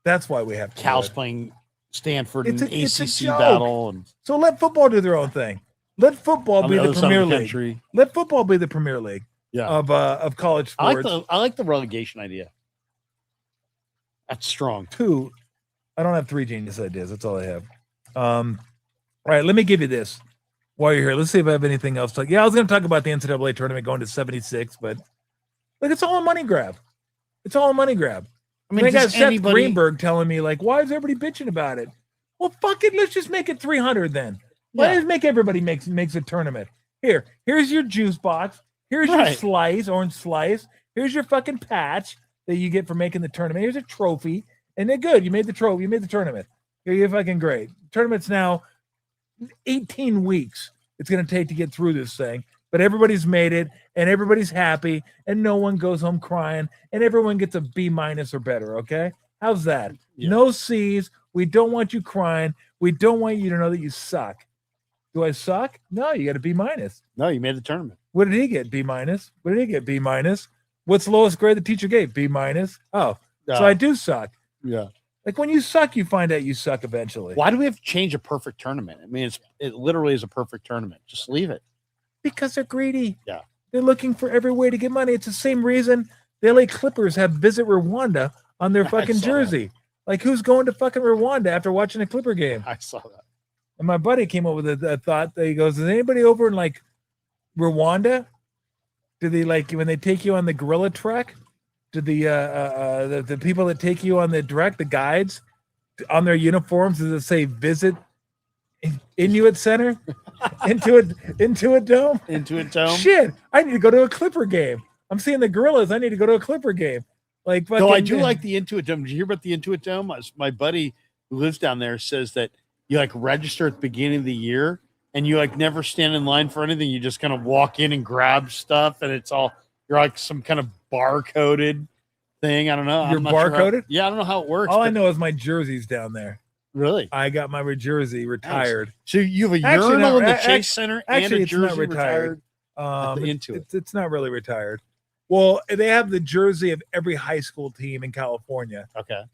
That's why we have to. Cal's playing Stanford in it's ACC battle. And so let football do their own thing. Let football be the Premier League. Let football be the Premier League of college sports. I like the relegation idea. That's strong. 2. I don't have 3 genius ideas. That's all I have. All right, let me give you this while you're here. Let's see if I have anything else. I was going to talk about the NCAA tournament going to 76, but like it's all a money grab. It's all a money grab. I mean, I got Seth Greenberg telling me, like, why is everybody bitching about it? Well, fuck it. Let's just make it 300 then. Let's make everybody makes a tournament. Here's your juice box. Here's your orange slice. Here's your fucking patch that you get for making the tournament. Here's a trophy. And they're good. You made the trophy. You made the tournament. You're fucking great. Tournament's now 18 weeks it's going to take to get through this thing. But everybody's made it, and everybody's happy, and no one goes home crying, and everyone gets a B- or better, okay? How's that? Yeah. No C's. We don't want you crying. We don't want you to know that you suck. Do I suck? No, you got a B-. No, you made the tournament. What did he get? B-. What did he get? B-. What's the lowest grade the teacher gave? B-. Oh, so I do suck. Yeah. Like when you suck, you find out you suck eventually. Why do we have to change a perfect tournament? I mean, it literally is a perfect tournament. Just leave it. Because they're greedy. Yeah. They're looking for every way to get money. It's the same reason the LA Clippers have Visit Rwanda on their fucking jersey. That. Like, who's going to fucking Rwanda after watching a Clipper game? I saw that. And my buddy came up with a thought that he goes, is anybody over in, like, Rwanda? Do they, like, when they take you on the gorilla trek, do the people that take you on the direct, the guides, on their uniforms, does it say Visit Inuit Center? into a dome? Into a dome? Shit, I need to go to a Clipper game. I'm seeing the gorillas. I need to go to a Clipper game. Like, no, I do like the Intuit Dome. Did you hear about the Intuit Dome? My buddy who lives down there says that you like register at the beginning of the year and you like never stand in line for anything. You just kind of walk in and grab stuff, and it's all you're like some kind of barcoded thing. I don't know. You're barcoded? Yeah, I don't know how it works. All I know is my jersey's down there. Really? I got my jersey retired. Nice. So you have a urinal in the Chase Center and a jersey not retired. Intuit. It's not really retired. Well, they have the jersey of every high school team in California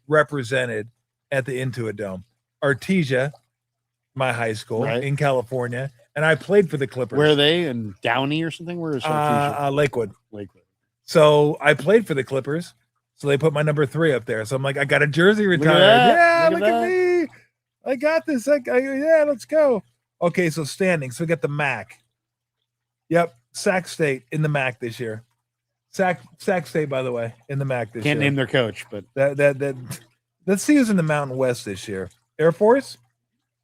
represented at the Intuit Dome. Artesia, my high school in California, and I played for the Clippers. Where are they? In Downey or something? Where is Lakewood. So I played for the Clippers. So they put my number 3 up there. So I'm like, I got a jersey retired. Look at me. I got this. Yeah, let's go. Okay, so standing. So we got the MAC. Yep, Sac State in the MAC this year. Sac State, by the way, in the MAC this year. Can't name their coach, but let's see who's in the Mountain West this year. Air Force,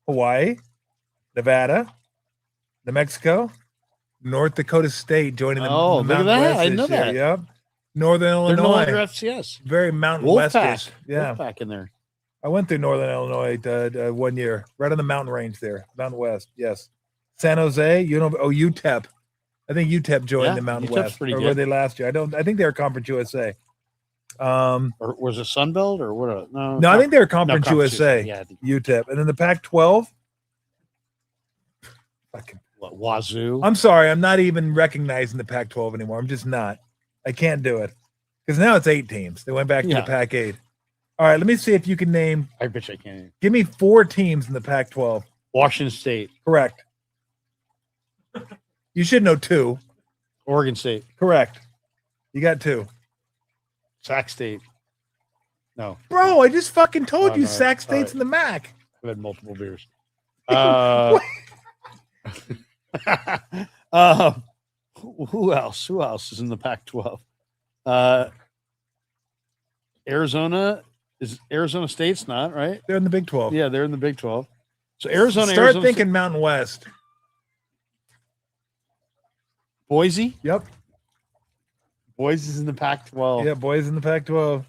Hawaii, Nevada, New Mexico, North Dakota State joining the look Mountain at that. West I this know year. that. Yep. Northern they're Illinois. no longer FCS. Very Mountain Wolfpack. Westish. Yeah. Wolfpack in there. I went through Northern Illinois 1 year, right on the mountain range there, Mountain West. Yes. San Jose, UTEP. I think UTEP joined the Mountain UTEP's West. pretty Or good. were they last year? I think they were Conference USA. Or was it Sunbelt or what? No, I think they were Conference USA. Yeah, I think UTEP. And then the Pac-12. Fucking Wazoo. I'm sorry, I'm not even recognizing the Pac-12 anymore. I'm just not. I can't do it. Because now it's 8 teams. They went back to the Pac-8. All right, let me see if you can name. I bet I can. Give me 4 teams in the Pac-12. Washington State. Correct. You should know 2. Oregon State. Correct. You got 2. Sac State. No. Bro, I just fucking told you no, Sac State's right. in the MAC. I've had multiple beers. Who else? Who else is in the Pac-12? Arizona State's not right. They're in the Big 12. Yeah, they're in the Big 12. So Arizona. Start thinking Mountain West. Boise. Yep. Boise's in the Pac-12. Yeah, Boise in the Pac-12.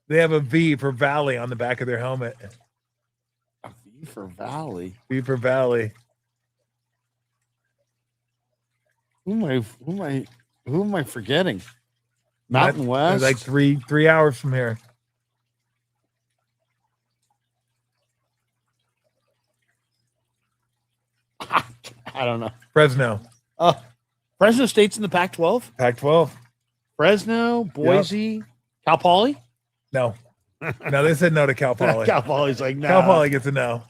They have a V for Valley on the back of their helmet. A V for Valley. V for Valley. Who am I forgetting? Mountain West. Like 3 hours from here. I don't know. Fresno. Fresno State's in the Pac-12. Pac-12. Fresno, Boise, Cal Poly. No. No, they said no to Cal Poly. Cal Poly's like no. Cal Poly gets a no.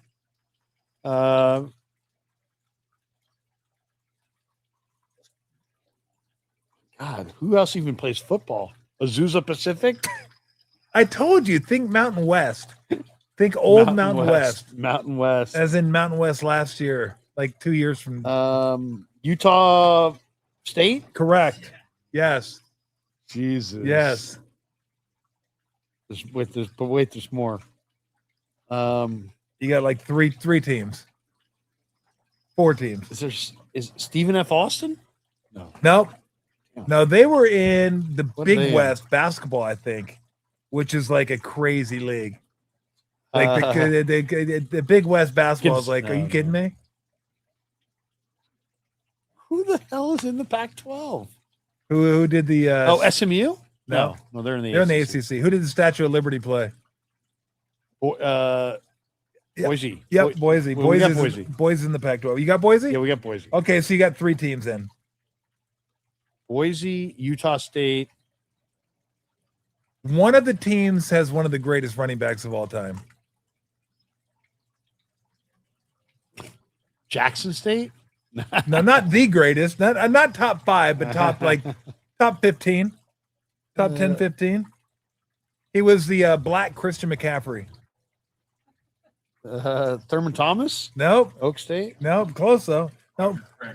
God, who else even plays football? Azusa Pacific? I told you, think Mountain West. Think old Mountain West. Mountain West. As in Mountain West last year, like 2 years from Utah State? Correct. Yes. Jesus. Yes. There's more. You got like three teams. 4 teams. Is Stephen F. Austin? No. Nope. No, they were in the Big West in? basketball, I think, which is like a crazy league. Like the Big West basketball is like, are you kidding me? Who the hell is in the Pac-12? Who did the SMU? No, they're in the ACC. Who did the Statue of Liberty play? Boise. Yep, Boise. Boise's in the Pac-12. You got Boise? Yeah, we got Boise. Okay, so you got 3 teams in. Boise, Utah State. One of the teams has one of the greatest running backs of all time. Jackson State? No, not the greatest. Not top 5, but top 15. Top 10, 15. He was the black Christian McCaffrey. Thurman Thomas? Nope. Oak State? Nope. Close though.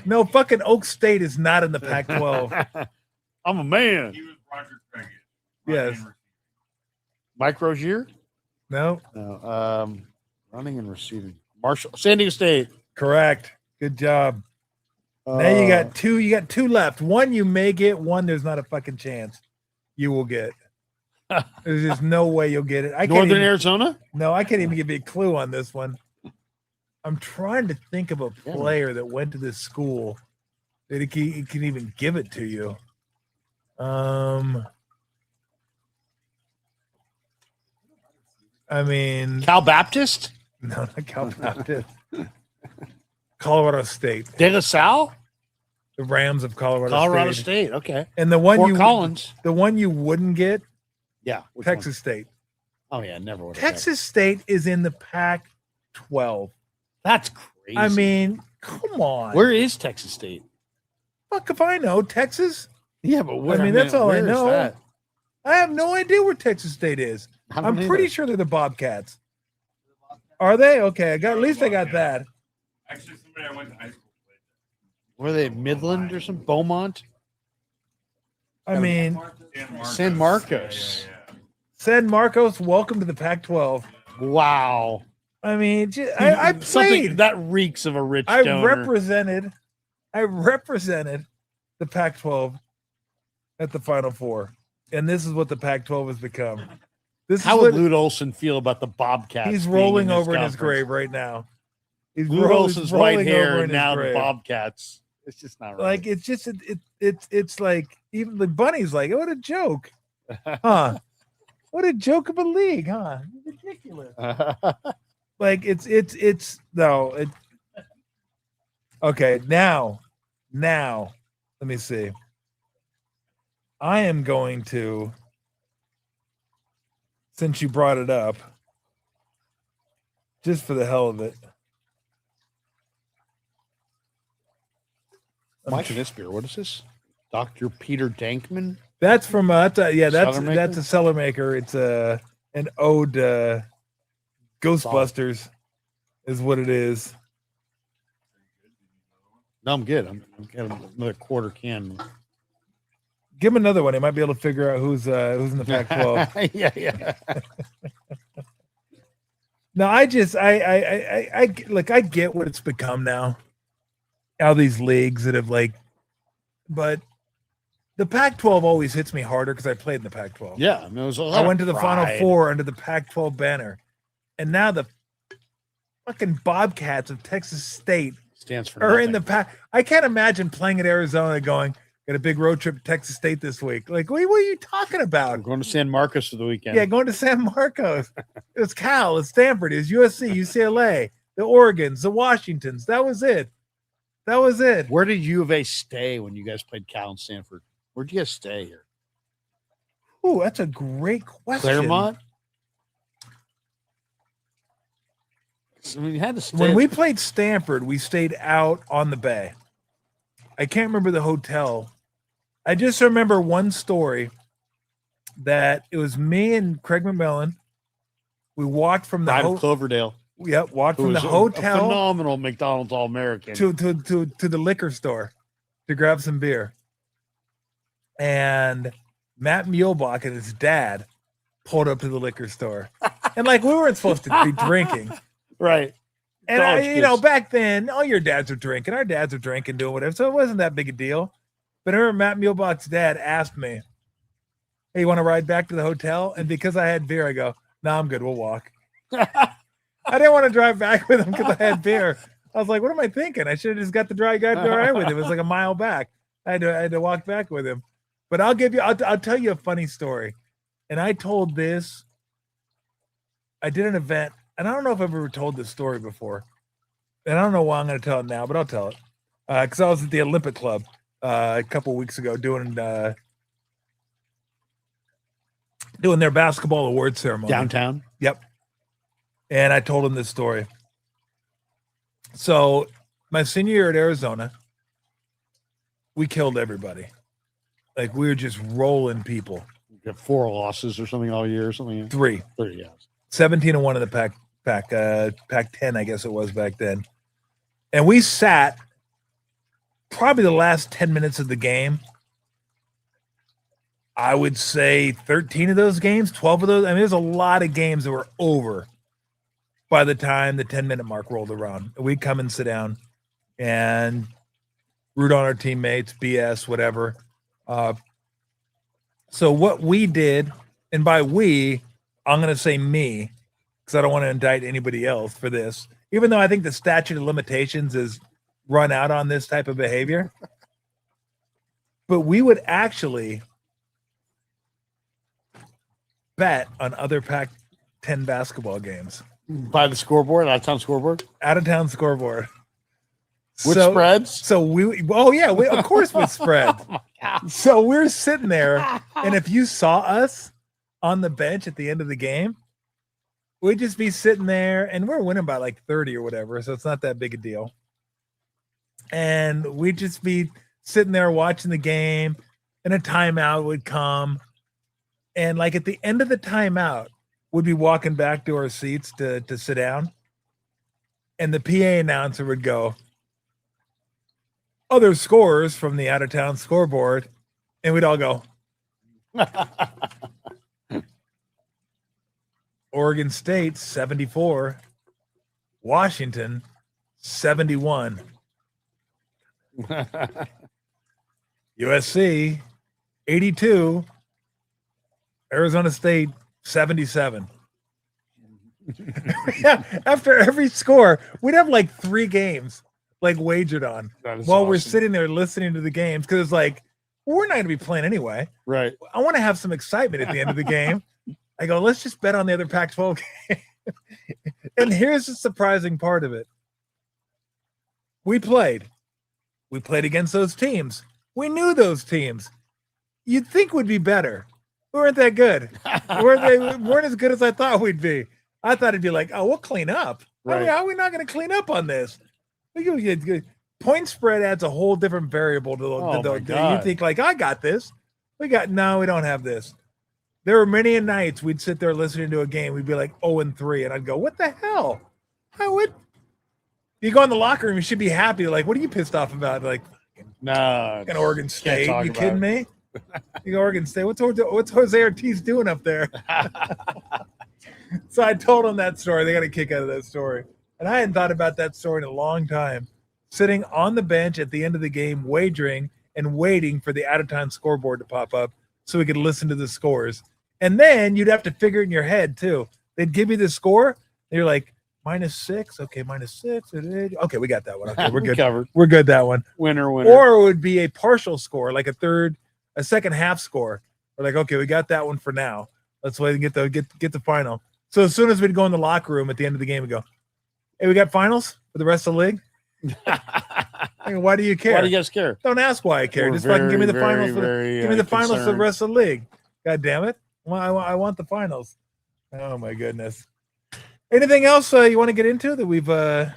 No, fucking Oak State is not in the Pac-12. I'm a man. He was Roger Craig. Yes. Mike Rozier? No. No. Running and receiving. Marshall. San Diego State. Correct. Good job. Now you got 2. You got 2 left. 1 you may get. 1 there's not a fucking chance you will get. There's just no way you'll get it. Arizona? No, I can't even give you a clue on this one. I'm trying to think of a player that went to this school that he can even give it to you. I mean, Cal Baptist? No, not Cal Baptist. Colorado State. De La Salle? The Rams of Colorado State. Okay. And the one Fort Collins. The one you wouldn't get. Yeah. Texas State. Oh yeah, never would. Texas State is in the Pac-12. That's crazy. I mean, come on. Where is Texas State? Fuck if I know. Texas? Yeah, but that's all I know. I have no idea where Texas State is. I'm pretty sure they're the Bobcats. Are they? Okay, at least I got that. Actually, somebody I went to high school played. Were they Midland or some Beaumont? I mean, San Marcos. Yeah. San Marcos, welcome to the Pac-12. Wow. I mean, I played. That reeks of a rich I donor. represented the Pac-12 at the Final Four, and this is what the Pac-12 has become. How would Lute Olson feel about the Bobcats? He's rolling over in his grave right now. Lute Olson's white hair and now the Bobcats. It's just not right. Like it's just it's like even the Bunny's like, what a joke, huh? What a joke of a league, huh? Ridiculous. Like it's no. Okay, now, let me see. I am going to, since you brought it up, just for the hell of it. Mike and this beer. What is this? Dr. Peter Dankman? That's from that's Cellar a cellar maker. It's an ode to Ghostbusters, is what it is. No, I'm good. I'm getting another quarter can. Give him another one. He might be able to figure out who's in the Pac-12. yeah. No, I get what it's become now. How these leagues that have but the Pac-12 always hits me harder because I played in the Pac-12. Yeah, I mean, it was a lot I went to the pride. Final Four under the Pac-12 banner, and now the fucking Bobcats of Texas State stands for are nothing. in the Pac. I can't imagine playing at Arizona going, got a big road trip to Texas State this week. Like, what are you talking about? I'm going to San Marcos for the weekend. Yeah, going to San Marcos. It was Cal, it's Stanford, it was USC, UCLA, the Oregons, the Washingtons. That was it. Where did U of A stay when you guys played Cal and Stanford? Where did you guys stay here? Oh, that's a great question. Claremont? I mean, you had to stay. When we played Stanford, we stayed out on the bay. I can't remember the hotel. I just remember one story that it was me and Craig McMillan. We walked from the Cloverdale. Yep, walked from the hotel, a phenomenal McDonald's All-American, to the liquor store to grab some beer. And Matt Muehlbach and his dad pulled up to the liquor store, and we weren't supposed to be drinking, right? And back then, all your dads were drinking. Our dads were drinking, doing whatever, so it wasn't that big a deal. But I remember Matt Muehlbach's dad asked me, "Hey, you want to ride back to the hotel?" And because I had beer, I go, "No, I'm good. We'll walk." I didn't want to drive back with him because I had beer. I was like, "What am I thinking? I should have just got the drive right with him." It was like a mile back. I had to walk back with him. But I'll tell you a funny story. And I told this. I did an event, and I don't know if I've ever told this story before. And I don't know why I'm going to tell it now, but I'll tell it. Because I was at the Olympic Club a couple weeks ago doing their basketball award ceremony downtown. Yep. And I told him this story. So my senior year at Arizona, we killed everybody. We were just rolling people. You got 4 losses or something all year or something. 3. 3, yeah. 17-1 in the Pac-10, I guess it was back then. And we sat probably the last 10 minutes of the game. I would say 13 of those games, 12 of those. I mean, there's a lot of games that were over by the time the 10-minute mark rolled around. We'd come and sit down and root on our teammates, BS, whatever. So what we did, and by we, I'm going to say me, because I don't want to indict anybody else for this, even though I think the statute of limitations is run out on this type of behavior. But we would actually bet on other Pac-10 basketball games. By the scoreboard, out-of-town scoreboard? Out-of-town scoreboard. With spreads? So of course with spreads. So we're sitting there, and if you saw us on the bench at the end of the game, we'd just be sitting there, and we're winning by 30 or whatever, so it's not that big a deal. And we'd just be sitting there watching the game, and a timeout would come, And like at the end of the timeout, we'd be walking back to our seats to sit down. And the PA announcer would go, other scores from the out of town scoreboard. And we'd all go, Oregon State 74, Washington 71, USC 82, Arizona State 77. After every score, we'd have like 3 games like wagered on while we're sitting there listening to the games, because it's like, we're not going to be playing anyway. Right. I want to have some excitement at the end of the game. I go, let's just bet on the other Pac-12 game. And here's the surprising part of it. We played against those teams. We knew those teams. You'd think we'd be better. We weren't that good. We weren't as good as I thought we'd be. I thought it'd be like, oh, we'll clean up. Right. How are we not going to clean up on this? Point spread adds a whole different variable to the you think like, I got this. We don't have this. There were many nights we'd sit there listening to a game. We'd be like 0-3, and I'd go, what the hell? You go in the locker room, you should be happy. Like, what are you pissed off about? Like, no, Oregon State. You kidding me? You go Oregon State. What's Jose Ortiz doing up there? So I told them that story. They got a kick out of that story. And I hadn't thought about that story in a long time. Sitting on the bench at the end of the game, wagering and waiting for the out-of-town scoreboard to pop up so we could listen to the scores. And then you'd have to figure it in your head, too. They'd give you the score, and you're like, -6. Okay, -6. Okay, we got that one. Okay, we're good. Covered. We're good, that one. Winner. Or it would be a partial score, like a second half score. We're like, okay, we got that one for now. Let's wait and get the final. So as soon as we'd go in the locker room at the end of the game, we go, hey, we got finals for the rest of the league? I mean, why do you care? Why do you guys care? Don't ask why I care. We're Just fucking give me the finals. Give me the finals for the rest of the league. God damn it! Well, I want the finals. Oh my goodness. Anything else you want to get into that we've no?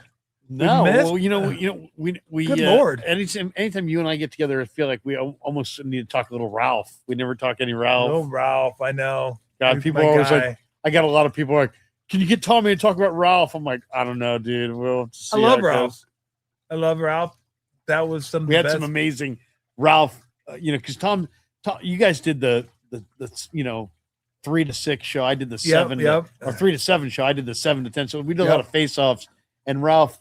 Well, we good Lord. Anytime you and I get together, I feel like we almost need to talk a little Ralph. We never talk any Ralph. No Ralph. I know. God, people are always like, I got a lot of people like, can you get Tommy to talk about Ralph? I'm like, I don't know, dude. We'll see. I love Ralph. I love Ralph. That was some. We had some amazing Ralph. Because Tom, you guys did the 3 to 6 show. I did the 7 or 3 to 7 show. I did the 7 to 10. So we did a lot of face-offs. And Ralph,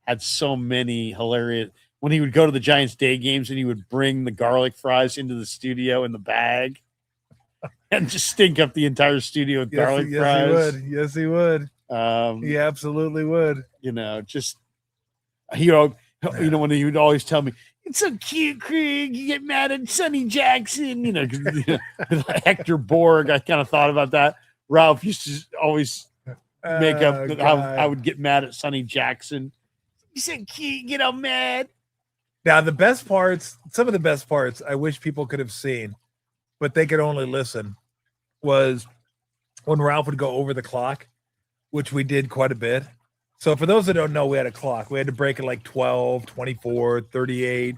had so many hilarious. When he would go to the Giants day games and he would bring the garlic fries into the studio in the bag. And just stink up the entire studio with garlic fries. Yes, he would. He absolutely would. When he would always tell me, it's so cute, Craig. You get mad at Sonny Jackson. Hector Borg. I kind of thought about that. Ralph used to always make up how I would get mad at Sonny Jackson. You said cute, get all mad. Now, some of the best parts, I wish people could have seen, but they could only listen, was when Ralph would go over the clock, which we did quite a bit. So for those that don't know, we had a clock. We had to break it like 12, 24, 38,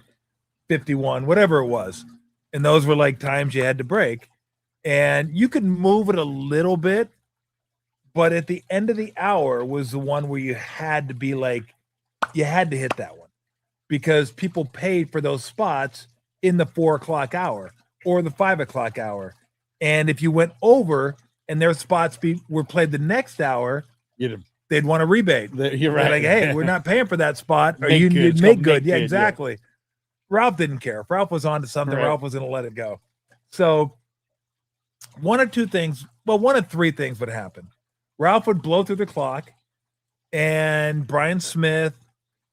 51, whatever it was. And those were like times you had to break. And you could move it a little bit, but at the end of the hour was the one where you had to be like, you had to hit that one because people paid for those spots in the 4 o'clock hour or the 5 o'clock hour. And if you went over and their spots were played the next hour, they'd want a rebate. You're right. They're like, hey, we're not paying for that spot. Or you did make good. Yeah, good, exactly. Yeah. Ralph didn't care. If Ralph was on to something, Ralph was going to let it go. So one of 3 things would happen. Ralph would blow through the clock, and Brian Smith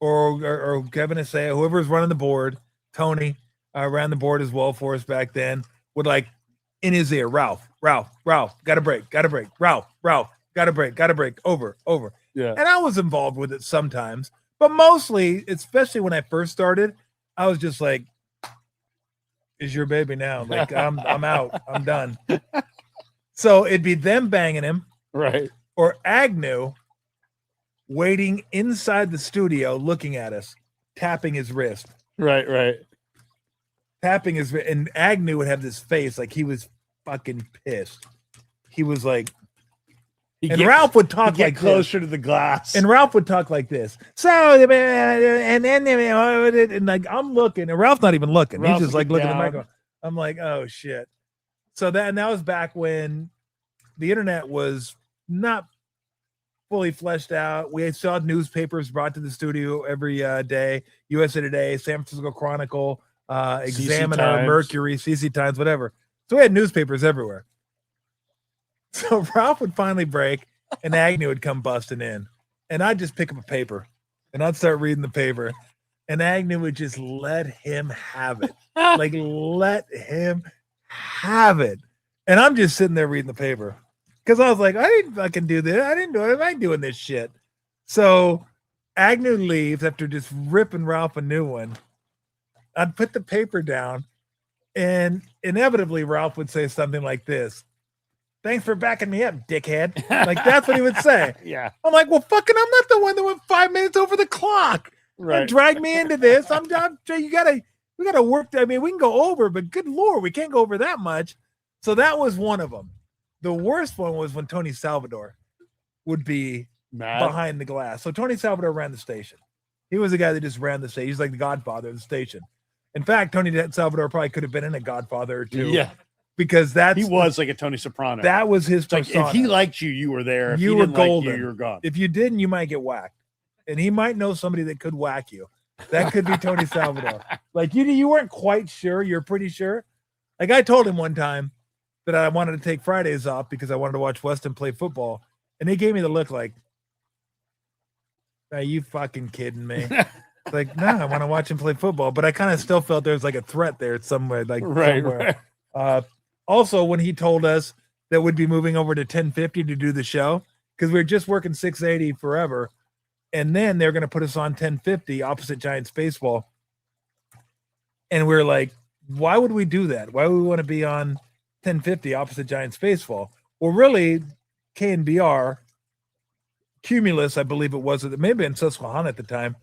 or Kevin Isaiah, whoever was running the board, Tony ran the board as well for us back then, would like in his ear, Ralph, got a break, Ralph, got a break, over. Yeah. And I was involved with it sometimes, but mostly, especially when I first started, I was just like, is your baby now? Like I'm out, I'm done. So it'd be them banging him. Right. Or Agnew waiting inside the studio looking at us, tapping his wrist. Right. Tapping his wrist. And Agnew would have this face like he was fucking pissed. He was like, He'd Ralph would talk get like closer to the glass. And Ralph would talk like this. So, and like I'm looking, and Ralph's not even looking. Ralph's He's just like looking at the down. microphone. I'm like, oh shit. So that was back when the internet was not fully fleshed out. We saw newspapers brought to the studio every day. USA Today, San Francisco Chronicle, Examiner, Times. Mercury, CC Times, whatever. So we had newspapers everywhere. So Ralph would finally break, and Agnew would come busting in, and I'd just pick up a paper, and I'd start reading the paper, and Agnew would just let him have it, like let him have it, and I'm just sitting there reading the paper because I was like, I didn't fucking do this, I didn't do it, I ain't doing this shit. So Agnew leaves after just ripping Ralph a new one. I'd put the paper down, and inevitably Ralph would say something like this. Thanks for backing me up, dickhead. Like, that's what he would say. Yeah. I'm like, well, fucking, I'm not the one that went 5 minutes over the clock. Right. Drag me into this. We gotta work. I mean, we can go over, but good Lord, we can't go over that much. So that was one of them. The worst one was when Tony Salvador would be behind the glass. So Tony Salvador ran the station. He was the guy that just ran the station. He's like the godfather of the station. In fact, Tony Salvador probably could have been in a Godfather or two. Yeah. Because he was like a Tony Soprano. That was his persona. Like if he liked you, you were there. If you he were didn't golden. like you were gone. If you didn't, you might get whacked. And he might know somebody that could whack you. That could be Tony Salvador. Like you weren't quite sure. You're pretty sure. Like I told him one time that I wanted to take Fridays off because I wanted to watch Weston play football. And he gave me the look like, are you fucking kidding me? Like, no, I want to watch him play football. But I kind of still felt there was like a threat there somewhere. Like somewhere. Right. Also, when he told us that we'd be moving over to 1050 to do the show, because we were just working 680 forever, and then they're going to put us on 1050 opposite Giants baseball. And we're like, why would we do that? Why would we want to be on 1050 opposite Giants baseball? Well, really, KNBR, Cumulus, I believe it was, it may have been Susquehanna at the time,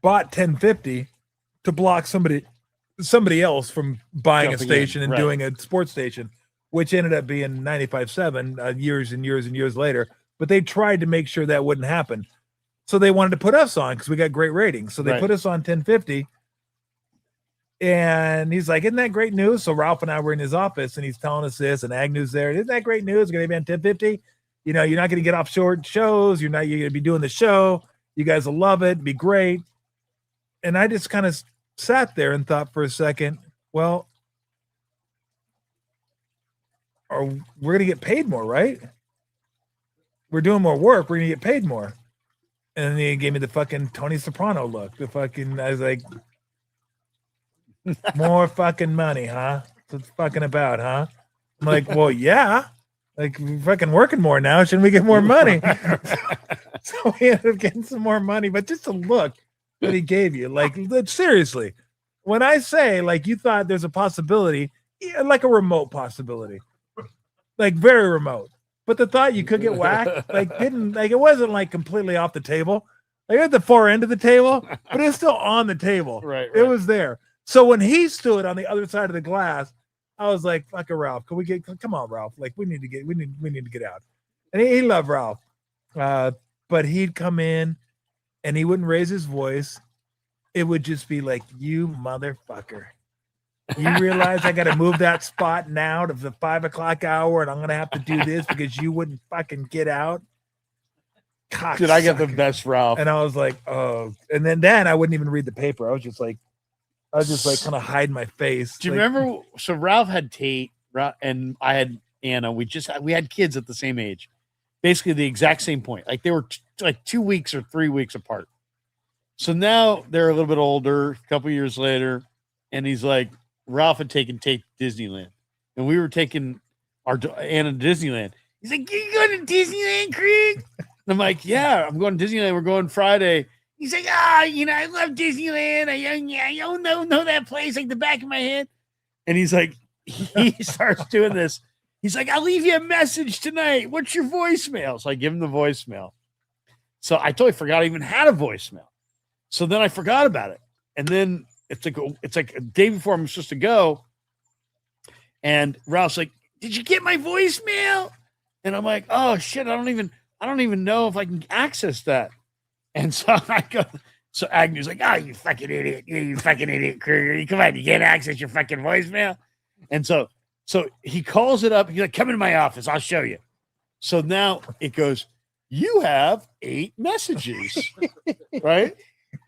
bought 1050 to block somebody else from buying a station and doing a sports station, which ended up being 95.7 years and years and years later. But they tried to make sure that wouldn't happen. So they wanted to put us on because we got great ratings. So they put us on 1050. And he's like, isn't that great news? So Ralph and I were in his office and he's telling us this, and Agnew's there. Isn't that great news? We're going to be on 1050. You know, you're not going to get off short shows. You're going to be doing the show. You guys will love it. It'd be great. And I just kind of sat there and thought for a second, well, we're going to get paid more, right? We're doing more work. We're going to get paid more. And then he gave me the fucking Tony Soprano look. I was like, more fucking money, huh? That's what it's fucking about, huh? I'm like, well, yeah. Like, we're fucking working more now. Shouldn't we get more money? So we ended up getting some more money. But just a look that he gave you, like seriously, when I say like you thought there's a possibility, like a remote possibility, like very remote, but the thought you could get whacked, like didn't, like it wasn't like completely off the table, like at the far end of the table, but it's still on the table. Right. It was there. So when he stood on the other side of the glass, I was like, fuck a Ralph. Come on, Ralph. Like we need to get out. And he loved Ralph. But he'd come in and he wouldn't raise his voice. It would just be like, you motherfucker. You realize I got to move that spot now to the 5 o'clock hour and I'm going to have to do this because you wouldn't fucking get out. Did I get the best Ralph? And I was like, oh. And then I wouldn't even read the paper. I was just like kind of hide my face. Do you remember? So Ralph had Tate, and I had Anna. We had kids at the same age, basically the exact same point. Like they were like 2 weeks or 3 weeks apart. So now they're a little bit older, a couple years later, and he's like, Ralph had taken Tate to Disneyland, and we were taking our Anna to Disneyland. He's like, you going to Disneyland, Craig? And I'm like, yeah, I'm going to Disneyland. We're going Friday. He's like, I love Disneyland. I don't know that place like the back of my head. And he's like, he starts doing this. He's like, I'll leave you a message tonight. What's your voicemail? So I give him the voicemail. So I totally forgot I even had a voicemail. So then I forgot about it. And then it's like a day before I'm supposed to go. And Ralph's like, did you get my voicemail? And I'm like, oh shit, I don't even know if I can access that. And so I go, so Agnew's like, oh, you fucking idiot, Krueger. Come on, you can't access your fucking voicemail. And so he calls it up. He's like, come into my office, I'll show you. So now it goes, you have 8 messages, right?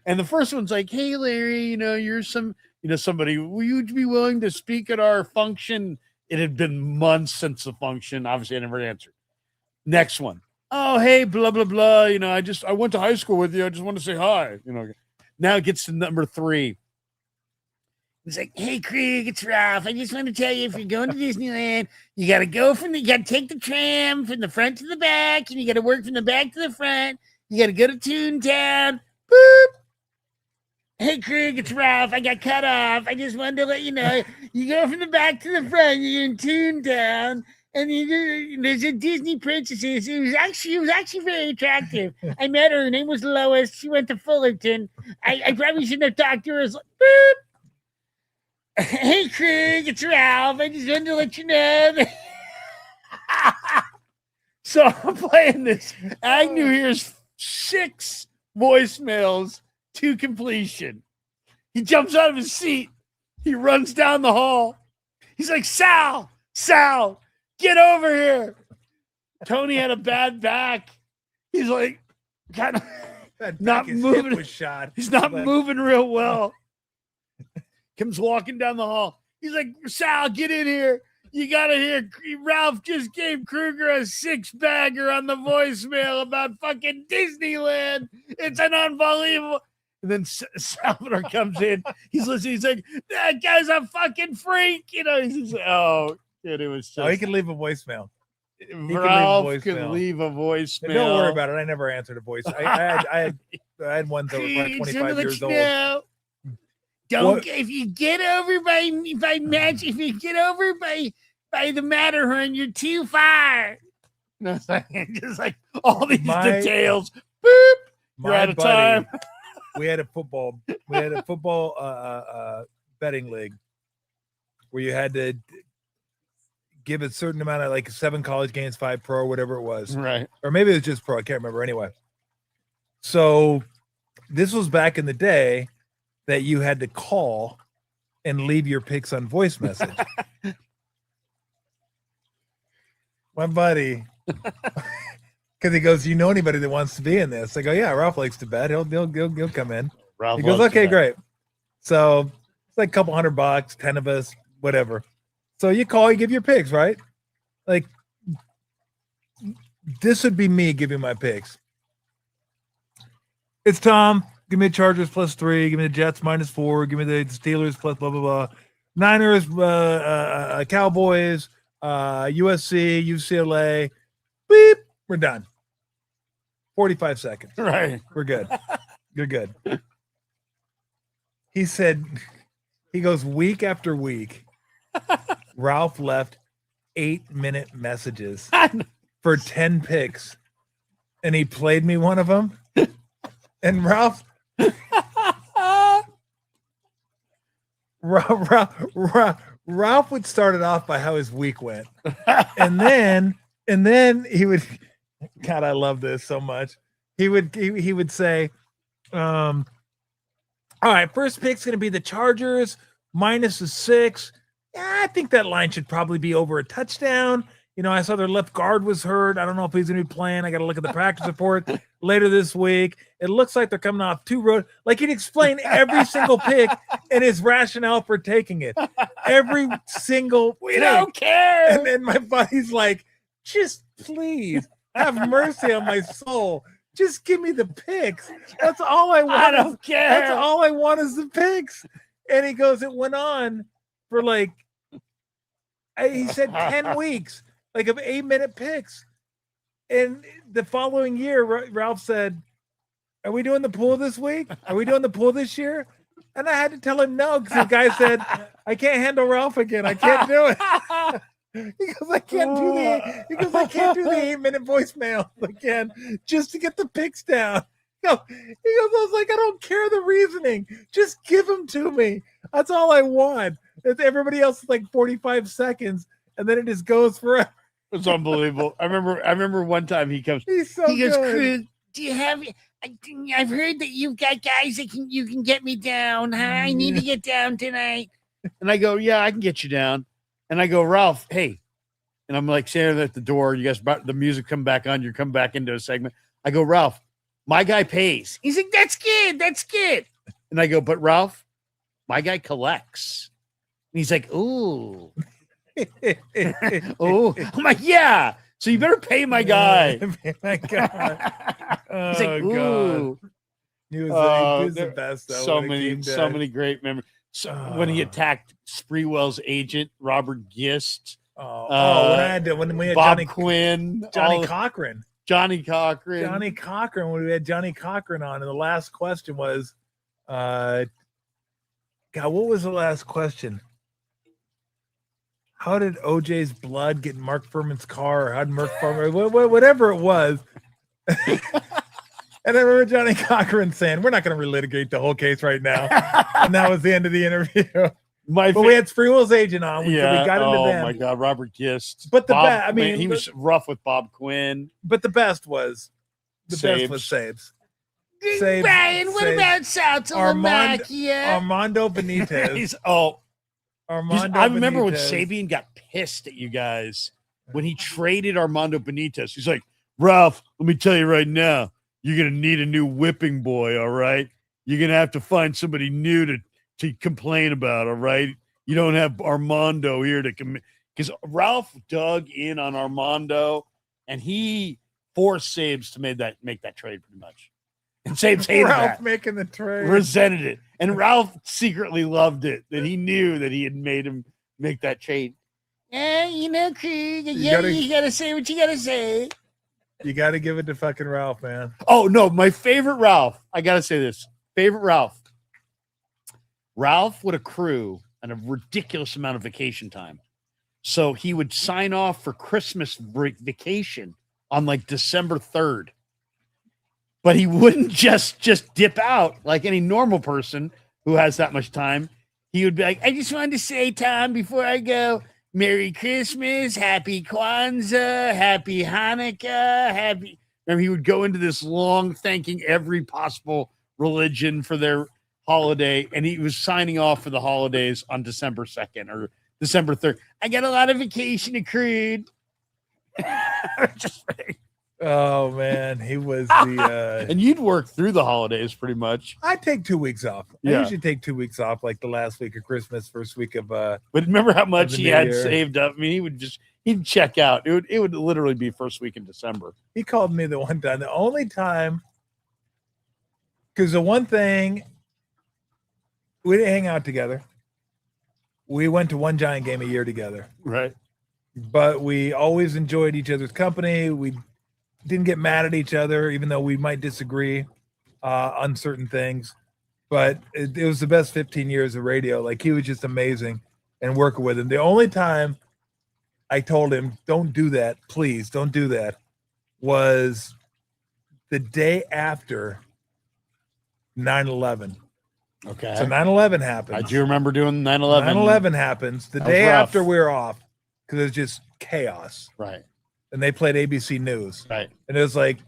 And the first one's like, hey, Larry, you're somebody, will you be willing to speak at our function? It had been months since the function. Obviously, I never answered. Next one. Oh, hey, blah, blah, blah. I went to high school with you. I just want to say hi. Now it gets to number 3. He's like, hey, Craig, it's Ralph. I just want to tell you, if you're going to Disneyland, you got to take the tram from the front to the back, and you got to work from the back to the front. You got to go to Toontown. Boop. Hey, Craig, it's Ralph. I got cut off. I just wanted to let you know, you go from the back to the front. You're in Toontown, and there's a Disney princess. She was actually very attractive. I met her. Her name was Lois. She went to Fullerton. I probably shouldn't have talked to her. Boop. Hey, Craig, it's Ralph. I just wanted to let you know that. So I'm playing this. Agnew hears 6 voicemails to completion. He jumps out of his seat. He runs down the hall. He's like, Sal, get over here. Tony had a bad back. He's like, kind of not moving. Was shot. He's not moving real well. Comes walking down the hall. He's like, Sal, get in here. You got to hear. Ralph just gave Krueger a 6-bagger on the voicemail about fucking Disneyland. It's an unbelievable. And then Salvador comes in. He's listening. He's like, that guy's a fucking freak. He's like, oh, dude, it was so. Oh, he can leave a voicemail. Ralph can leave a voicemail. Don't worry about it. I never answered a voice. I had ones that were probably 25 years old. If you get over if you get over by the Matterhorn, you're too far. No, just like all these details. Boop. You're out of time. We had a football betting league where you had to give a certain amount of, like, 7 college games, 5 pro, whatever it was. Right. Or maybe it was just pro. I can't remember. Anyway. So this was back in the day that you had to call and leave your picks on voice message. My buddy, because he goes, you know anybody that wants to be in this? I go, yeah, Ralph likes to bet. He'll come in. Ralph he goes, okay, great. So it's like a couple $100, 10 of us, whatever. So you call, you give your picks, right? Like, this would be me giving my picks. It's Tom. Give me the Chargers +3. Give me the Jets -4. Give me the Steelers plus blah, blah, blah. Niners, Cowboys, USC, UCLA. Beep. We're done. 45 seconds. Right. We're good. You're good. He said, he goes, week after week, Ralph left 8-minute messages for 10 picks. And he played me one of them. And Ralph would start it off by how his week went. And then he would, God, I love this so much. He would say, all right, first pick's going to be the Chargers -6. Yeah, I think that line should probably be over a touchdown. I saw their left guard was hurt. I don't know if he's going to be playing. I got to look at the practice report later this week. It looks like they're coming off 2 road. Like, he'd explain every single pick and his rationale for taking it. Every single We don't care. And then my buddy's like, just please have mercy on my soul. Just give me the picks. That's all I want. I don't care. That's all I want is the picks. And he goes, it went on for like, he said 10 weeks. Like, of 8-minute picks. And the following year, Ralph said, are we doing the pool this week? Are we doing the pool this year? And I had to tell him no, because the guy said, I can't handle Ralph again. I can't do it. He goes, I can't do the 8-minute voicemail again just to get the picks down. He goes, I was like, I don't care the reasoning. Just give them to me. That's all I want. Everybody else is like 45 seconds. and then it just goes forever. It's unbelievable. I remember one time he comes. He's so He goes, good. Krug, do you have? I've heard that you've got guys that you can get me down. Huh? I need to get down tonight. And I go, yeah, I can get you down. And I go, Ralph, hey. And I'm like standing at the door. You guys brought the music come back on. You come back into a segment. I go, Ralph, my guy pays. He's like, that's good. That's good. And I go, but Ralph, my guy collects. And he's like, ooh. Oh, I'm like, yeah. So you better pay my guy. My God. Oh, He's like, ooh. God. He was the best. Though, So many great memories. So when he attacked Spreewell's agent, Robert Gist. When we had Bob Quinn, Johnny Cochran. Johnny Cochran. When we had Johnny Cochran on, and the last question was, God, what was the last question? How did OJ's blood get in Mark Furman's car? Or how did Mark Furman, whatever it was? And I remember Johnny Cochran saying, we're not going to relitigate the whole case right now. And that was the end of the interview. But we had Spreewell's agent on. We got into them. Oh, my God. Robert Gist. But he was rough with Bob Quinn. But the best was Sabes. Brian, what about Saltalamacchia? Armando Benitez. I remember when Sabian got pissed at you guys when he traded Armando Benitez. He's like, Ralph, let me tell you right now, you're going to need a new whipping boy, all right? You're going to have to find somebody new to complain about, all right? You don't have Armando here to commit. Because Ralph dug in on Armando, and he forced Sabes to make that trade pretty much. And Sabes hated Ralph that. making the trade. Resented it. And Ralph secretly loved it, that he knew that he had made him make that trade. You know, Krug, you gotta say what you gotta say. You got to give it to fucking Ralph, man. Oh, no, my favorite Ralph. I got to say this. Favorite Ralph. Ralph would accrue a ridiculous amount of vacation time. So he would sign off for Christmas vacation on like December 3rd. But he wouldn't just dip out like any normal person who has that much time. He would be like, I just wanted to say, Tom, before I go, Merry Christmas, Happy Kwanzaa, Happy Hanukkah, Happy. And he would go into this long thanking every possible religion for their holiday. And he was signing off for the holidays on December 2nd or December 3rd. I got a lot of vacation accrued. Oh, man. He was the. And you'd work through the holidays pretty much. I take 2 weeks off. Yeah. I usually take 2 weeks off, like the last week of Christmas, first week of. But remember how much he had year. saved up? I mean, he'd check out. It would literally be first week in December. He called me the one time, the only time. Because the one thing, we didn't hang out together. We went to one Giant game a year together. Right. But we always enjoyed each other's company. We didn't get mad at each other, even though we might disagree on certain things. But it was the best 15 years of radio. Like, he was just amazing, and working with him. The only time I told him, don't do that, please, don't do that, was the day after 9/11. Okay. So 9/11 happens. I do remember doing 9/11. 9/11 happens the day after we were off, because it was just chaos. Right. And they played ABC News. Right. And it was like,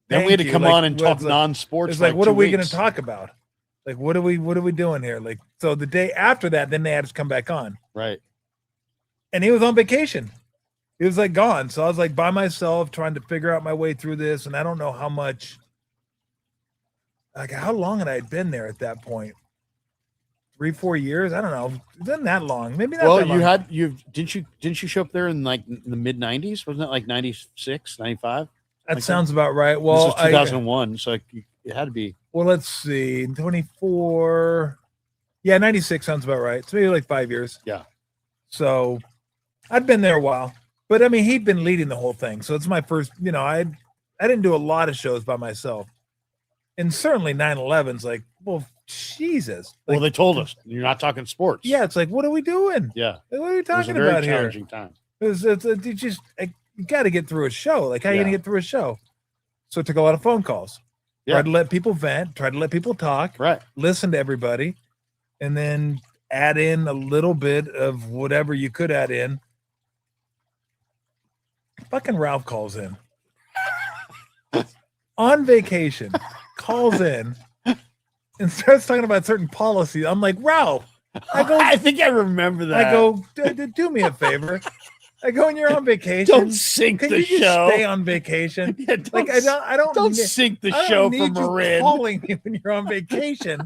then we had to come on and talk non-sports. It's like, what are we going to talk about? Like, what are we doing here? Like, so the day after that, then they had to come back on. Right. And he was on vacation. He was like gone. So I was like by myself trying to figure out my way through this. And I don't know how much, like, how long had I been there at that point? 3-4 years? I don't know. It wasn't that long. Maybe not. Well, that long. didn't you show up there in like the mid 90s? Wasn't it like 96, 95? That like sounds about right. Well, this was 2001, so it had to be. Well, let's see. 24. Yeah, 96 sounds about right. So maybe like 5 years. Yeah. So I'd been there a while. But I mean, he'd been leading the whole thing. So it's my first, I didn't do a lot of shows by myself. And certainly 9/11's like, well, Jesus. Like, Well, they told us you're not talking sports. yeah, it's like, what are we doing? Yeah. Like, what are we It was a talking very about here? challenging time. It's just, you got to get through a show. Like, how are you Yeah. going to get through a show? So it took a lot of phone calls. Yeah. Tried to let people vent, tried to let people talk, Right. listen to everybody, and then add in a little bit of whatever you could add in Fucking Ralph calls in on vacation, calls in and starts talking about certain policies. I'm like, Ralph, I think I remember that. I go, do me a favor. I go, when you're on vacation, Don't sink can the you just show. stay on vacation? Yeah, Like I don't sink the I show don't for need you Marin. calling me when you're on vacation,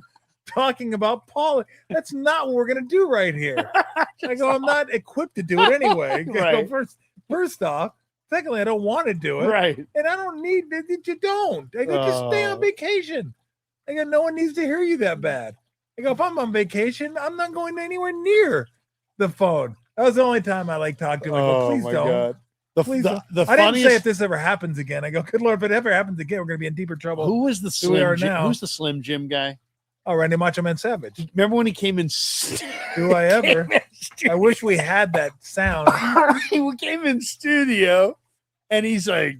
talking about politics. That's not what we're gonna do right here. I go, I'm not equipped to do it anyway. I go, Right. First off, secondly, I don't want to do it, Right. and I don't need that. You don't. I go, just stay on vacation. I go, no one needs to hear you that bad. I go, if I'm on vacation, I'm not going anywhere near the phone. That was the only time I talked to him. I go, please don't. God. Please don't. The I didn't say funniest. if this ever happens again. I go, good Lord, if it ever happens again, we're going to be in deeper trouble. Who was the we are Slim Jim? now. Who's the Slim Jim guy? Oh, Randy Macho Man Savage. Remember when he came in? Do I ever? I wish we had that sound. He came in studio, and he's like,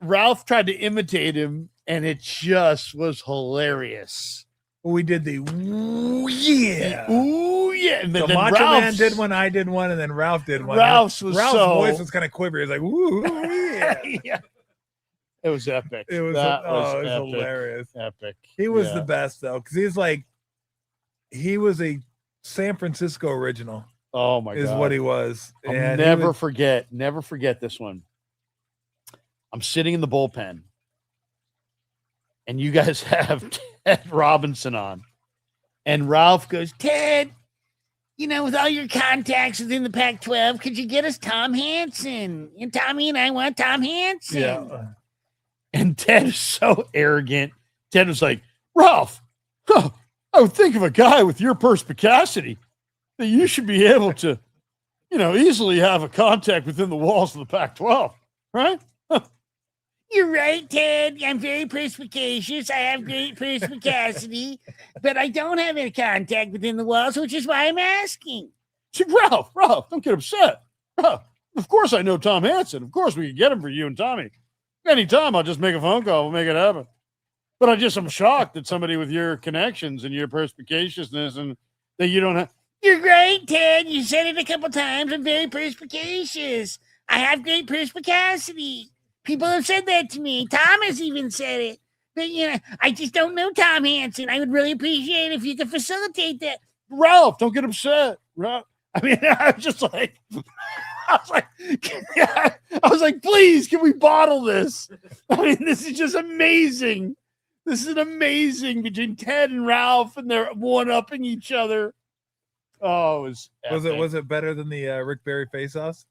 Ralph tried to imitate him, and it just was hilarious. We did the ooh yeah. Ooh yeah. And So then Macho Man Ralph's- did one, I did one, and then Ralph did one. Ralph's voice was kind of quivery. He was like, ooh yeah. Yeah. It was epic. It was, That it was epic. hilarious. Epic. He was Yeah. the best though, because he was a San Francisco original. Oh my is god. what he was. I'll And never forget this one. I'm sitting in the bullpen, and you guys have Ted Robinson on, and Ralph goes, Ted, with all your contacts within the Pac-12, could you get us Tom Hansen? And Tommy and I want Tom Hansen. Yeah. and Ted is so arrogant. Ted was like, Ralph, I would think of a guy with your perspicacity that you should be able to, easily have a contact within the walls of the Pac-12, right? You're right, Ted. I'm very perspicacious. I have great perspicacity, but I don't have any contact within the walls, which is why I'm asking. See, Ralph, don't get upset. Ralph, of course I know Tom Hansen. Of course we can get him for you and Tommy. Anytime, I'll just make a phone call. We'll make it happen. But I'm shocked that somebody with your connections and your perspicaciousness and that you don't have. You're great, Ted. You said it a couple times. I'm very perspicacious. I have great perspicacity. People have said that to me. Tom has even said it. But, I just don't know Tom Hansen. I would really appreciate if you could facilitate that. Ralph, don't get upset. Ralph. I mean, I was like, please, can we bottle this? I mean, this is just amazing. This is amazing between Ted and Ralph, and they're one-upping each other. Oh, it was it better than the Rick Barry face-offs?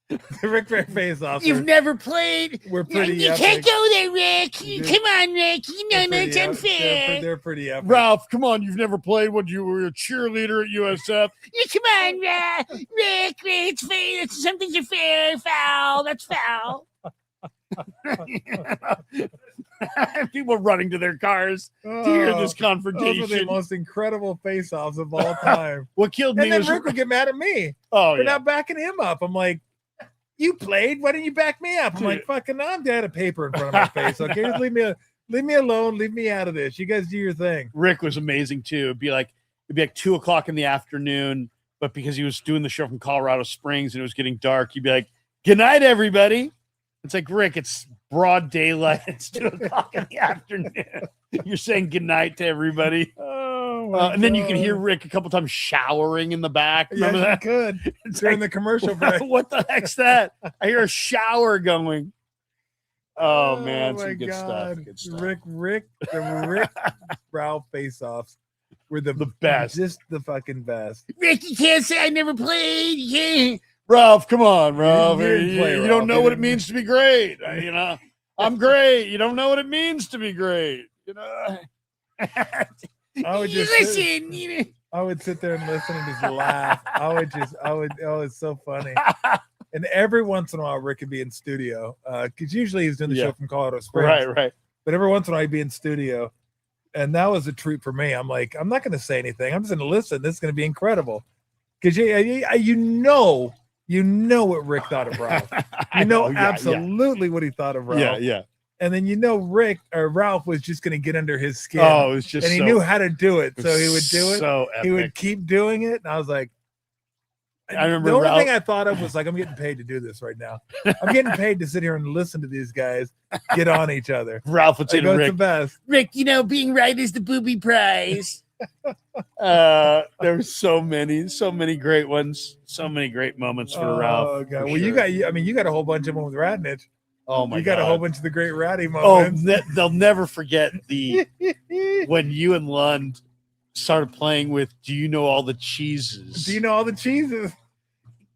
The Rick Barry face-offs. You've never played. We're pretty You epic. can't go there, Rick. Come on, Rick. They're That's pretty unfair. They're pretty epic. Ralph, come on, you've never played when you were a cheerleader at USF. Come on, Rick. It's fair. Some things are fair. Foul. That's foul. People running to their cars to hear this Those are the confrontation. most incredible face-offs of all time. What killed And me then was Rick would get mad at me oh for yeah. not backing him up. I'm like, you played. Why didn't you back me up? I'm Dude. like, fucking, I had a paper in front of my face. Okay, just leave me alone. Leave me out of this. You guys do your thing. Rick was amazing too. It'd be like 2:00 in the afternoon, but because he was doing the show from Colorado Springs and it was getting dark, he'd be like, "Good night, everybody." It's like, Rick, it's broad daylight. It's 2:00 in the afternoon. You're saying good night to everybody. Oh, And then you can hear Rick a couple times showering in the back. Yeah, Remember you that? could It's during like, the commercial break. what the heck's that? I hear a shower going. Oh man, my some good stuff. God. Good stuff. The Rick Ralph face-offs were the best. Just the fucking best. Rick, you can't say I never played. You can't. Ralph, come on, Ralph. You didn't play, You Ralph. don't know You what it didn't. means to be great. I'm great. You don't know what it means to be great. I would just Listen, I would sit there and listen and just laugh. Oh, it's so funny. And every once in a while, Rick would be in studio because usually he's doing the Yeah. show from Colorado Springs. Right. But every once in a while, he'd be in studio. And that was a treat for me. I'm like, I'm not going to say anything. I'm just going to listen. This is going to be incredible. Because you know what Rick thought of Ralph. You know absolutely what he thought of Ralph. Yeah. And then Rick or Ralph was just going to get under his skin. Oh, it was just and he knew how to do it. So he would do it. So epic. He would keep doing it. And I was like, I remember the only Ralph. thing I thought of was like, I'm getting paid to do this right now. I'm getting paid to sit here and listen to these guys get on each other. Ralph would say I to go, it's Rick, the best. Rick, being right is the booby prize. there were so many great ones, so many great moments for Ralph. Oh god. for Well, sure. you got a whole bunch of them with Radnich. Oh my You god, got a whole bunch of the great Ratty Oh, moments. they'll never forget when you and Lund started playing with "Do You Know All the Cheeses?" Do you know all the cheeses?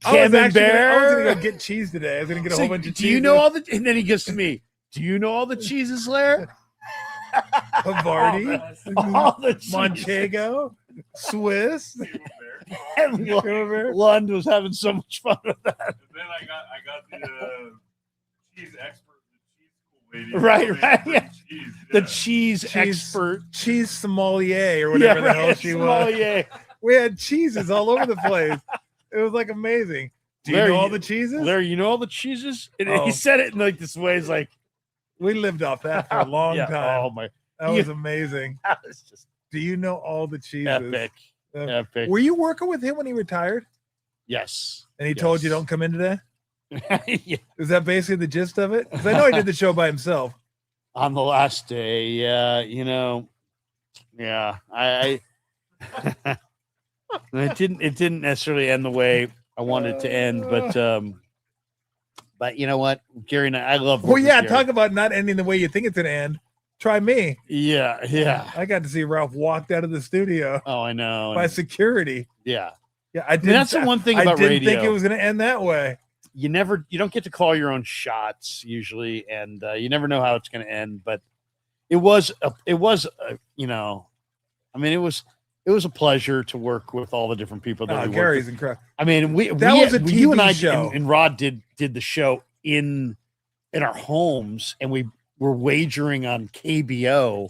Camembert. I was gonna go get cheese today. I was gonna get a whole bunch of cheese. Do you know all the? And then he goes to me. Do you know all the cheeses, Lair? Havarti, All the cheeses. Manchego, Swiss. And Lund was having so much fun with that. And then I got the cheese expert, the cheese school lady. Right, yeah. Cheese, The cheese Cheese- expert, Cheese sommelier or whatever the hell she was. Yeah. We had cheeses all over the place. It was like amazing. Do you Larry, know all the cheeses? Larry, you know all the cheeses? And Oh. he said it in like this way. He's like, We lived off that for a long yeah, time. Oh my, That was amazing. that was just Do you know all the cheeses? epic. Uh, Epic. Were you working with him when he retired? Yes. And he told you Yes. don't come in today? Yeah. Is that basically the gist of it? Because I know he did the show by himself. On the last day, yeah, yeah, I it didn't necessarily end the way I wanted it to end, but you know what, Gary and I love. Well, working yeah, with Gary. talk about not ending the way you think it's going to end. Try me. Yeah. I got to see Ralph walked out of the studio Oh, I know. by security. Yeah, Yeah, I I mean, didn't. that's the one thing I about didn't radio. think it was going to end that way. You don't get to call your own shots usually, and you never know how it's going to end. But it was a pleasure to work with all the different people that we worked Gary's with. incredible. I mean, That was a you and TV I show. and Rod did the show in our homes, and we were wagering on KBO.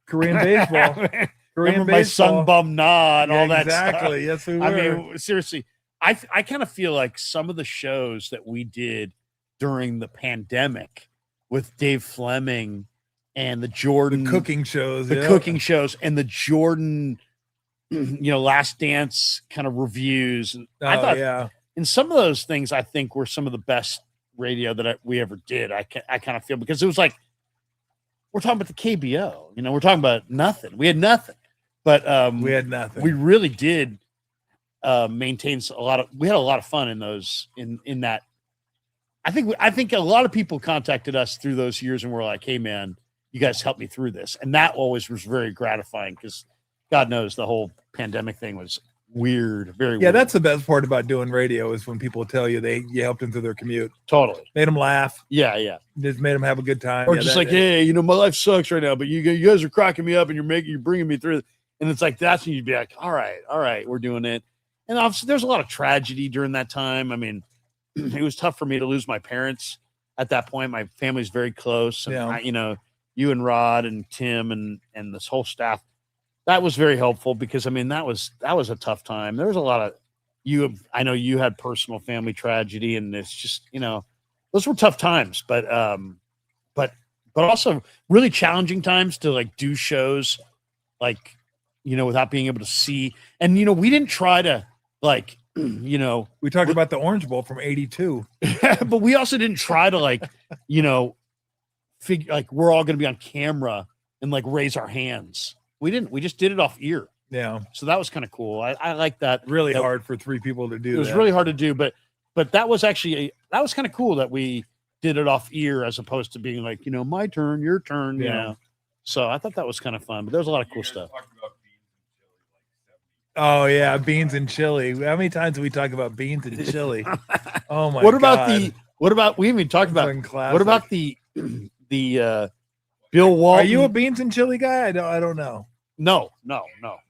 Korean baseball. Korean Remember my baseball. sun bum nah and Yeah, all that stuff. exactly. Yes, we were. I mean, seriously, I kind of feel like some of the shows that we did during the pandemic with Dave Fleming and the Jordan cooking shows. the yeah. cooking shows and the Jordan, Last Dance kind of reviews. And Oh, I thought yeah. in some of those things, I think were some of the best radio that we ever did. I kind of feel, because it was like, we're talking about the KBO, we're talking about nothing. We had nothing, but We had nothing. we really did maintain we had a lot of fun in those in that. I think a lot of people contacted us through those years and were like, hey man, you guys helped me through this. And that always was very gratifying, because God knows the whole pandemic thing was weird, very yeah, weird. that's the best part about doing radio is when people tell you you helped them through their commute, totally. made them laugh, Yeah. just made them have a good time. Or Yeah, just that- like, hey, my life sucks right now, but you guys are cracking me up and you're bringing me through. And it's like, that's when you'd be like, all right, we're doing it. And obviously there's a lot of tragedy during that time. I mean, it was tough for me to lose my parents at that point. My family's very close. And Yeah. you and Rod and Tim and this whole staff, that was very helpful, because I mean, that was a tough time. There was a lot of I know you had personal family tragedy, and it's just, those were tough times, but also really challenging times to like do shows, like, without being able to see. And, we didn't try to like, we talked about the Orange Bowl from '82. but we also didn't try to like, figure like we're all going to be on camera and like raise our hands. We didn't. We just did it off ear. Yeah, So that was kind of cool. I like that. really That- hard for three people to do. It was that. really hard to do, but that was actually that was kind of cool that we did it off ear, as opposed to being like, my turn, your turn, Yeah. So I thought that was kind of fun, but there's a lot of cool stuff. Oh yeah, beans and chili. How many times do we talk about beans and chili? Oh my! What about God. we haven't even talked about Fucking classic. what about the Bill Walton? Are you a beans and chili guy? I don't know. no.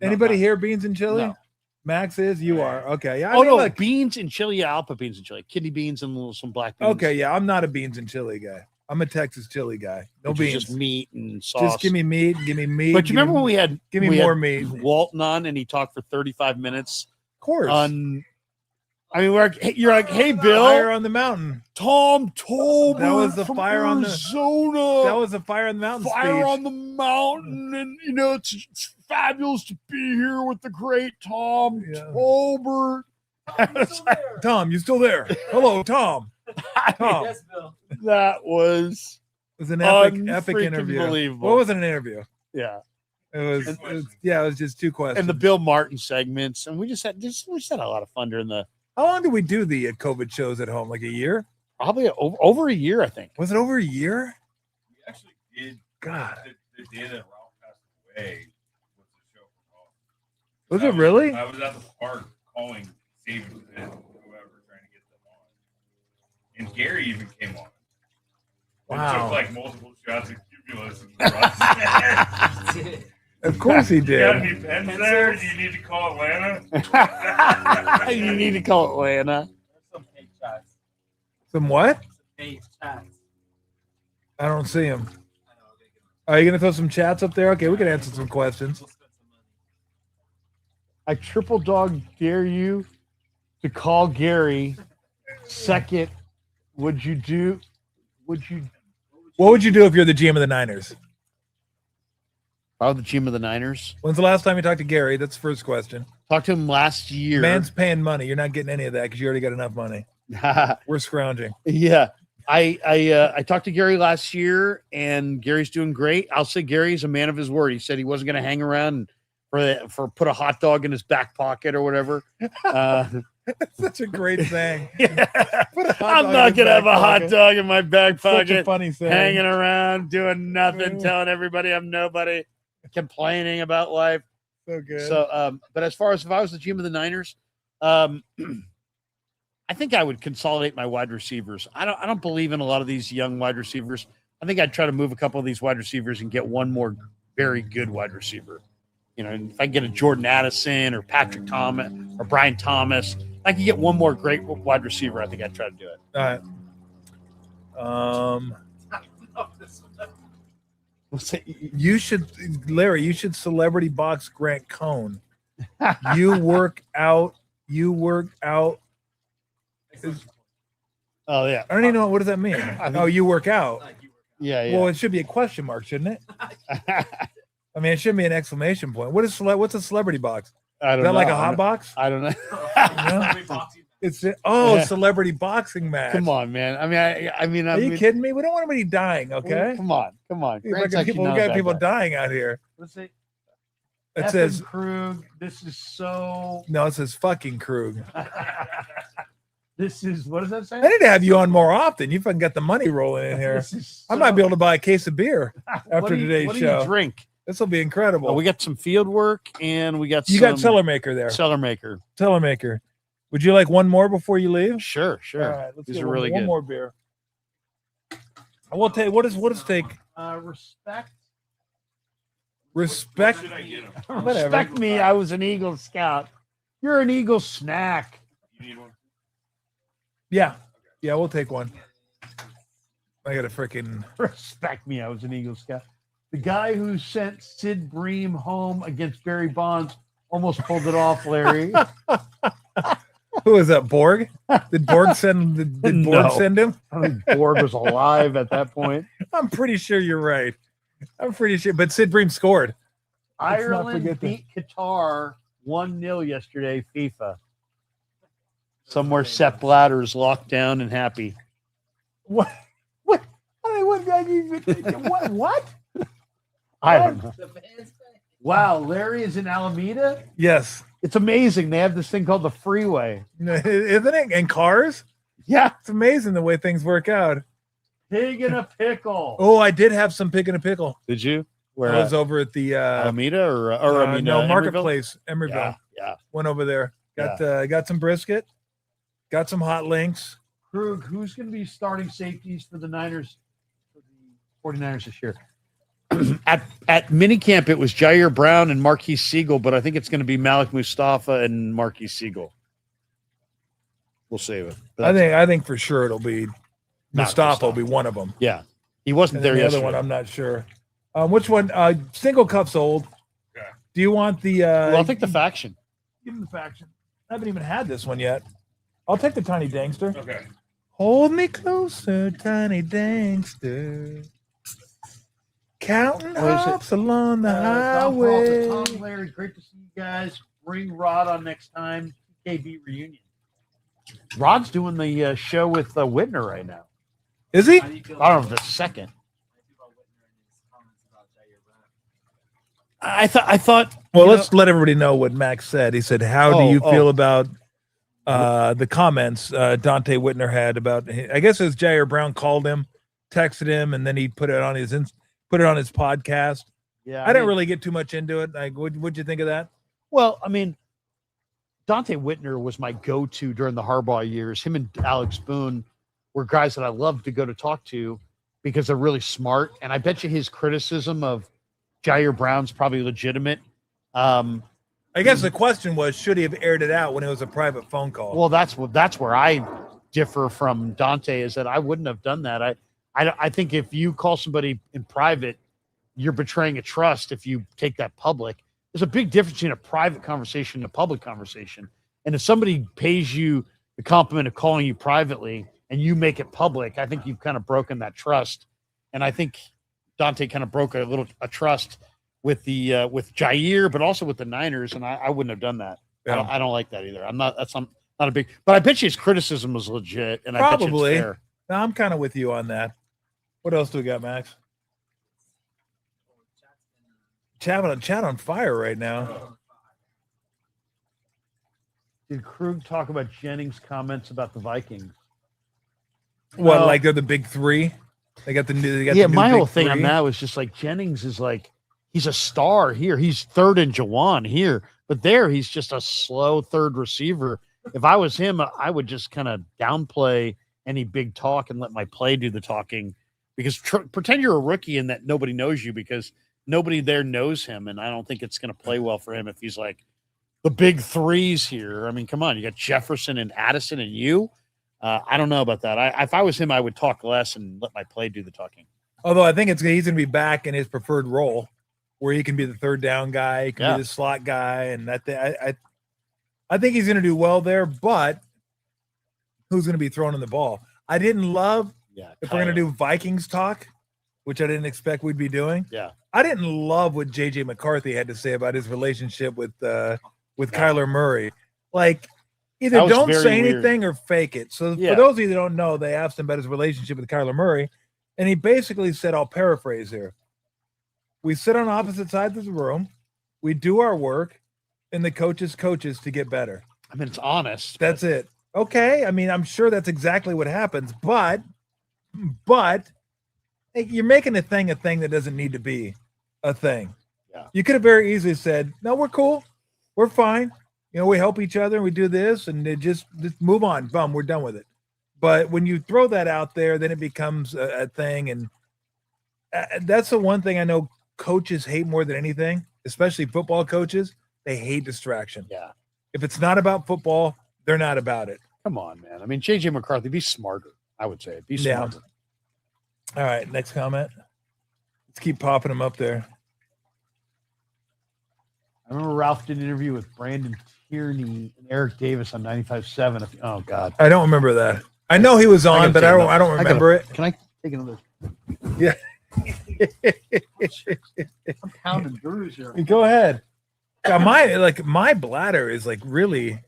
Anybody no. here beans and chili? No. Max is. You are. Okay. Yeah. I Oh mean, no, look, beans and chili. Yeah, I'll put beans and chili, kidney beans and some black beans. okay. Yeah, I'm not a beans and chili guy. I'm a Texas chili guy. No which is beans. just meat and sauce. Just give me meat. Give me meat. But you remember when we had give me we more had meat? Of Walton on, and he talked for 35 minutes course. on. I mean, you're like, hey, Bill, Fire on the mountain. Tom Tolbert. That was the from fire on the- Arizona. That was a fire on the mountain fire speech. on the mountain, and it's fabulous to be here with the great Tom Yeah. Tolbert. Tom, you still there? Hello, Tom. Tom. Yes, Bill. That was It was an epic unfreaking interview. believable. What was an interview? yeah. It was just two questions. And the Bill Martin segments, and we just had a lot of fun during the How long did we do the COVID shows at home? Like a year? probably over a year, I think. Was it over a year? We actually did. God. The day that Ralph passed away was the show for Ralph. Was it really? I was at the park calling Savings and whoever trying to get them on. And Gary even came on. Wow. It took like multiple shots of Cumulus. Of course he You got did. any pens there? Do you need to call Atlanta? You need to call Atlanta. Some paid chats. Some what? Some paid chats. I don't see him. I know. They can, Are you going to throw some chats up there? Okay, we can answer some questions. we'll spend some money. I triple dog dare you to call Gary. Second, would you What would you do if you're the GM of the Niners? the GM of the Niners? When's the last time you talked to Gary? That's the first question. Talked to him last year. Man's paying money. You're not getting any of that because you already got enough money. We're scrounging. Yeah. I talked to Gary last year, and Gary's doing great. I'll say Gary's a man of his word. He said he wasn't going to hang around for put a hot dog in his back pocket or whatever. That's such a great thing. Yeah. Put a hot I'm dog not in your gonna have a back hot pocket. dog in my back Such a pocket, funny thing. hanging around, doing nothing, Yeah. telling everybody I'm nobody, complaining about life. So good. So, but as far as if I was the GM of the Niners, I think I would consolidate my wide receivers. I don't believe in a lot of these young wide receivers. I think I'd try to move a couple of these wide receivers and get one more very good wide receiver. You know, and if I can get a Jordan Addison or Patrick Thomas or Brian Thomas, if I can get one more great wide receiver, I think I'd try to do it. All right. We'll say, You should, Larry. You should celebrity box Grant Cohn. You work out. oh yeah, I don't even know what does that mean. think- Oh, you work out. Like you were. yeah. Well, it should be a question mark, shouldn't it? I mean, it shouldn't be an exclamation point. What's a celebrity box? I Is don't that know. like a hot box? I don't know. Every boxing It's Yeah. celebrity boxing match. Come on, man. I mean, Are you kidding me? We don't want anybody dying, okay? Come on. We Grant's got actually people, not we a got bad people guy. dying out here. Let's see. It says Krug. This is so. no. It says fucking Krug. This is what does that say? I need to have you on more often. You fucking got the money rolling in here. This is I might be able to buy a case of beer after today's what show. Do you drink? This will be incredible. Oh, we got some Fieldwork and we got You some got Cellar Maker there. Cellar Maker. Cellar Maker. Would you like one more before you leave? Sure. All right, let's These get are really one good. more beer. We'll take what does take Respect. respect. Should I get him? Whatever. Respect me. I was an Eagle Scout. You're an Eagle snack. You need one? Yeah, we'll take one. I got a freaking. Respect me. I was an Eagle Scout. The guy who sent Sid Bream home against Barry Bonds almost pulled it off, Larry. Who is that? Borg? Did Borg send? Did Borg No. send him? I think Borg was alive at that point. I'm pretty sure you're right. I'm pretty sure. But Sid Bream scored. Let's not Ireland forget that. beat Qatar 1-0 yesterday, FIFA. Somewhere Sepp Blatter's locked down and happy. What? I mean, what? I don't know. The fans say. Wow, Larry is in Alameda. Yes. It's amazing. They have this thing called the freeway. Isn't it? And cars? Yeah. It's amazing the way things work out. Pig in a pickle. Oh, I did have some pig in a pickle. Did you? Where? I was over at the Alameda or I mean, no Emeryville? marketplace, Emeryville. Yeah. Went over there. Got some brisket. Got some hot links. Krug, who's going to be starting safeties for the Niners, for the 49ers this year? At minicamp, it was Jair Brown and Marquise Siegel, but I think it's going to be Malik Mustafa and Marquise Siegel. We'll save it. But I think for sure it'll be Not Mustafa will Mustafa. be one of them. yeah, he wasn't And there then the yesterday. other one, I'm not sure. Which one? Single cup sold. Okay. Do you want the? Well, I'll take the faction. Give him the faction. I haven't even had this one yet. I'll take the tiny dangster. Okay. Hold me closer, tiny dangster. Counting What is it? hops along the Tom highway. Larry, great to see you guys. Bring Rod on next time. KB reunion. Rod's doing the show with Whitner right now. Is he? How do you feel I don't know about- if the second. how do you feel about Whitner and his comments about Jair Brown? I thought. Well, you let's let everybody know what Max said. He said, "How do you feel about the comments Dante Whitner had about?" I guess it was Jair Brown called him, texted him, and then he put it on his podcast. Yeah, I didn't really get too much into it. Like, what'd you think of that? Well, I mean, Dante Whitner was my go-to during the Harbaugh years. Him and Alex Boone were guys that I loved to go to talk to because they're really smart. And I bet you his criticism of Jair Brown's probably legitimate. I guess the question was, should he have aired it out when it was a private phone call? Well, that's where I differ from Dante, is that I wouldn't have done that. I think if you call somebody in private, you're betraying a trust if you take that public. There's a big difference between a private conversation and a public conversation. And if somebody pays you the compliment of calling you privately and you make it public, I think you've kind of broken that trust. And I think Dante kind of broke a trust with the with Jair, but also with the Niners, and I wouldn't have done that. Yeah. I don't like that either. I'm not a big, but I bet you his criticism was legit, and I bet you Probably. it's fair. No, I'm kind of with you on that. What else do we got, Max? Chat on fire right now. Did Krug talk about Jennings' comments about the Vikings? What, No. like they're the big three? They got the new. They got Yeah, the new my big whole thing on three? that was just like Jennings is like, he's a star here. He's third in Jawan here, but there he's just a slow third receiver. If I was him, I would just kind of downplay any big talk and let my play do the talking, because pretend you're a rookie and that nobody knows you, because nobody there knows him. And I don't think it's going to play well for him if he's like the big threes here. I mean, come on, you got Jefferson and Addison and you. I don't know about that. If I was him, I would talk less and let my play do the talking. Although I think he's going to be back in his preferred role, where he can be the third down guy, he can be the slot guy, and that I think he's going to do well there. But who's going to be throwing in the ball? I didn't love if we're going to do Vikings talk, which I didn't expect we'd be doing. Yeah, I didn't love what JJ McCarthy had to say about his relationship with Kyler Murray. Like, either don't say anything or fake it. So for those of you that don't know, they asked him about his relationship with Kyler Murray, and he basically said, I'll paraphrase here: we sit on opposite sides of the room, we do our work, and the coaches to get better. I mean, it's honest. That's it. Okay. I mean, I'm sure that's exactly what happens, but you're making a thing that doesn't need to be a thing. Yeah. You could have very easily said, no, we're cool. We're fine. You know, we help each other and we do this, and it just move on. Boom, we're done with it. But when you throw that out there, then it becomes a thing. And that's the one thing I know coaches hate more than anything, especially football coaches. They hate distraction. Yeah. If it's not about football, they're not about it. Come on, man. I mean, JJ McCarthy, be smarter. I would say be smarter. All right, next comment. Let's keep popping them up there. I remember Ralph did an interview with Brandon Tierney and Eric Davis on 95.7. Oh God, I don't remember that. I know he was on, but I don't remember it. Can I take another? Yeah. I'm pounding Drew's here. Go ahead. God, my bladder is like really,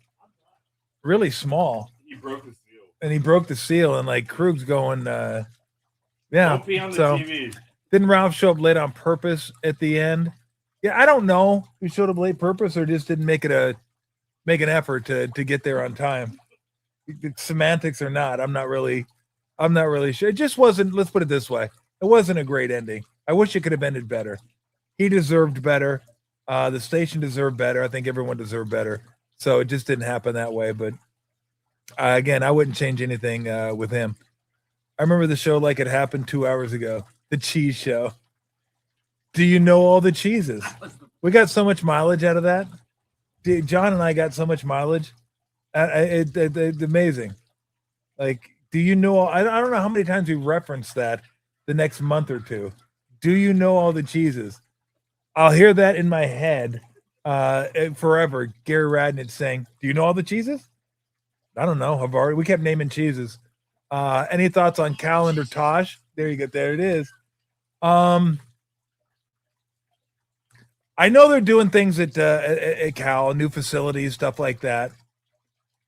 really small. He broke the seal. And he broke the seal, and like Krug's going, yeah. Don't be on the So TV. didn't Ralph show up late on purpose at the end? Yeah, I don't know who showed up late purpose or just didn't make an effort to get there on time. Semantics or not, I'm not really sure. It just wasn't. Let's put it this way: it wasn't a great ending. I wish it could have ended better. He deserved better. The station deserved better. I think everyone deserved better. So it just didn't happen that way. But again, I wouldn't change anything with him. I remember the show like it happened 2 hours ago. The cheese show. Do you know all the cheeses? We got so much mileage out of that. Dude, John and I got so much mileage. It's amazing. Like, do you know? I don't know how many times we referenced that the next month or two. Do you know all the cheeses? I'll hear that in my head forever. Gary Radnich saying, "Do you know all the cheeses?" I don't know. We kept naming cheeses. Any thoughts on Calendar Tosh? There you go. There it is. I know they're doing things at Cal, new facilities, stuff like that.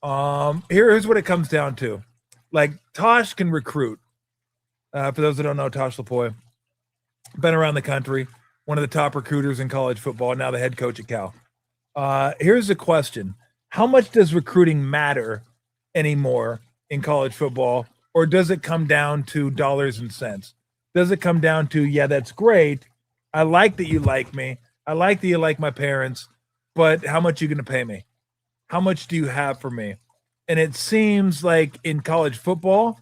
Here's what it comes down to. Like Tosh can recruit. For those that don't know, Tosh Lapoy, been around the country, one of the top recruiters in college football, now the head coach at Cal. Here's the question. How much does recruiting matter anymore in college football, or does it come down to dollars and cents? Does it come down to, yeah, that's great. I like that you like me. I like that you like my parents, but how much are you going to pay me? How much do you have for me? And it seems like in college football,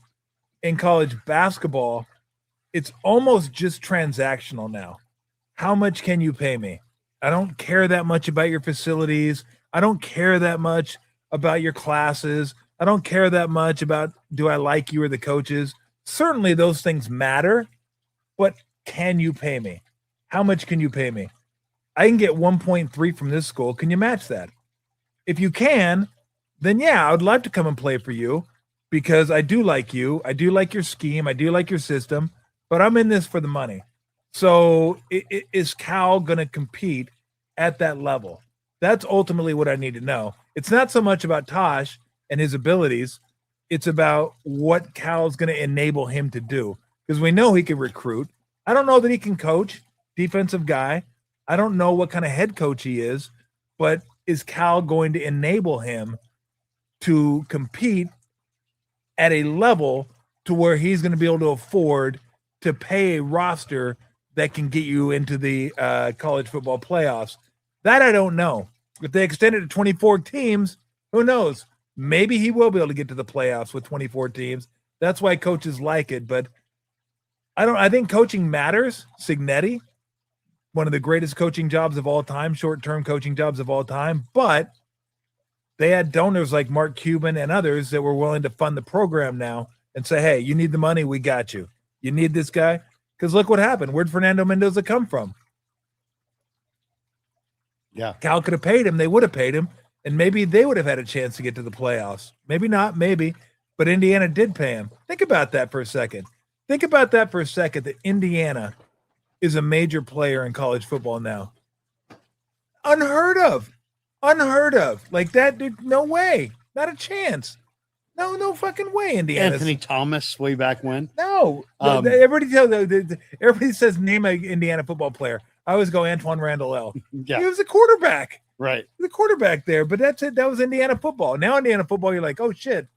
in college basketball, it's almost just transactional now. How much can you pay me? I don't care that much about your facilities. I don't care that much about your classes. I don't care that much about do I like you or the coaches. Certainly those things matter, but can you pay me? How much can you pay me? I can get 1.3 from this school. Can you match that? If you can, then yeah, I would love to come and play for you because I do like you. I do like your scheme. I do like your system, but I'm in this for the money. So is Cal going to compete at that level? That's ultimately what I need to know. It's not so much about Tosh and his abilities. It's about what Cal's going to enable him to do, because we know he can recruit. I don't know that he can coach, defensive guy. I don't know what kind of head coach he is, but is Cal going to enable him to compete at a level to where he's going to be able to afford to pay a roster that can get you into the college football playoffs? That I don't know. If they extend it to 24 teams, who knows? Maybe he will be able to get to the playoffs with 24 teams. That's why coaches like it. But I think coaching matters. Signetti, one of the greatest coaching jobs of all time, short-term coaching jobs of all time. But they had donors like Mark Cuban and others that were willing to fund the program now and say, hey, you need the money, we got you. You need this guy? Because look what happened. Where'd Fernando Mendoza come from? Yeah. Cal could have paid him. They would have paid him. And maybe they would have had a chance to get to the playoffs. Maybe not, maybe. But Indiana did pay him. Think about that for a second. Think about that for a second, that Indiana is a major player in college football now. Unheard of. Unheard of. Like that, dude, no way. Not a chance. No fucking way, Indiana. Anthony Thomas way back when. No. Everybody says name an Indiana football player. I always go Antoine Randall L. Yeah. He was a quarterback. Right. The quarterback there, but that's it. That was Indiana football. Now Indiana football, you're like, oh shit,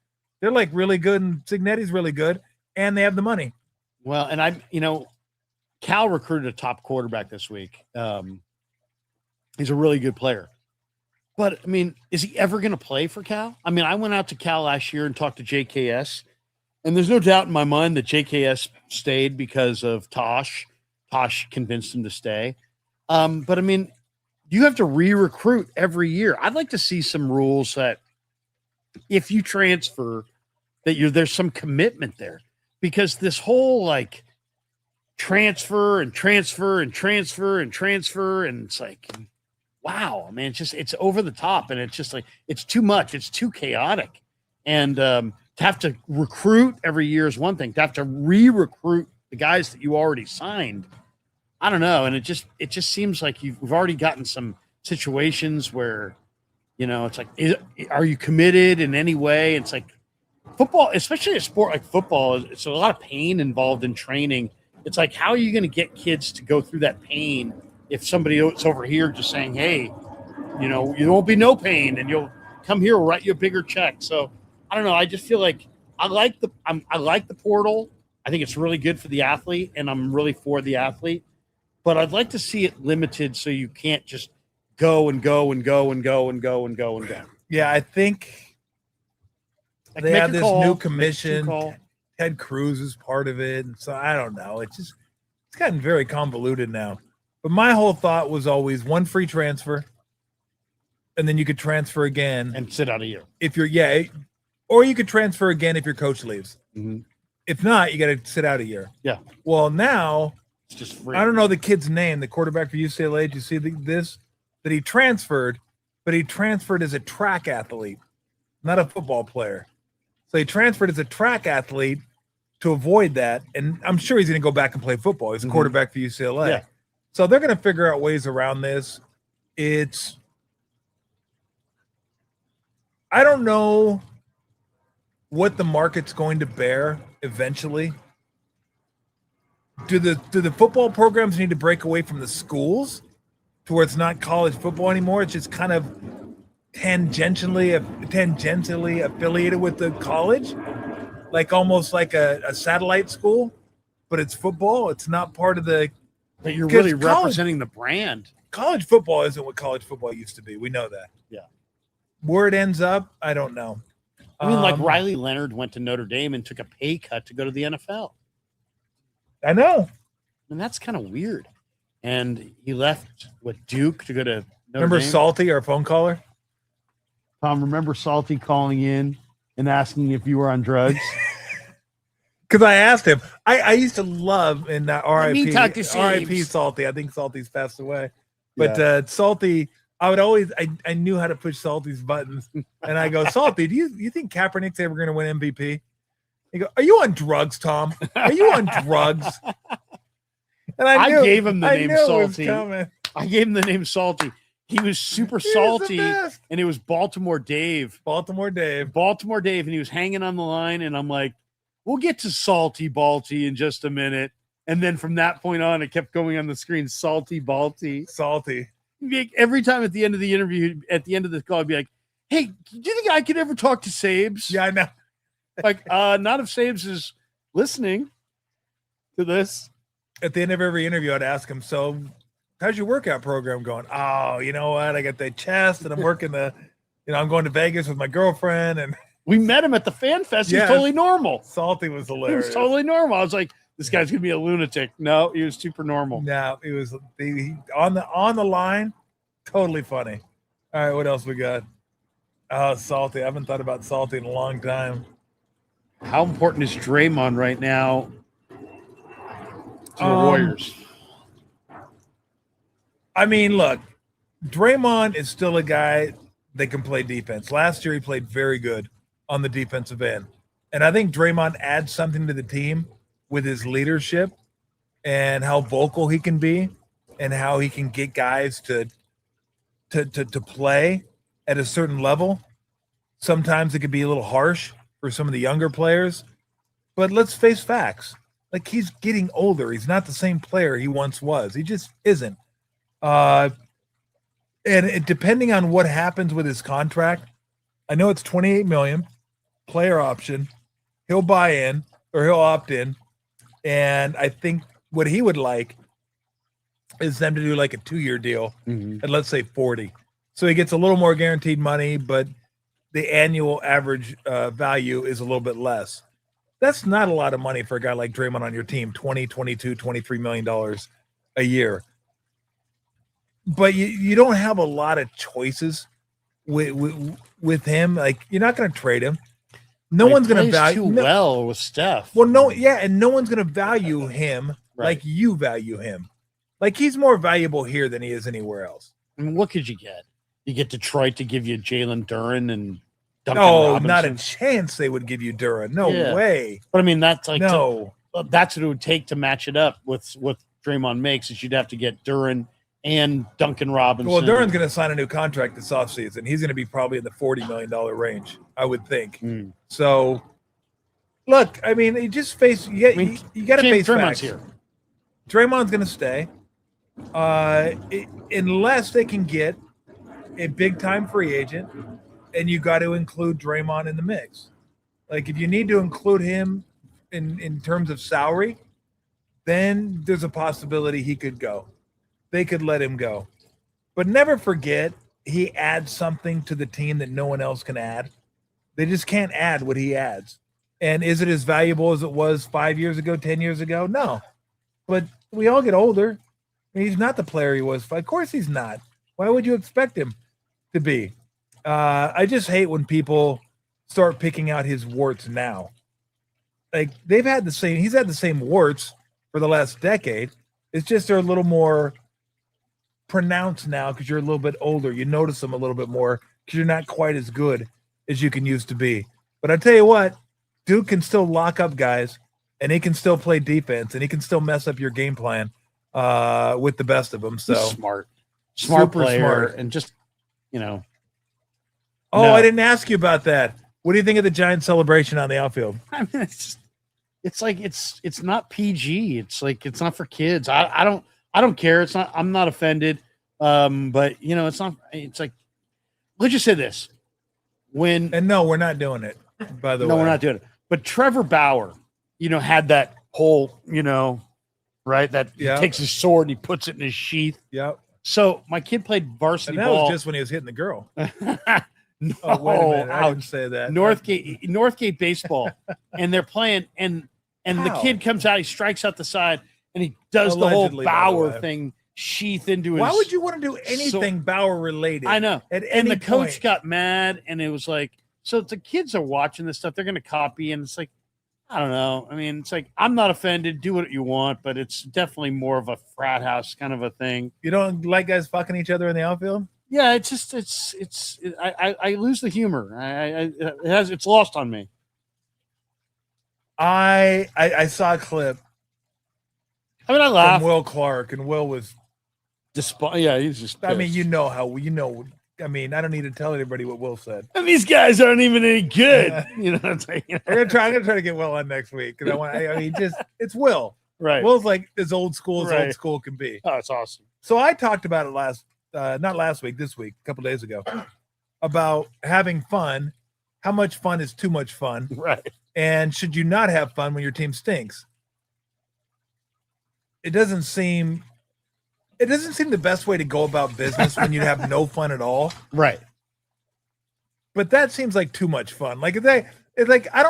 they're like really good, and Signetti's really good, and they have the money. Well, and Cal recruited a top quarterback this week. He's a really good player, but I mean, is he ever going to play for Cal? I mean, I went out to Cal last year and talked to JKS, and there's no doubt in my mind that JKS stayed because of Tosh. Tosh convinced him to stay, but I mean, you have to re-recruit every year. I'd like to see some rules that if you transfer, that there's some commitment there, because this whole like transfer, and it's like, wow, man, it's over the top, and it's just like, it's too much. It's too chaotic. And to have to recruit every year is one thing. To have to re-recruit the guys that you already signed, I don't know. And it just seems like we've already gotten some situations where, it's like, are you committed in any way? It's like football, especially a sport like football, it's a lot of pain involved in training. It's like, how are you going to get kids to go through that pain if somebody else over here just saying, hey, there won't be no pain and you'll come here, we'll write you a bigger check. So I don't know. I just feel like I like the portal. I think it's really good for the athlete, and I'm really for the athlete. But I'd like to see it limited so you can't just go and go and go and go and go and go and go. Yeah, I think they have this new commission. Ted Cruz is part of it. And so I don't know. It's gotten very convoluted now. But my whole thought was always one free transfer, and then you could transfer again. And sit out a year. Or you could transfer again if your coach leaves. Mm-hmm. If not, you got to sit out a year. Yeah. Well, now – it's just free. I don't know the kid's name, the quarterback for UCLA. Did you see this? That he transferred, but he transferred as a track athlete, not a football player. So he transferred as a track athlete to avoid that. And I'm sure he's going to go back and play football. He's a quarterback for UCLA. Yeah. So they're going to figure out ways around this. I don't know what the market's going to bear eventually. Do the football programs need to break away from the schools to where it's not college football anymore? It's just kind of tangentially affiliated with the college, like almost like a satellite school, but it's football. It's not part of the. But you're really representing the brand. College football isn't what college football used to be. We know that. Yeah. Where it ends up, I don't know. I mean, like Riley Leonard went to Notre Dame and took a pay cut to go to the NFL. I know. And that's kind of weird. And he left with Duke to go to Notre Remember Dame. Salty, our phone caller? Tom, remember Salty calling in and asking if you were on drugs? Because I asked him. I used to love in me talk to RIP Saves. Salty. I think Salty's passed away. But Salty, I would always I knew how to push Salty's buttons. And I go, Salty, do you think Kaepernick's ever going to win MVP? He go, are you on drugs, Tom? Are you on drugs? And I knew, gave him the I name knew it was Salty. coming. I gave him the name Salty. He was super He was the salty, best. and it was Baltimore Dave. Baltimore Dave. And he was hanging on the line, and I'm like, we'll get to Salty Balty in just a minute. And then from that point on, it kept going on the screen, Salty Balty. Salty. Every time at the end of the interview, at the end of the call, I'd be like, hey, do you think I could ever talk to Sabes? Yeah, I know. Like, not if Sabes is listening to this. At the end of every interview, I'd ask him, so how's your workout program going? Oh, you know what? I got the chest and I'm working I'm going to Vegas with my girlfriend. And We met him at the Fan Fest. He was Yes. totally normal. Salty was He hilarious. was totally normal. I was like, this guy's going to be a lunatic. No, he was super normal. No, it was on the line, totally funny. All right, what else we got? Oh, Salty. I haven't thought about Salty in a long time. How important is Draymond right now to the Warriors? I mean, look, Draymond is still a guy that can play defense. Last year, he played very good on the defensive end. And I think Draymond adds something to the team with his leadership and how vocal he can be and how he can get guys to play at a certain level. Sometimes it could be a little harsh for some of the younger players, but let's face facts. Like, he's getting older. He's not the same player he once was. He just isn't. Depending on what happens with his contract, I know it's $28 million, player option. He'll buy in or he'll opt in. And I think what he would like is them to do like a 2-year deal at, let's say, 40. So he gets a little more guaranteed money, but the annual average value is a little bit less. That's not a lot of money for a guy like Draymond on your team, $20, $22, $23 million a year. But you don't have a lot of choices with him. Like, you're not going to trade him. No one's going to value well with Steph. Well, no, yeah, and no one's going to value him like you value him. Like, he's more valuable here than he is anywhere else. I mean, what could you get? You get Detroit to give you Jalen Duren and Duncan No, Robinson. not a chance they would give you Duren. No way. But I mean, that's like No. that's what it would take to match it up with what Draymond makes. Is you'd have to get Duren and Duncan Robinson. Well, Duren's going to sign a new contract this offseason. He's going to be probably in the $40 million range, I would think. So, look, I mean, you just face you got to face Draymond's facts. here. Draymond's going to stay unless they can get a big-time free agent, and you got to include Draymond in the mix. Like, if you need to include him in terms of salary, then there's a possibility he could go. They could let him go. But never forget, he adds something to the team that no one else can add. They just can't add what he adds. And is it as valuable as it was 5 years ago, 10 years ago? No. But we all get older. I mean, he's not the player he was. Of course he's not. Why would you expect him to be? I just hate when people start picking out his warts now. Like, he's had the same warts for the last decade. It's just they're a little more pronounced now because you're a little bit older. You notice them a little bit more because you're not quite as good as you can used to be. But I tell you what, Duke can still lock up guys, and he can still play defense, and he can still mess up your game plan with the best of them. So He's smart player, smart. and just Oh, No. I didn't ask you about that. What do you think of the giant celebration on the outfield? I mean, it's like it's not PG. It's like it's not for kids. I don't care. It's not. I'm not offended. But you know, it's not. It's like, let's just say this. When And no, we're not doing it. By the way, no, we're not doing it. But Trevor Bauer, you know, had that whole, you know, right? That Yeah. he takes his sword and he puts it in his sheath. Yep. So my kid played varsity And that ball. was just when he was hitting the girl. No, Oh, wait a minute. I ouch. didn't say that. Northgate baseball, and they're playing, and the How? kid comes out, he strikes out the side, and he does Allegedly, the by whole the Bauer way. thing, sheath into his. Why would you want to do anything Bauer related? I know. At And any the coach point? got mad, and it was like, so the kids are watching this stuff, they're going to copy, and it's like, I don't know. I mean, it's like, I'm not offended. Do what you want, but it's definitely more of a frat house kind of a thing. You don't like guys fucking each other in the outfield? Yeah, it's just I lose the humor. It's lost on me. I saw a clip I mean, I from laugh. Will Clark, and Will was. Yeah, he's just. I mean, pissed. you know how you know. I mean, I don't need to tell anybody what Will said. And these guys aren't even any good. You know what I'm saying? I'm gonna try to get Will on next week because I mean, just it's Will. Right. Will's like as old school as Right. old school can be. Oh, it's awesome. So I talked about it not last week, this week, a couple days ago, about having fun. How much fun is too much fun? Right. And should you not have fun when your team stinks? It doesn't seem the best way to go about business when you have no fun at all. Right. But that seems like too much fun. Like it's like I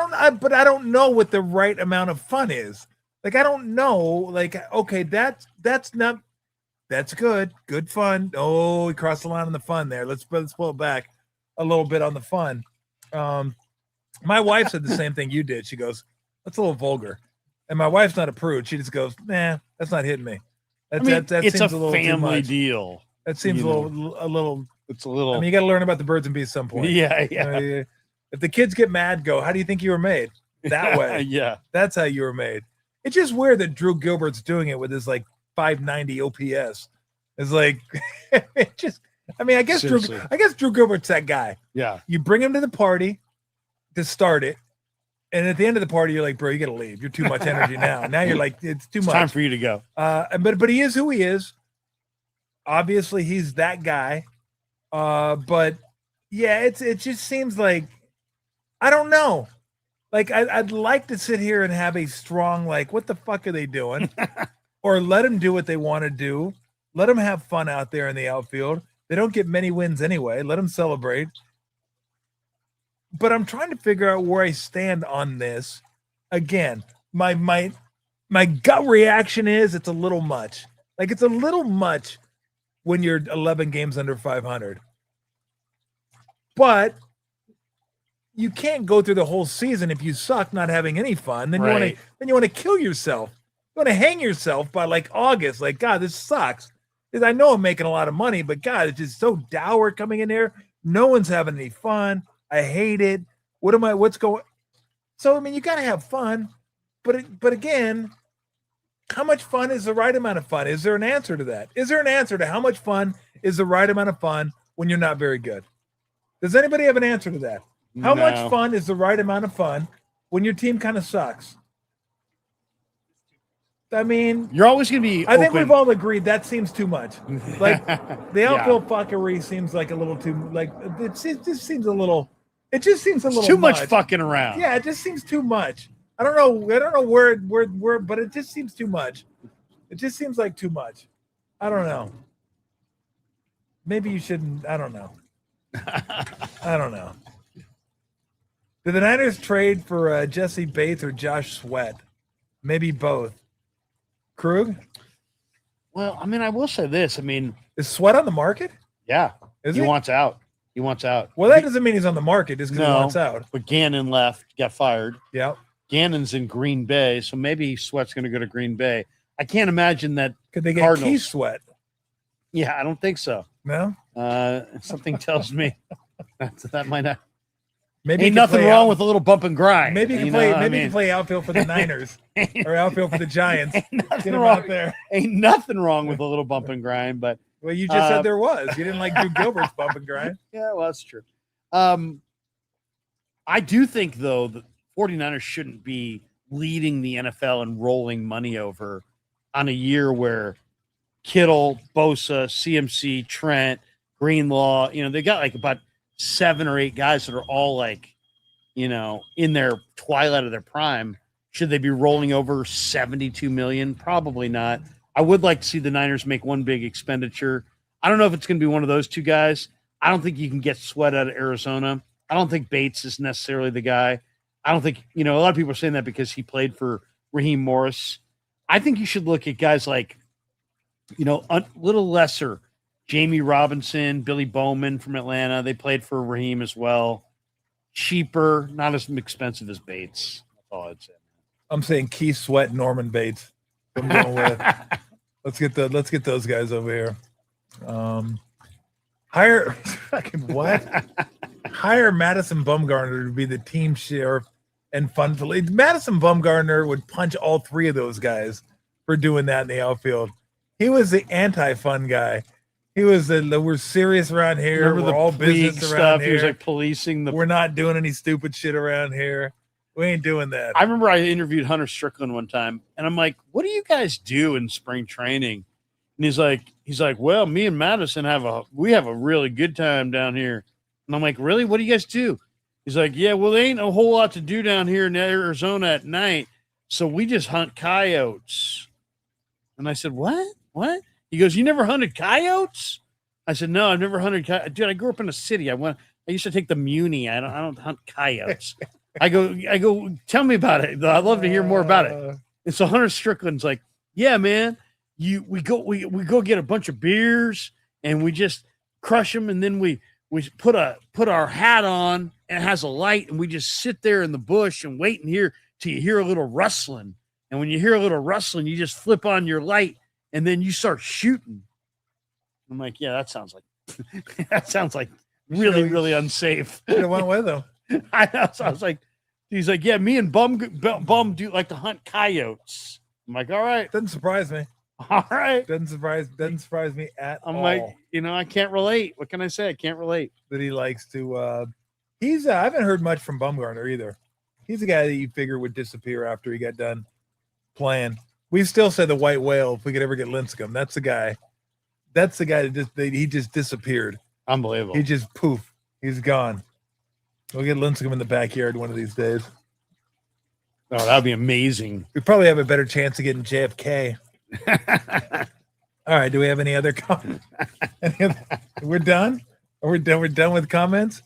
don't know what the right amount of fun is. Like I don't know. Like okay, that's good fun. Oh, we crossed the line on the fun there. Let's pull it back a little bit on the fun. My wife said the same thing you did. She goes, "That's a little vulgar," and my wife's not a prude. She just goes, "Nah, that's not hitting me." I mean, That it's seems a little too family much. deal. That seems you a know. little. It's a little. I mean, you got to learn about the birds and bees at some point. yeah. If the kids get mad, go, how do you think you were made? That way. Yeah. That's how you were made. It's just weird that Drew Gilbert's doing it with his like 590 OPS. It's like, it just, I mean, I guess Drew Gilbert's that guy. Yeah. You bring him to the party to start it. And at the end of the party, you're like, bro, you got to leave. You're too much energy now. Now you're like, it's too It's much. time for you to go. But he is who he is. Obviously, he's that guy. But yeah, it just seems like I don't know. Like I'd like to sit here and have a strong like, what the fuck are they doing? Or let them do what they want to do. Let them have fun out there in the outfield. They don't get many wins anyway. Let them celebrate. But I'm trying to figure out where I stand on this. Again, my gut reaction is it's a little much. Like it's a little much when you're 11 games under 500. But you can't go through the whole season if you suck not having any fun. Then Right. you want to kill yourself. You want to hang yourself by like August. Like, God, this sucks. Because I know I'm making a lot of money, but God, it's just so dour coming in here. No one's having any fun. I hate it. What's going? So I mean, you got to have fun, but again, how much fun is the right amount of fun? Is there an answer to that? Is there an answer to how much fun is the right amount of fun when you're not very good? Does anybody have an answer to that? How much No. fun is the right amount of fun when your team kind of sucks? I mean, You're always going to be. I think open. we've all agreed that seems too much. Like the Yeah. outfield fuckery seems like a little too. Like it just seems a little. It just seems a little It's too much fucking around. Yeah, it just seems too much. I don't know where, but it just seems too much. It just seems like too much. I don't know. Maybe you shouldn't. I don't know. I don't know. Did the Niners trade for Jesse Bates or Josh Sweat? Maybe both. Krug? Well, I mean, I will say this. I mean, Is Sweat on the market? yeah, Is he he? wants out. He wants out. Well, that doesn't mean he's on the market just because he No. wants out. But Gannon left, got fired. Yeah. Gannon's in Green Bay, so maybe Sweat's going to go to Green Bay. I can't imagine that. Could they get Cardinals. Keith Sweat? Yeah, I don't think so. No? Something tells me that might not. Maybe Ain't he could nothing play wrong out- with a little bump and grind. Maybe he can you play. know what I Maybe he mean? can play outfield for the Niners or outfield for the Giants. Ain't Get nothing him wrong. out there. Ain't nothing wrong with a little bump and grind, but Well, you just Uh, said there was. You didn't like Drew Gilbert's bump and grind. yeah, well, that's true. I do think, though, the 49ers shouldn't be leading the NFL and rolling money over on a year where Kittle, Bosa, CMC, Trent, Greenlaw, they got like about 7 or 8 guys that are all like, in their twilight of their prime. Should they be rolling over 72 million? Probably not. I would like to see the Niners make one big expenditure. I don't know if it's going to be one of those 2 guys. I don't think you can get Sweat out of Arizona. I don't think Bates is necessarily the guy. I don't think, a lot of people are saying that because he played for Raheem Morris. I think you should look at guys like, a little lesser, Jamie Robinson, Billy Bowman from Atlanta. They played for Raheem as well. Cheaper, not as expensive as Bates. That's all I'd say. I'm saying Keith Sweat, Norman Bates. I'm going with. Let's get those guys over here. Hire fucking what? Hire Madison Bumgarner to be the team sheriff and fun. Madison Bumgarner would punch all 3 of those guys for doing that in the outfield. He was the anti-fun guy. He was we're serious around here. Remember we're all business stuff. around here. He was like policing We're not doing any stupid shit around here. We ain't doing that. I remember I interviewed Hunter Strickland one time, and I'm like, "What do you guys do in spring training?" And he's like, "Well, me and Madison have a really good time down here." And I'm like, "Really? What do you guys do?" He's like, "Yeah, well, there ain't a whole lot to do down here in Arizona at night, so we just hunt coyotes." And I said, "What? What?" He goes, "You never hunted coyotes?" I said, "No, I've never hunted coyotes. Dude, I grew up in a city. I used to take the Muni. I don't hunt coyotes." I go, "Tell me about it. I'd love to hear more about it." And so Hunter Strickland's like, "Yeah, man, we go get a bunch of beers and we just crush them, and then we put our hat on and it has a light, and we just sit there in the bush and wait and hear till you hear a little rustling. And when you hear a little rustling, you just flip on your light and then you start shooting." I'm like, "Yeah, that sounds like really, really unsafe." I went with him. I know. So I was like, he's like, "Yeah, me and Bum do like to hunt coyotes." I'm like, "All right." Doesn't surprise me. All right. Doesn't surprise me at all. I'm like, I can't relate. What can I say? I can't relate. That he likes to I haven't heard much from Bumgarner either. He's a guy that you figure would disappear after he got done playing. We still said the white whale if we could ever get Lincecum. That's the guy. That's the guy he just disappeared. Unbelievable. He just poof. He's gone. We'll get Lincecum in the backyard one of these days. Oh, that'd be amazing. We probably have a better chance of getting JFK. All right. Do we have any other comments? We're done? We're done with comments?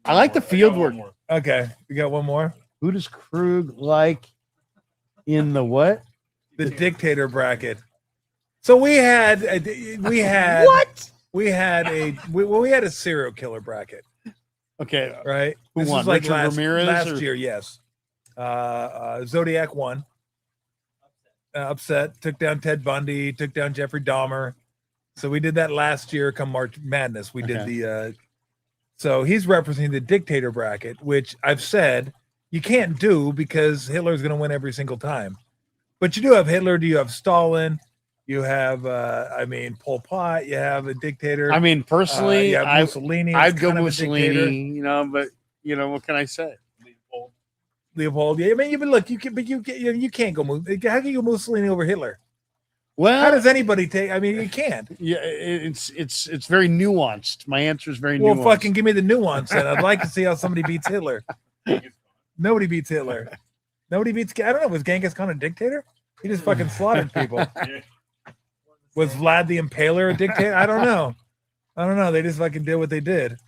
I like the field work. Okay. We got one more. Who does Krug like in the what? The dictator bracket. So we had what? We had a serial killer bracket. Okay. Right? Who this won? was like Richard Ramirez last year, yes. Zodiac won. Upset, took down Ted Bundy, took down Jeffrey Dahmer. So we did that last year come March Madness. We did the so he's representing the dictator bracket, which I've said you can't do because Hitler's going to win every single time. But you do have Hitler, do you have Stalin? You have Pol Pot, you have a dictator. I mean, personally, you have Mussolini. I'd go Mussolini, but what can I say? Leopold. Yeah, I mean, you can't go. How can you go Mussolini over Hitler? Well, how does anybody take? I mean, you can't. Yeah, it's very nuanced. My answer is very nuanced. Well, fucking give me the nuance. Then I'd like to see how somebody beats Hitler. Nobody beats Hitler. Nobody beats. I don't know. Was Genghis Khan a dictator? He just fucking slaughtered people. Was Vlad the Impaler a dictator? I don't know. They just fucking did what they did.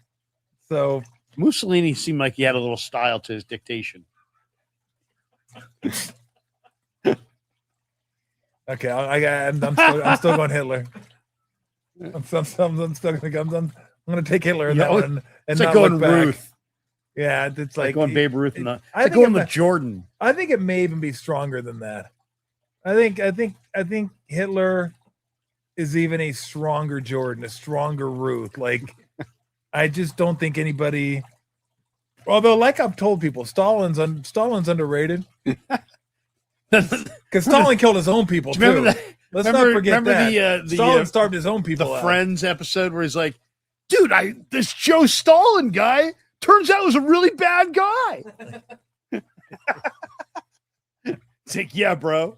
So Mussolini seemed like he had a little style to his dictation. Okay, I'm still going Hitler. I'm going to take Hitler in that one. And it's like not going Ruth. Yeah, it's like going Babe Ruth. It's like going with Jordan. I think it may even be stronger than that. I think Hitler is even a stronger Jordan, a stronger Ruth. Like, I just don't think anybody. Although, like I've told people, Stalin's underrated because Stalin killed his own people too. Let's not forget that. Stalin starved his own people. The Friends episode where he's like, "Dude, this Joe Stalin guy Turns out it was a really bad guy. It's like, yeah, bro.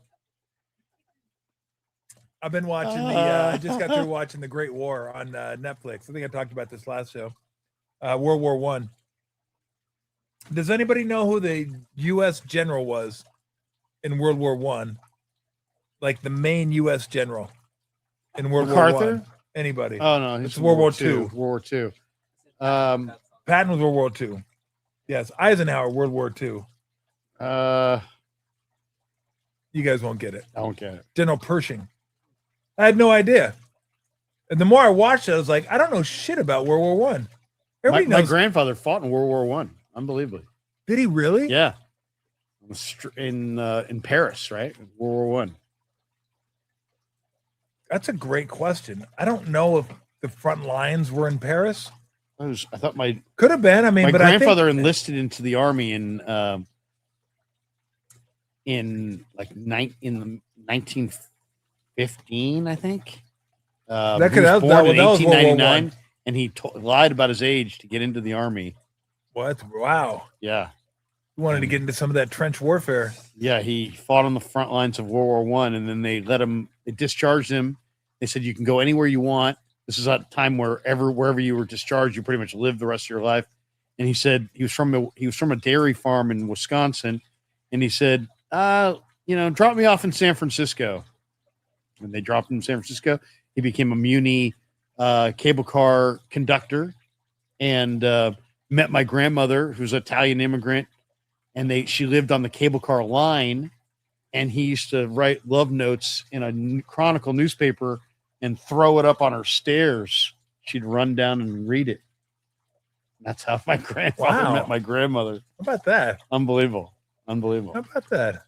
I've been watching I just got through watching The Great War on Netflix. I think I talked about this last show. World War One. Does anybody know who the U.S. general was in World War One? Like the main U.S. general in World War One. Anybody? Oh no, it's World War Two. World War Two. Patton was World War Two. Yes, Eisenhower, World War Two. You guys won't get it. I won't get it. General Pershing. I had no idea. And the more I watched it, I was like, I don't know shit about World War One. My grandfather fought in World War One. Unbelievably. Did he really? Yeah. In Paris, right? World War One. That's a great question. I don't know if the front lines were in Paris. I thought could have been. I mean, my but grandfather enlisted into the army in 1915, I think. That he was born in that was 1899, and he lied about his age to get into the army. What? Wow. Yeah. He wanted to get into some of that trench warfare. Yeah, he fought on the front lines of World War One, and then they discharged him. They said you can go anywhere you want. This is a time where wherever you were discharged, you pretty much lived the rest of your life. And he said he was from a dairy farm in Wisconsin, and he said, drop me off in San Francisco. And they dropped him in San Francisco. He became a Muni cable car conductor, and met my grandmother, who's an Italian immigrant, and she lived on the cable car line, and he used to write love notes in a Chronicle newspaper and throw it up on her stairs. She'd run down and read it. That's how my grandfather met my grandmother. How about that? Unbelievable. How about that?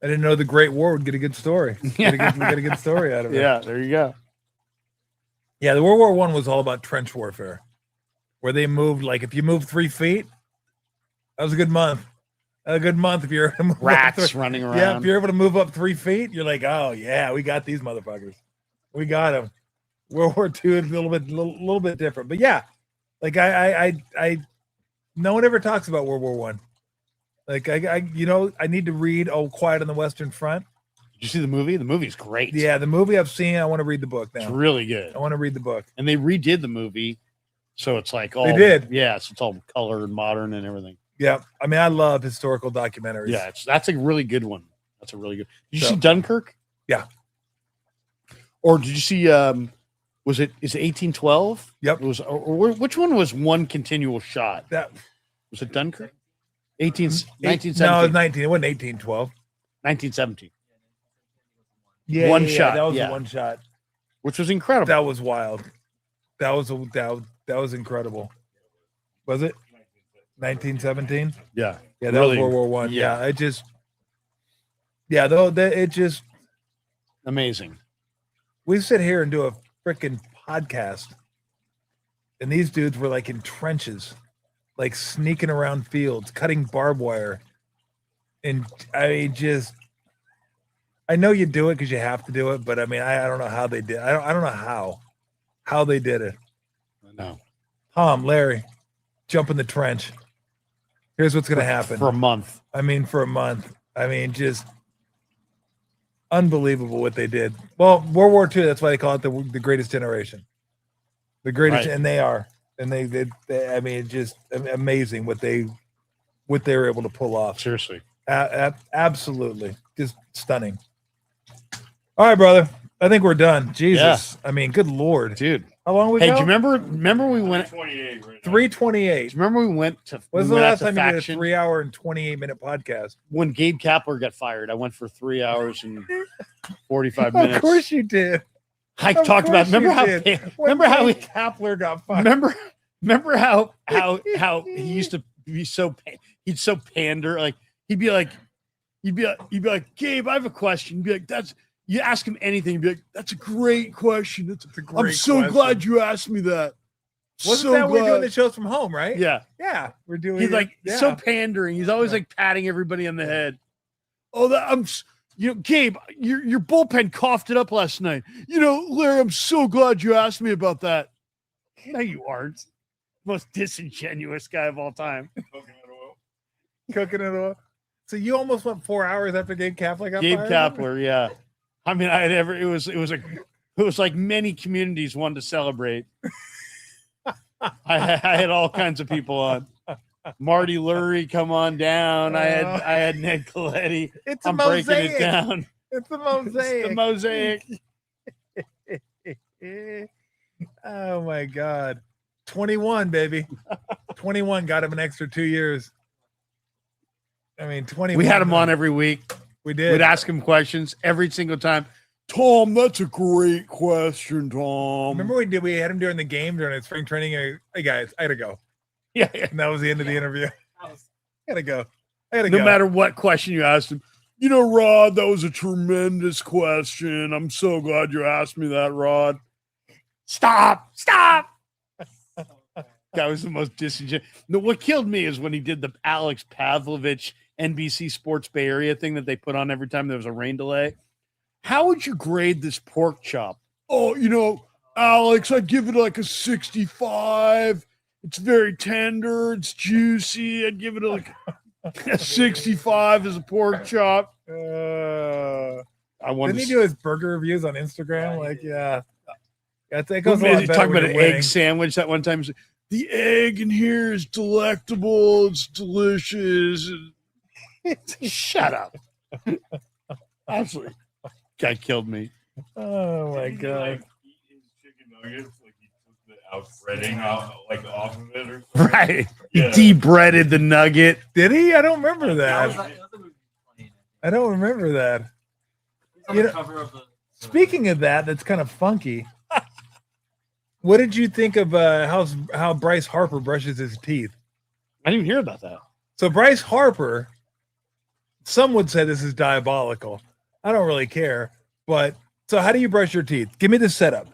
I didn't know the Great War would get a good story. We get a good story out of it. Yeah, there you go. Yeah, the World War One was all about trench warfare, where they moved, like, if you moved 3 feet, that was a good month. A good month if you're rats running around. Yeah, if you're able to move up 3 feet, you're like, oh yeah, we got these motherfuckers. We got them. World War II is a little bit different, but yeah, like I no one ever talks about World War One. Like I need to read Oh Quiet on the Western Front. Did you see the movie? The movie's great. Yeah, the movie I've seen. I want to read the book now. It's really good. I want to read the book. And they redid the movie, so it's like all they did. Yeah, so it's all color and modern and everything. Yeah, I mean, I love historical documentaries. Yeah, that's a really good one. That's a really good. Did you see Dunkirk? Yeah. Or did you see? Is it 1812? Yep. It was. Or which one was one continual shot? That was it. Dunkirk. 1917. No, it was 19. It wasn't 1812. 1917. Yeah, one shot. That was one shot, which was incredible. That was wild. That was incredible. Was it 1917? Yeah. Yeah, that was World War One. Yeah, it just. Yeah, though it just amazing. We sit here and do a freaking podcast, and these dudes were like in trenches, like sneaking around fields, cutting barbed wire, and I know you do it because you have to do it, but I mean, I don't know how they did. I don't know how they did it. No, Tom, Larry, jump in the trench. Here's what's going to happen for a month. I mean, just unbelievable what they did. Well, World War II, that's why they call it the greatest generation. The greatest, right. And they are. And they I mean, just amazing what they were able to pull off. Seriously. Absolutely. Just stunning. All right, brother. I think we're done. Jesus. Yeah. I mean, good Lord. Dude. How long we go? Hey, do you remember we went 328. Remember we went to When's the last time you did a 3 hour and 28-minute podcast? When Gabe Kapler got fired, I went for 3 hours and 45 minutes. Of course you did. I talked about remember how Kapler got fired. Remember how he used to be he'd so pander, like he'd be like Gabe, I have a question. He'd be like, you ask him anything, he'd be like, that's a great question. I'm so glad you asked me that. Wasn't that we're doing the shows from home, right? Yeah. Yeah. We're doing He's like so pandering. He's always like patting everybody on the head. Oh, Gabe, your bullpen coughed it up last night. Larry, I'm so glad you asked me about that. No, you aren't. most disingenuous guy of all time. Coconut oil. So you almost went 4 hours after Gabe Kapler got Gabe fired? Kapler, yeah. I mean, it was like many communities wanted to celebrate. I had all kinds of people on. Marty Lurie, come on down. I had Ned Coletti. It's a I'm mosaic. breaking it down. It's a mosaic. It's the mosaic. Oh my God. 21, baby. 21 got him an extra 2 years. I mean, 21. We had him on every week. We did. We'd ask him questions every single time. Tom, that's a great question, Tom. Remember we had him during the game during his spring training. Hey guys, I gotta go. Yeah. And that was the end of the interview. I gotta go. No matter what question you asked him, you know, Rod, that was a tremendous question. I'm so glad you asked me that, Rod. Stop. That was the most disingenuous. No, what killed me is when he did the Alex Pavlovich NBC Sports Bay Area thing that they put on every time there was a rain delay. How would you grade this pork chop? Oh, you know, Alex, I'd give it like a 65. It's very tender. It's juicy. I'd give it like a 65 as a pork chop. Didn't he do his burger reviews on Instagram? Like, yeah. That goes a lot He's better talking when about an you're winning. egg sandwich that one time. He's like, the egg in here is delectable. It's delicious. Shut up. Absolutely. Guy killed me. Oh my Didn't he, God. like, eat his chicken nuggets, like he took the outbreading off of it or something? Right. Yeah. He debreaded the nugget. Did he? I don't remember That was that. like, that was a movie 20. I don't remember that. It's on You the know- cover of the. Speaking of that, that's kind of funky. What did you think of how Bryce Harper brushes his teeth? I didn't even hear about that. So Bryce Harper, some would say this is diabolical. I don't really care. But so how do you brush your teeth? Give me the setup.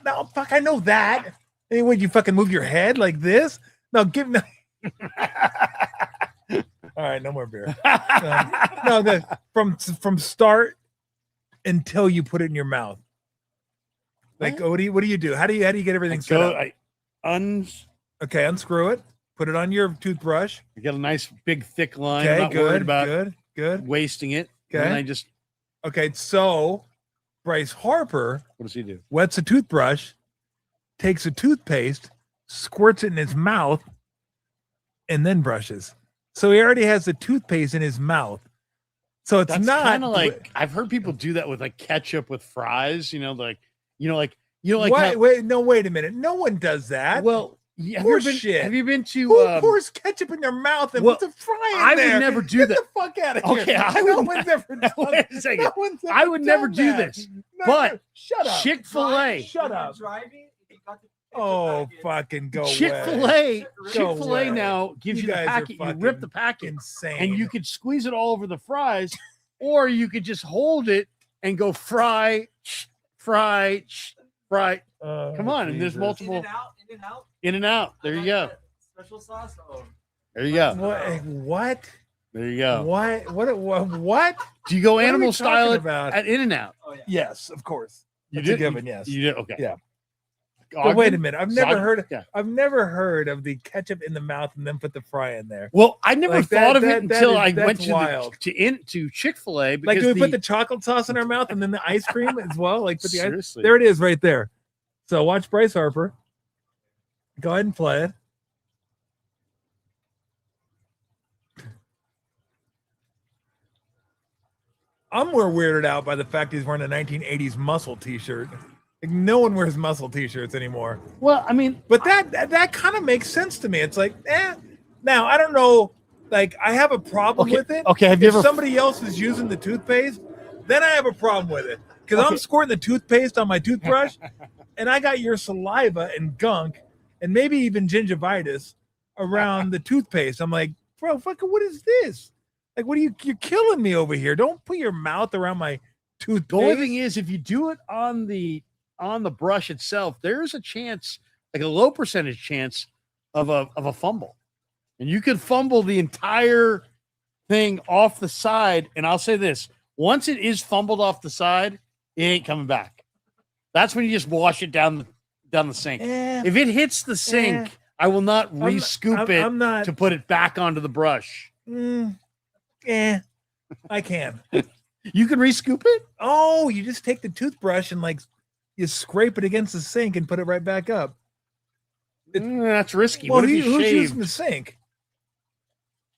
No, fuck, I know that. Anyway, you fucking move your head like this? No, give me. All right, no more beer. From start until you put it in your mouth. Like, what do you do? How do you get everything set up? Okay, unscrew it. Put it on your toothbrush. I got a nice big thick line. I'm Okay, not worried about good. wasting it. Okay. And I just, Okay, so Bryce Harper what does he do? wets a toothbrush, takes a toothpaste, squirts it in his mouth, and then brushes. So he already has the toothpaste in his mouth. So it's That's not kind of like, I've heard people do that with like ketchup with fries, like wait a minute. No one does that. well, have you been to, Who pours ketchup in their mouth and well, puts a fry in I there? would never do Get that. the fuck out of here. Okay, I no would one's not- ever done Wait a second. no one's ever I would never done do that. this. No, But shut up. Chick-fil-A. Shut up. Driving, you got the Oh, package. fucking go away. Chick-fil-A away. now gives You you the guys are packet. You rip the fucking packet, Insane. and you could squeeze it all over the fries, or you could just hold it and go fry. Oh, Come on, and there's Jesus. multiple In and out. in and out. There you go. Special sauce. Oh, There you go. What? There you go. What? Do you go What are we animal style talking it about? at In and Out? oh yeah. Yes, of course. You That's a given, yes. You did. Okay. Yeah. But wait a minute. I've never Ogden? heard. Yeah. I've never heard of the ketchup in the mouth and then put the fry in there. Well, I never Like thought of that- it that until is- I that's went wild. to Chick-fil-A because Like, do we put the chocolate sauce in our mouth and then the ice cream as well? Like, put the ice. seriously. There it is, right there. So watch Bryce Harper. Go ahead and play it. I'm more weirded out by the fact he's wearing a 1980s muscle T-shirt. Like, no one wears muscle T-shirts anymore. Well, I mean, But that kind of makes sense to me. It's like, Now I don't know. Like, I have a problem Okay, with it. okay, have you if ever- somebody else is using the toothpaste, then I have a problem with it because I'm Okay. squirting the toothpaste on my toothbrush, and I got your saliva and gunk, and maybe even gingivitis around the toothpaste. I'm like, bro, fucking, what is this? Like, what are you're killing me over here? Don't put your mouth around my toothpaste. the only thing is, if you do it on the brush itself, there's a chance, like a low percentage chance of a fumble, and you could fumble the entire thing off the side. And I'll say this: once it is fumbled off the side, it ain't coming back. That's when you just wash it down the sink. Eh, If it hits the sink, I will not I'm re-scoop it I'm not. to put it back onto the brush. I can. You can re-scoop it? Oh, you just take the toothbrush and like you scrape it against the sink and put it right back up. That's risky. Well, What if you who's shaved? using the sink?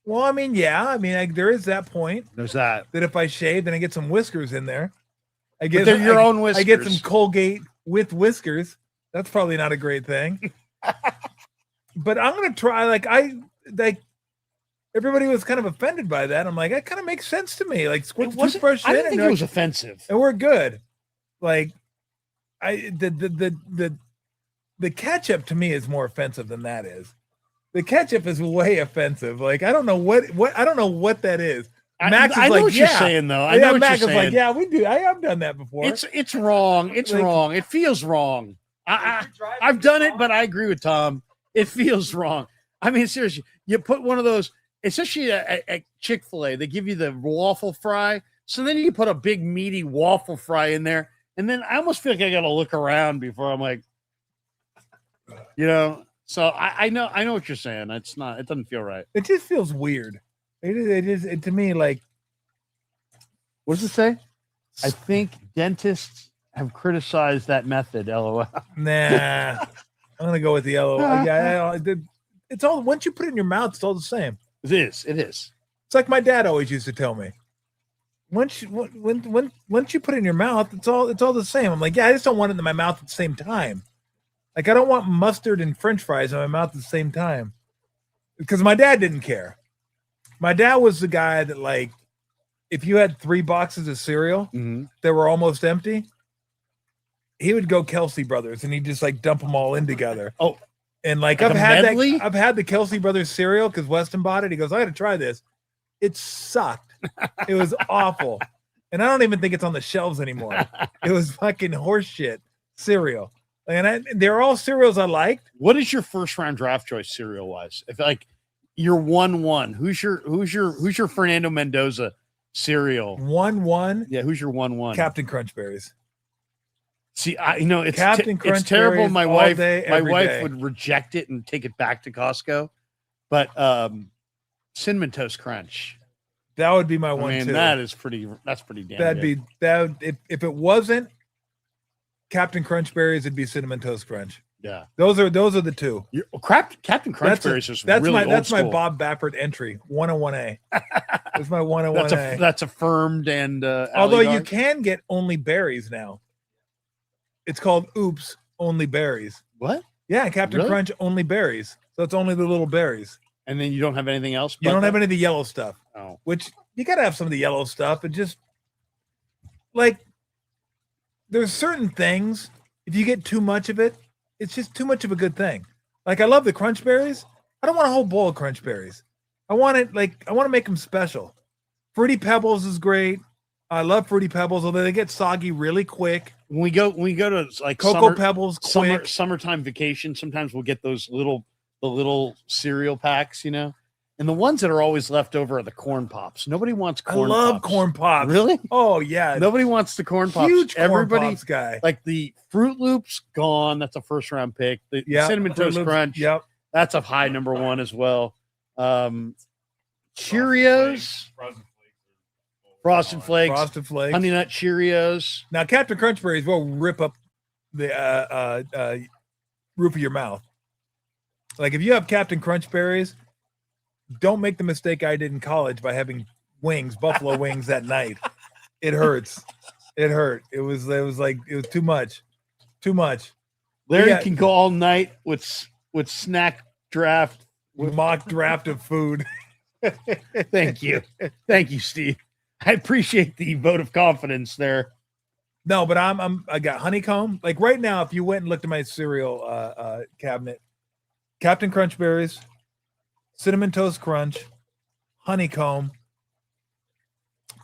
Well, I mean, yeah. I mean, there is that point There's that. that if I shave, then I get some whiskers in there. I But get they're your own I get some whiskers. Colgate with whiskers. That's probably not a great thing. But I'm gonna try. Everybody was kind of offended by that. I'm like, that kind of makes sense to me. Like, squirt It the wasn't, toothbrush I in, didn't think and it was offensive. we're good. Like, the ketchup to me is more offensive than that is. The ketchup is way offensive. Like, I don't know what I don't know what that is. Max I is know like, what you're saying, though. I know what Max you're is saying. like, yeah, we do. I have done that before. It's wrong. It's Like- wrong. It feels wrong. I've done it, but I agree with Tom. It feels wrong. I mean, seriously, you put one of those, especially at Chick-fil-A, they give you the waffle fry. So then you put a big meaty waffle fry in there. And then I almost feel like I got to look around before I'm like, so I know what you're saying. It doesn't feel right. It just feels weird. It is to me like, What does it say? I think dentists have criticized that method. LOL. nah. I'm gonna go with the yellow. It's all once you put it in your mouth, it's all the same. It is. It's like my dad always used to tell me. Once you put it in your mouth, it's all the same. I'm like, yeah, I just don't want it in my mouth at the same time. Like, I don't want mustard and French fries in my mouth at the same time. Because my dad didn't care. My dad was the guy that, like, if you had 3 boxes of cereal that were almost empty, he would go Kelsey Brothers and he'd just like dump them all in together. Oh, and like I've had the Kelsey Brothers cereal because Weston bought it. He goes, I got to try this. It sucked. It was awful. And I don't even think it's on the shelves anymore. It was fucking horseshit cereal. And they're all cereals I liked. What is your first round draft choice cereal wise? If like you're 1-1, who's your Fernando Mendoza cereal? 1-1. Yeah, who's your 1-1? Captain Crunch Berries. See, it's Captain Crunch it's terrible. Berries My all wife day, every day. would reject it and take it back to Costco. But Cinnamon Toast Crunch. That would be my I one mean, too. that's pretty damn good. If it wasn't Captain Crunch Berries, it'd be Cinnamon Toast Crunch. Yeah. Those are the two. Captain Crunch Berries is that's really my old school. Bob Baffert entry 101A. That's my 101A. That's affirmed and although you oligarch. can get only berries now. It's called Oops Only Berries. What? Yeah, Captain Really? Crunch only berries. So it's only the little berries. And then you don't have anything else. You don't have any of the yellow stuff. Oh. Which you gotta have some of the yellow stuff. It just like there's certain things. If you get too much of it, it's just too much of a good thing. Like I love the Crunch Berries. I don't want a whole bowl of Crunch Berries. I want to make them special. Fruity Pebbles is great. I love Fruity Pebbles, although they get soggy really quick. When we go to like Cocoa Pebbles, quick. summertime vacation, sometimes we'll get those the little cereal packs, and the ones that are always left over are the corn pops. Nobody wants corn pops. I love corn pops. Really? Oh yeah. Nobody wants the corn pops. Huge corn Everybody pops guy. like the Fruit Loops gone. That's a first round pick. The Cinnamon Fruit Toast Loops, Crunch. Yep. That's a high number 1 as well. Cheerios, Frosted Flakes, Honey Nut Cheerios. Now Captain Crunch Berries will rip up the roof of your mouth. Like if you have Captain Crunch Berries, don't make the mistake I did in college by having buffalo wings that night. It hurts. It hurt. It was too much. Larry can go all night with snack draft. With mock draft of food. Thank you, Steve. I appreciate the vote of confidence there. No, but I got honeycomb. Like right now, if you went and looked at my cereal cabinet, Captain Crunch Berries, Cinnamon Toast Crunch, honeycomb,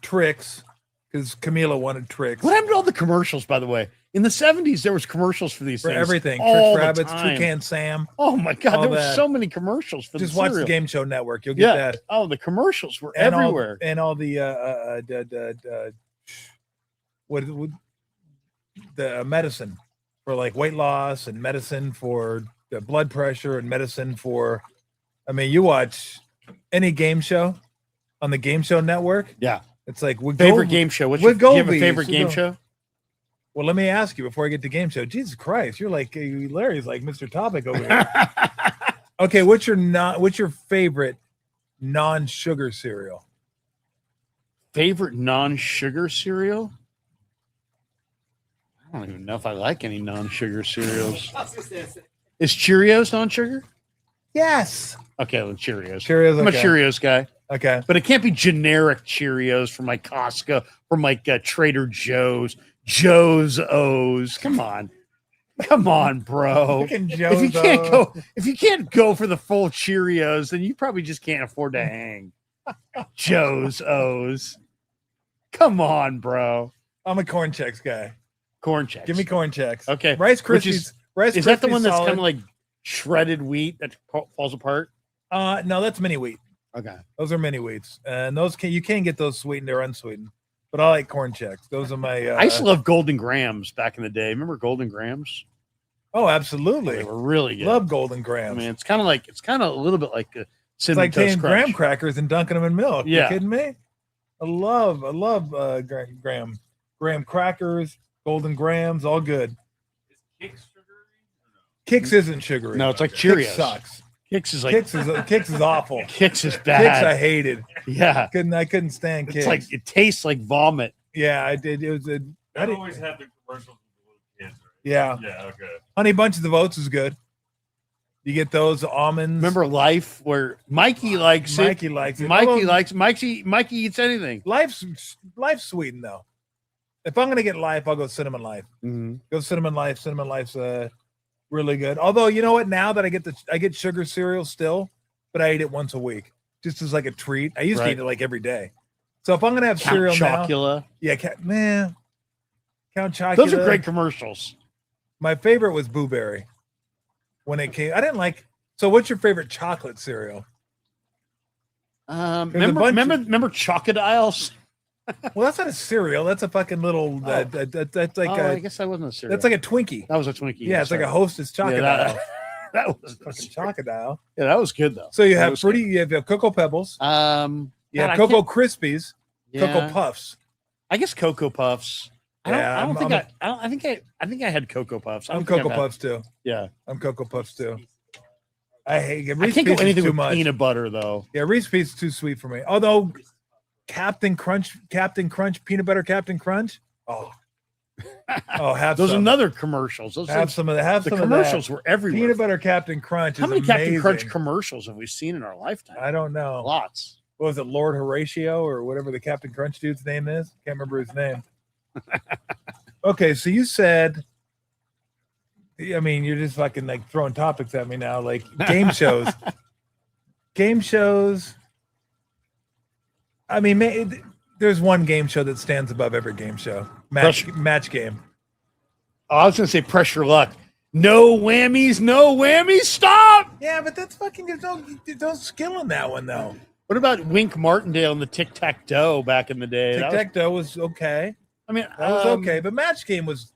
Trix, because Camila wanted Trix. What happened to all the commercials, by the way? In the 70s, there was commercials for these For things. everything. All Trix the Rabbits, time. Toucan Sam. Oh my God, all there were that. so many commercials for Just the watch cereal. the Game Show Network. You'll get that. Oh, the commercials were And everywhere. all the medicine for like weight loss and medicine for blood pressure and medicine for. I mean, you watch any game show on the Game Show Network. Yeah. It's like Favorite game show. Do you have a favorite game show? Well, let me ask you before I get to game show. Jesus Christ, you're like Larry's like Mr. Topic over here. Okay, what's your favorite non-sugar cereal? Favorite non-sugar cereal? I don't even know if I like any non-sugar cereals. Is Cheerios non-sugar? Yes. Okay, well, Cheerios. Cheerios. I'm a Okay. Cheerios guy. Okay. But it can't be generic Cheerios from like Costco, from like Trader Joe's, Joe's O's. Come on, bro. If you can't go for the full Cheerios, then you probably just can't afford to hang. Joe's O's. Come on, bro. I'm a Corn Chex guy. Corn Chex. Give me Corn Chex. Okay. Rice Krispies. Is that the one that's kind of like shredded wheat that falls apart? No, that's mini wheat. Okay. Those are mini wheats, and you can't get those sweetened or unsweetened. But I like Corn Chex. Those are my. I used to love Golden Grams back in the day. Remember Golden Grams? Oh, absolutely. They were really good. Love Golden Grams. I mean, it's kind of a little bit like a it's cinnamon like toast taking crunch. graham crackers and dunking them in milk. Yeah. You kidding me? I love graham crackers, Golden Grams, all good. Kix sugary? Kix isn't sugary. No, it's like Kix Cheerios. sucks. Kix is like Kix is awful. Kix is Kix bad. I hated. Yeah, I couldn't stand Kix. it's like it tastes like vomit. Yeah, I did. It was I always had the commercials with the little kids, right? yeah. Yeah, okay. Honey Bunches of Oats is good. You get those almonds. Remember Life, where Mikey likes Mikey it. likes it. Mikey eats anything. Life's sweetened though. If I'm gonna get Life, I'll go Cinnamon Life. Mm-hmm. Go Cinnamon Life. Cinnamon Life's really good. Although you know what, now that I get sugar cereal still, but I eat it once a week, just as like a treat. I used to eat it like every day. So if I'm gonna have cereal Chocula. now, yeah, Count Chocula. Those are great commercials. My favorite was Boo Berry when it came. I didn't like. So what's your favorite chocolate cereal? Remember Chocodiles? Well, that's not a cereal. That's a fucking little. That's like I guess that wasn't a cereal. That's like a Twinkie. That was a Twinkie. Yeah, it's like a Hostess Chocodile. Yeah, that was Fucking Chocodile. Yeah, that was good though. So you have fruity. You have Cocoa Pebbles. You have Cocoa Krispies. Cocoa Puffs. I guess Cocoa Puffs. I think I had Cocoa Puffs. I'm Cocoa Puffs too. Yeah, I'm Cocoa Puffs too. I can't go anything too with much. peanut butter though. Yeah, Reese's Pieces is too sweet for me. Although Captain Crunch, peanut butter Captain Crunch. Oh, have those some. another commercials. Have some of that. The commercials were everywhere. Peanut butter Captain Crunch. How many Captain Crunch commercials have we seen in our lifetime? I don't know. Lots. What was it, Lord Horatio or whatever the Captain Crunch dude's name is? Can't remember his name. Okay, so you said, I mean, you're just fucking like throwing topics at me now, like game shows. Game shows. I mean, there's one game show that stands above every game show. Match game. Oh, I was gonna say Pressure Luck. No whammies, stop! Yeah, but that's fucking, there's no skill in that one though. What about Wink Martindale and the Tic-Tac-Toe back in the day? Tic-Tac-Toe was okay. I mean, that was okay, but Match Game was.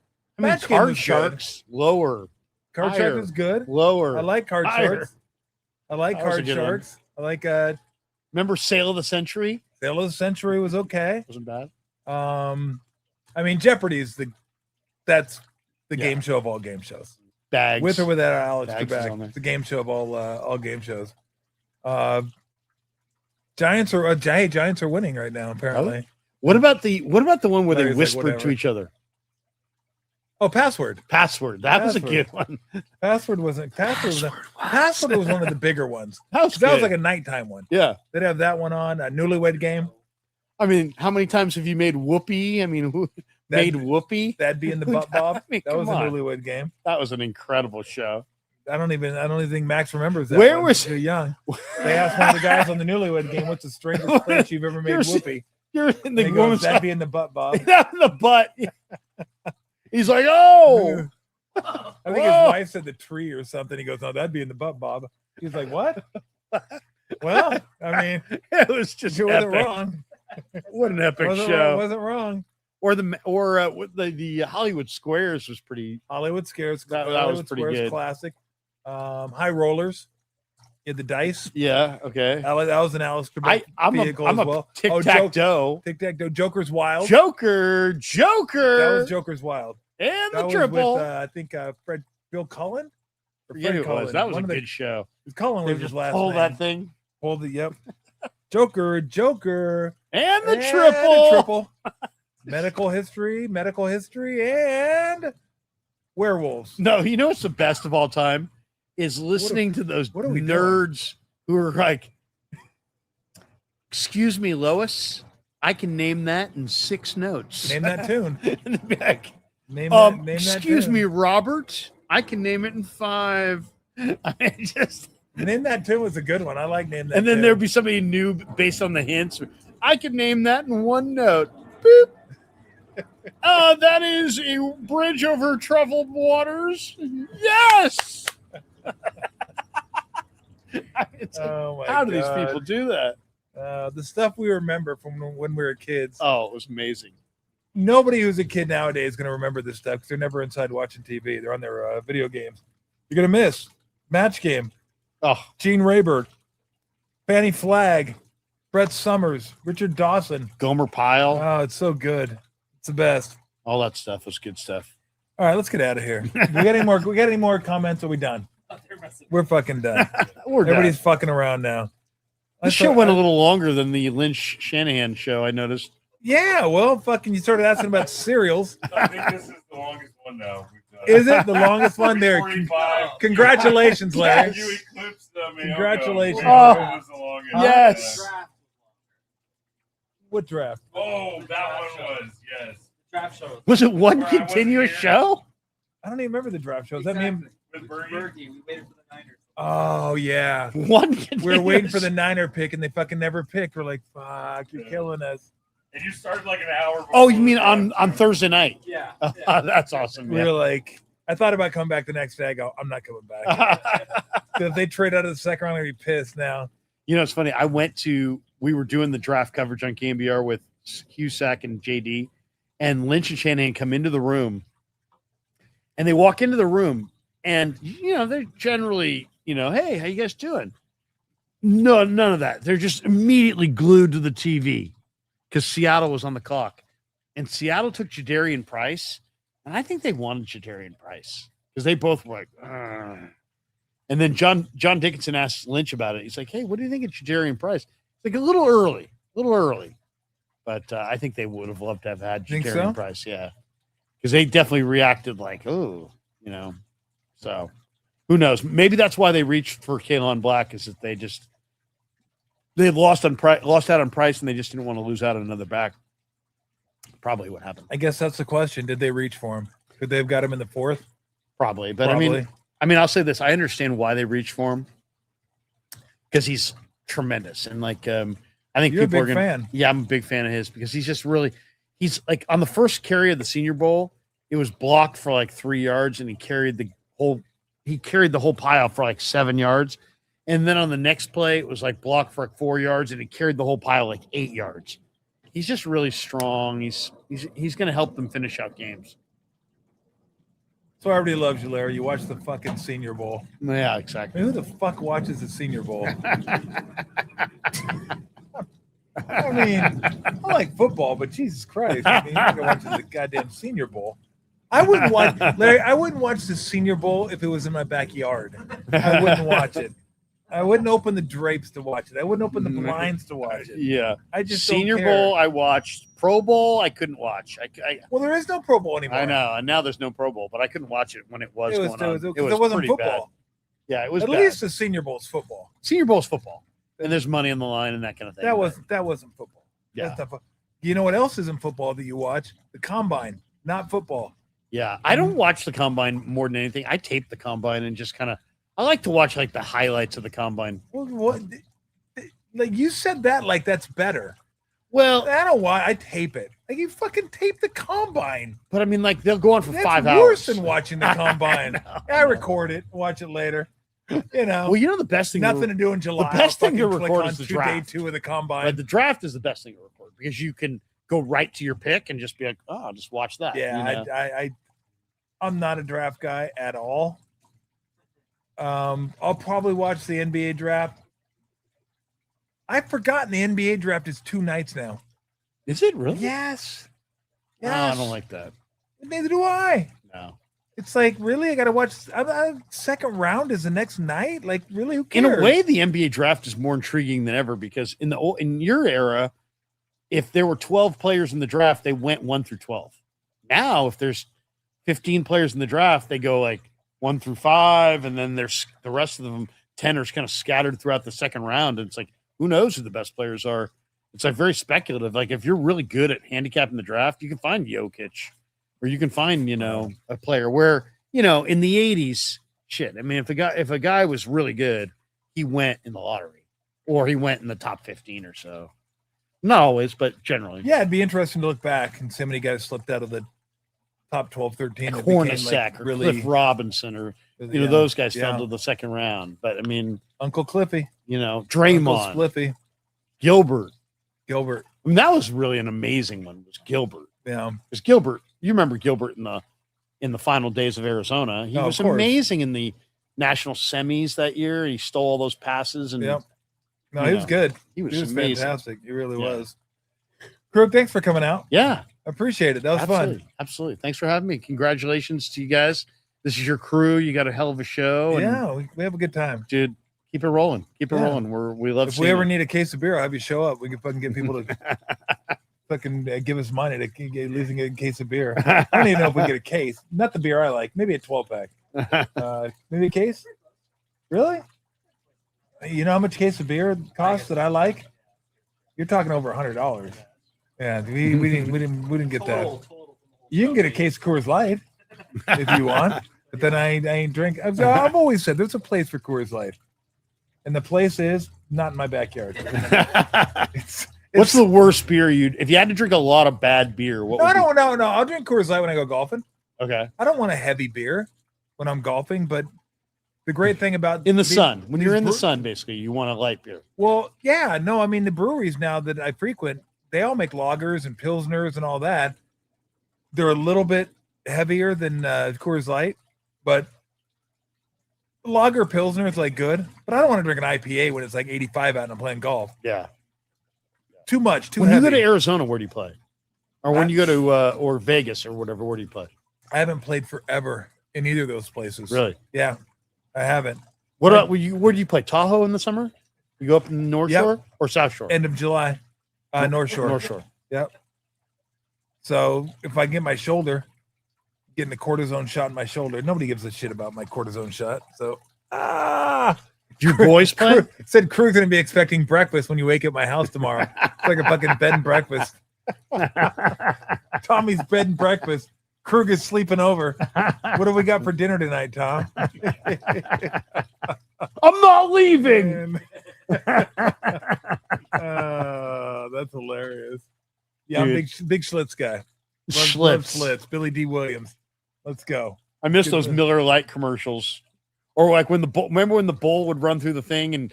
Card Sharks lower. Card Sharks was good. Lower. I like Card Sharks. I like Card Sharks. I like. Remember Sale of the Century? Sale of the Century was okay. Wasn't bad. I mean, Jeopardy's that's the game show of all game shows. Bags with or without Alex Trebek. It's the game show of all game shows. Giants are winning right now apparently. Oh. What about the one where they whispered to each other? Oh, Password. That was a good one. Password was one of the bigger ones. That was like a nighttime one. Yeah. They'd have that one on, a Newlywed Game. I mean, how many times have you made Whoopi? I mean, who made Whoopi? That'd be in the Butt Bob. I mean, that was a Newlywed Game. That was an incredible show. I don't even think Max remembers that. Where was too young? They asked one of the guys on the Newlywed Game, "What's the strangest place you've ever made Whoopi?" You're in the woman's. That'd be in the Butt Bob. In the butt. He's like, oh. I think his wife said the tree or something. He goes, "No, that'd be in the Butt Bob." He's like, "What?" Well, I mean, it was just you wasn't wrong. What an epic show! Wasn't wrong. Or the Hollywood Squares was pretty. Hollywood Squares. That was pretty good. Classic. High rollers. You had the dice. Yeah. Okay. That was an Alice Trebek I'm vehicle a as well. tic-tac-toe. Tic-tac-toe. Joker's Wild. Joker. That was Joker's Wild. And That the was triple. with, I think Bill Cullen? Or Forget Fred who it Cullen. was. That was One a of the- good show. Cullen They was his just last pull name. that thing. Hold it, yep. Joker. And the And triple. a triple. medical history, and werewolves. No, you know what's the best of all time is listening to those what are we nerds who are like, "Excuse me, Lois, I can name that in 6 notes." Name that tune. In the back. Name that Excuse tune. me, Robert, I can name it in 5. I mean, just Name that tune was a good one. I like name that. and then tune. there'd be somebody new based on the hints. I can name that in 1 note. Boop. That is a bridge over troubled waters. Yes. It's like, Oh my how do these God. people do that? The stuff we remember from when we were kids. Oh, it was amazing. Nobody who's a kid nowadays is going to remember this stuff because they're never inside watching TV. They're on their video games. You're going to miss Match Game, Oh, Gene Rayburn, Fanny Flagg, Brett Summers, Richard Dawson. Gomer Pyle. Oh, it's so good. It's the best. All that stuff was good stuff. All right, let's get out of here. We got any more comments? Are we done? We're fucking done. We're done. Everybody's fucking around now. This show went a little longer than the Lynch Shanahan show, I noticed. Yeah, well, fucking, you started asking about cereals. I think this is the longest one now. Is it the longest one there? 45. Congratulations, Larry. You eclipsed them. Congratulations. Oh, It was the longest. yes. What draft? Oh, that one was, yes. Draft show. Was it one Where I wasn't continuous here. show? I don't even remember the draft shows. That mean? With Bernie. Bergie. We waited for the Niners. Oh yeah. One We were waiting for continuous- the Niner pick, and they fucking never picked. We're like, fuck, you're killing us. And you started like an hour before. Oh, you mean the on draft. Thursday night? Yeah. That's awesome. We Yeah. were like, I thought about coming back the next day. I go, I'm not coming back. 'Cause if they trade out of the second round, I'm gonna be pissed now. You know, it's funny. We were doing the draft coverage on KMBR with Husak and JD, and Lynch and Shanahan come into the room, and they walk into the room, and they're generally, hey, how you guys doing? No, none of that. They're just immediately glued to the TV because Seattle was on the clock, and Seattle took Jadarian Price, and I think they wanted Jadarian Price because they both were like, "Ugh." And then John Dickinson asked Lynch about it. He's like, hey, what do you think of Jadarian Price? It's like a little early. But I think they would have loved to have had Think Jadarian so? Price, yeah. Because they definitely reacted like, oh, So who knows? Maybe that's why they reached for Kalen Black is that they lost out on Price and they just didn't want to lose out on another back. Probably what happened. I guess that's the question. Did they reach for him? Could they have got him in the 4th? Probably. But Probably. I mean, I'll say this. I understand why they reached for him because he's tremendous. And I think You're a people are big going fan. Yeah, I'm a big fan of his because he's just he's like on the first carry of the Senior Bowl, it was blocked for like 3 yards and he carried the whole pile for like 7 yards. And then on the next play, it was like blocked for like 4 yards and he carried the whole pile like 8 yards. He's just really strong. He's going to help them finish out games. So everybody loves you, Larry. You watch the fucking Senior Bowl. Yeah, I exactly. mean, who the fuck watches the Senior Bowl? I mean, I like football, but Jesus Christ, I mean, you can watch the goddamn Senior Bowl. I wouldn't watch, Larry. I wouldn't watch the Senior Bowl if it was in my backyard. I wouldn't watch it. I wouldn't open the drapes to watch it. I wouldn't open the blinds to watch it. Yeah. I just Senior don't care. Bowl, I watched. Pro Bowl, I couldn't watch. Well, there is no Pro Bowl anymore. I know, and now there's no Pro Bowl, but I couldn't watch it when it was, going on. It wasn't pretty football. bad. Yeah, it was At bad. least the Senior Bowl is football. Senior Bowl's football, and there's money on the line and that kind of thing. That wasn't football. Yeah. That's not fo- You know what else isn't football that you watch? The Combine, not football. Yeah, I don't watch the Combine more than anything. I tape the Combine and just kind of. I like to watch like the highlights of the Combine. Well, what? Like you said that like that's better. Well, I don't want. I tape it. Like you fucking tape the Combine. but I mean, like they'll go on for That's 5 worse hours. than watching the Combine. I record it, watch it later. You know, Well, you know the best thing. nothing to do in July. best thing to I'll fucking click record on is the day draft. 2 of the Combine. But the draft is the best thing to record because you can go right to your pick and just be like, oh, I'll just watch that. Yeah, you know? I'm not a draft guy at all. I'll probably watch the NBA draft. I've forgotten the NBA draft is 2 nights now. Is it really? Yes. No, I don't like that. Neither do I. No. It's like, really? I got to watch. Second round is the next night? Like, really? Who In cares? a way, the NBA draft is more intriguing than ever because in your era, if there were 12 players in the draft, they went 1 through 12. Now, if there's 15 players in the draft, they go like 1 through 5, and then there's the rest of them, 10 are kind of scattered throughout the second round. And it's like, who knows who the best players are? It's like very speculative. Like if you're really good at handicapping the draft, you can find Jokic, or you can find, a player where, in the 80s, shit. I mean, if a guy was really good, he went in the lottery or he went in the top 15 or so. Not always, but generally. Yeah, it'd be interesting to look back and see how many guys slipped out of the top 12, 13. Like Hornacek or really Cliff Robinson or, those guys fell to the second round. But, I mean. Uncle Cliffy. Draymond. Uncle Spliffy. Gilbert. I mean, that was really an amazing one. Was Gilbert? Yeah, because Gilbert. You remember Gilbert in the final days of Arizona? He was amazing in the national semis that year. He stole all those passes and. Yep. No, he was good. He was amazing. Fantastic. He really was. Krug, thanks for coming out. Yeah, I appreciate it. That was fun. Absolutely. Thanks for having me. Congratulations to you guys. This is your crew. You got a hell of a show. And we have a good time, dude. Keep it rolling. Keep it rolling. We love. If we ever need a case of beer, I'll have you show up. We can fucking get people to fucking give us money to get losing a case of beer. I don't even know if we get a case. Not the beer I like. Maybe a 12-pack. Maybe a case. Really? You know how much a case of beer costs that I like? You're talking over $100. Yeah, we didn't get that. You can get a case of Coors Light if you want, but then I ain't drink. I've always said there's a place for Coors Light. And the place is not in my backyard. What's the worst beer if you had to drink a lot of bad beer? No. I'll drink Coors Light when I go golfing. Okay. I don't want a heavy beer when I'm golfing, but the great thing about in the sun, when you're in the sun, basically, you want a light beer. Well, yeah, no, I mean the breweries now that I frequent, they all make lagers and pilsners and all that. They're a little bit heavier than Coors Light, but lager pilsner is like good, but I don't want to drink an IPA when it's like 85 out and I'm playing golf. Yeah. Too much, too when heavy. You go to Arizona, where do you play? Or when you go to or Vegas or whatever, where do you play? I haven't played forever in either of those places. Really? Yeah, I haven't. Where do you play? Tahoe in the summer? You go up in the North Shore or South Shore? End of July. North Shore. North Shore. Yep. So if I get my shoulder, getting the cortisone shot in my shoulder, nobody gives a shit about my cortisone shot. So, your boys play? Said Krueger's going to be expecting breakfast when you wake up at my house tomorrow. It's like a fucking bed and breakfast. Tommy's bed and breakfast. Krueger's sleeping over. What do we got for dinner tonight, Tom? I'm not leaving. That's hilarious. Yeah, dude. I'm big Schlitz guy. Love Schlitz. Billy D. Williams. Let's go. I miss those Miller Lite commercials. Or like remember when the bull would run through the thing and,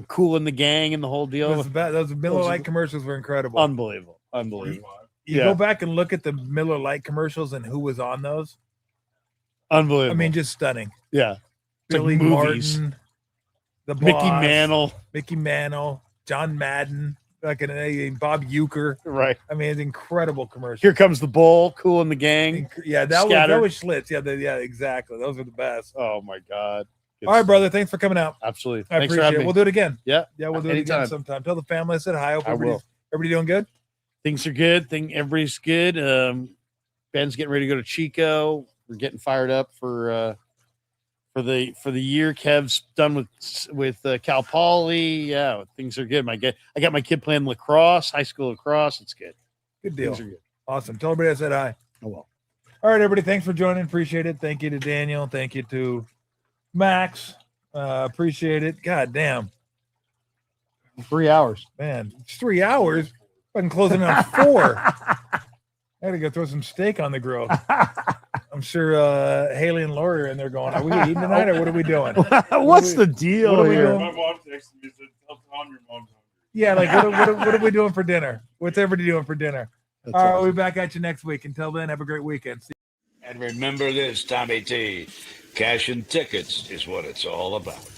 cooling the gang and the whole deal? Those Miller Lite commercials were incredible. Unbelievable. You go back and look at the Miller Lite commercials and who was on those. Unbelievable. I mean, just stunning. Yeah. Billy like movies. Martin, the Boss, Mickey Mantle, John Madden, like Bob Euchre. Right. I mean, it's incredible commercial. Here comes the bull, cooling the gang. Yeah, that was Schlitz. Yeah, exactly. Those are the best. Oh my God. All right, brother. Thanks for coming out. Absolutely. I appreciate it. We'll do it again. Yeah. Yeah, we'll do it again sometime. Tell the family I said hi. Hope everybody doing good. Things are good. Everybody's good. Ben's getting ready to go to Chico. We're getting fired up for the year. Kev's done with Cal Poly. Yeah, things are good. I got my kid playing lacrosse, high school lacrosse. It's good. Good deal. Things are good. Awesome. Tell everybody I said hi. Oh well. All right, everybody. Thanks for joining. Appreciate it. Thank you to Daniel. Thank you to Max. Appreciate it. God damn. 3 hours. Man, it's 3 hours. I'm closing on 4. I had to go throw some steak on the grill. I'm sure Haley and Lori are in there going, are we eating tonight or what are we doing? What's the deal here? My mom texted me and said, tell Tom your mom's hungry. Yeah, like what are we doing for dinner? What's everybody doing for dinner? All right, awesome. We'll be back at you next week. Until then, have a great weekend. And remember this, Tommy T. Cashing tickets is what it's all about.